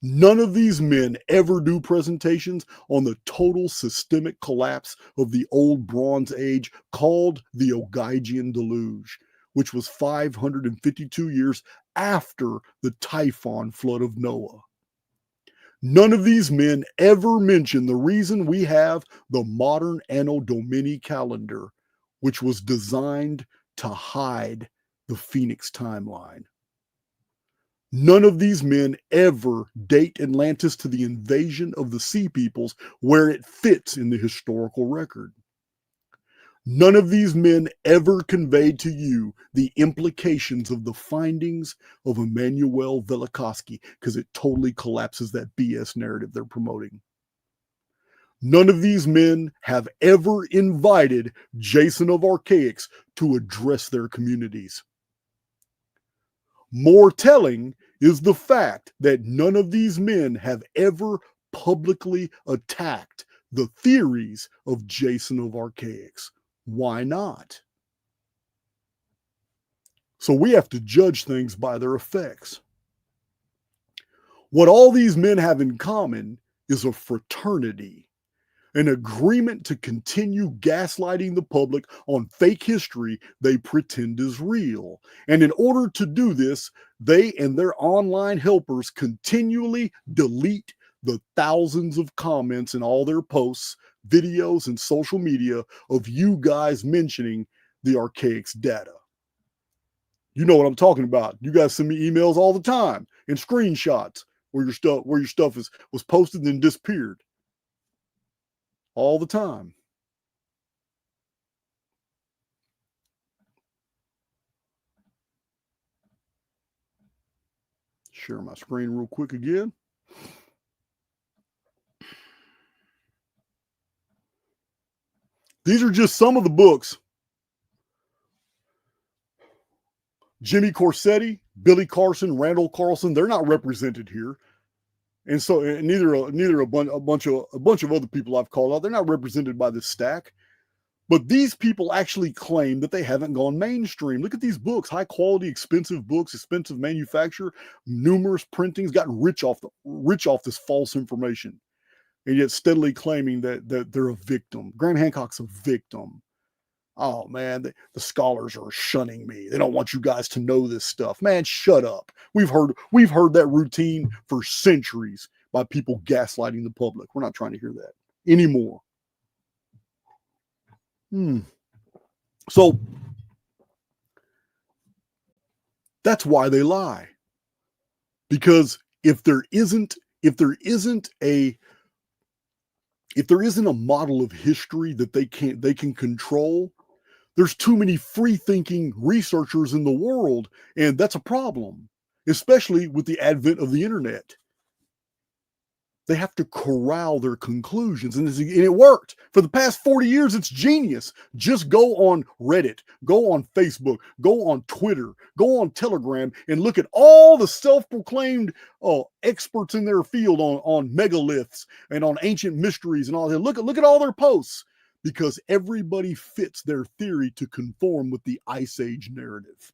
None of these men ever do presentations on the total systemic collapse of the Old Bronze Age called the Ogygian Deluge, which was 552 years after the Typhon flood of Noah. None of these men ever mention the reason we have the modern Anno Domini calendar, which was designed to hide the Phoenix timeline. None of these men ever date Atlantis to the invasion of the Sea Peoples where it fits in the historical record. None of these men ever conveyed to you the implications of the findings of Immanuel Velikovsky, because it totally collapses that BS narrative they're promoting. None of these men have ever invited Jason of Archaix to address their communities. More telling is the fact that none of these men have ever publicly attacked the theories of Jason of Archaix. Why not? So we have to judge things by their effects. What all these men have in common is a fraternity, an agreement to continue gaslighting the public on fake history they pretend is real. And in order to do this, they and their online helpers continually delete the thousands of comments in all their posts, videos, and social media of you guys mentioning the Archaix data. You know what I'm talking about. You guys send me emails all the time and screenshots where your stuff was posted and disappeared. All the time. Share my screen real quick again. These are just some of the books. Jimmy Corsetti, Billy Carson, Randall Carlson, they're not represented here. And so neither a bunch of other people I've called out, they're not represented by this stack. But these people actually claim that they haven't gone mainstream. Look at these books, high quality, expensive books, expensive manufacture, numerous printings, gotten rich off this false information, and yet steadily claiming that they're a victim. Graham Hancock's a victim. Oh man, the scholars are shunning me. They don't want you guys to know this stuff. Man, shut up. We've heard that routine for centuries by people gaslighting the public. We're not trying to hear that anymore. So that's why they lie. Because if there isn't a model of history that they can control, there's too many free-thinking researchers in the world, and that's a problem, especially with the advent of the internet. They have to corral their conclusions, and it worked. For the past 40 years, it's genius. Just go on Reddit, go on Facebook, go on Twitter, go on Telegram, and look at all the self-proclaimed experts in their field on megaliths and on ancient mysteries and all that. Look at all their posts, because everybody fits their theory to conform with the Ice Age narrative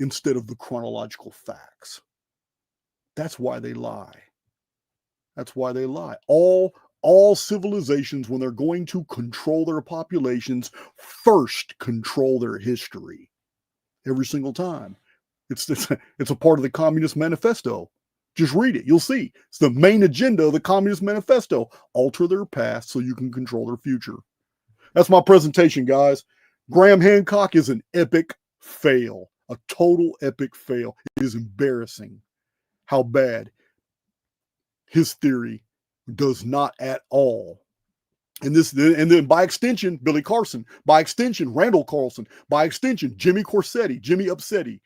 instead of the chronological facts. That's why they lie. That's why they lie. All civilizations, when they're going to control their populations, first control their history. Every single time. It's a part of the Communist Manifesto. Just read it. You'll see. It's the main agenda of the Communist Manifesto. Alter their past so you can control their future. That's my presentation, guys. Graham Hancock is an epic fail. A total epic fail. It is embarrassing how bad his theory does not at all. And then by extension, Billy Carson, by extension, Randall Carlson, by extension, Jimmy Corsetti, Jimmy Upsetti,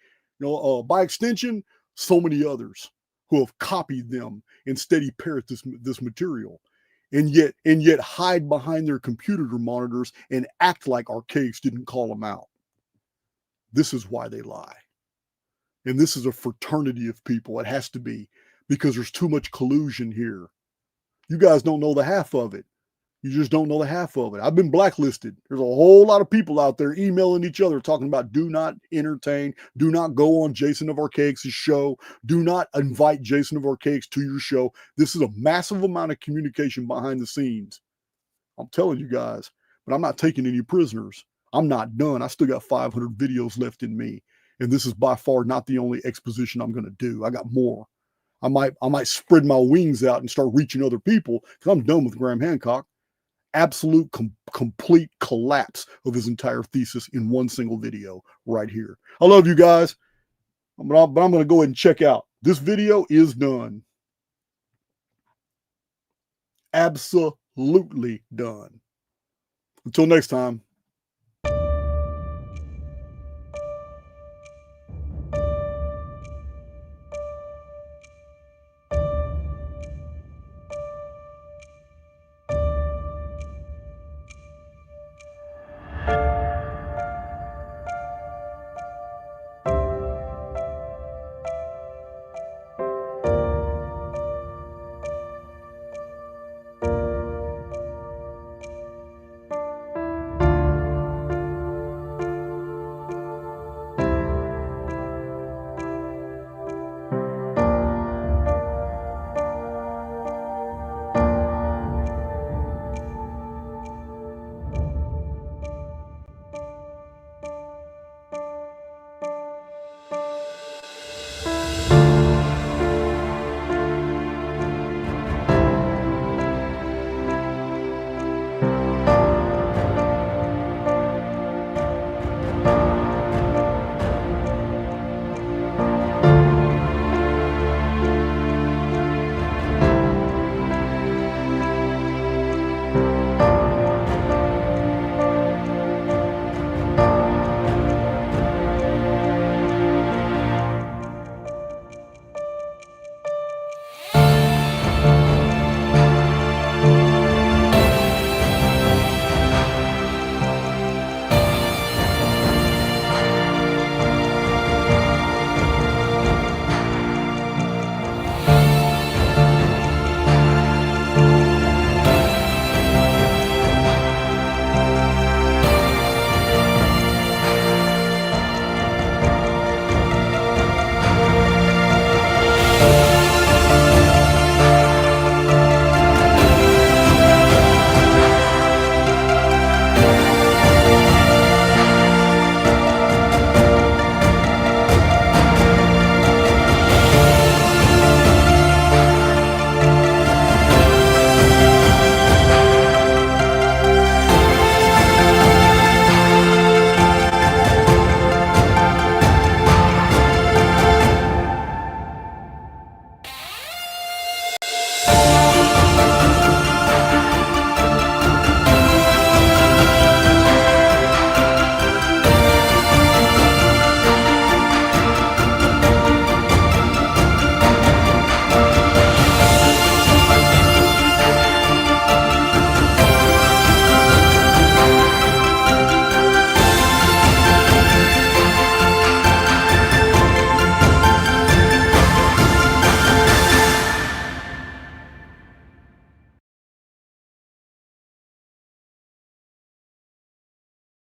by extension, so many others who have copied them and steady parrot this material, and yet hide behind their computer monitors and act like Archaix didn't call them out. This is why they lie. And this is a fraternity of people. It has to be, because there's too much collusion here. You guys don't know the half of it. You just don't know the half of it. I've been blacklisted. There's a whole lot of people out there emailing each other talking about do not entertain, do not go on Jason of Archaix's show, do not invite Jason of Archaix to your show. This is a massive amount of communication behind the scenes. I'm telling you guys, but I'm not taking any prisoners. I'm not done. I still got 500 videos left in me. And this is by far not the only exposition I'm going to do. I got more. I might spread my wings out and start reaching other people, because I'm done with Graham Hancock. Absolute complete collapse of his entire thesis in one single video right here. I love you guys, but I'm going to go ahead and check out. This video is done. Absolutely done. Until next time.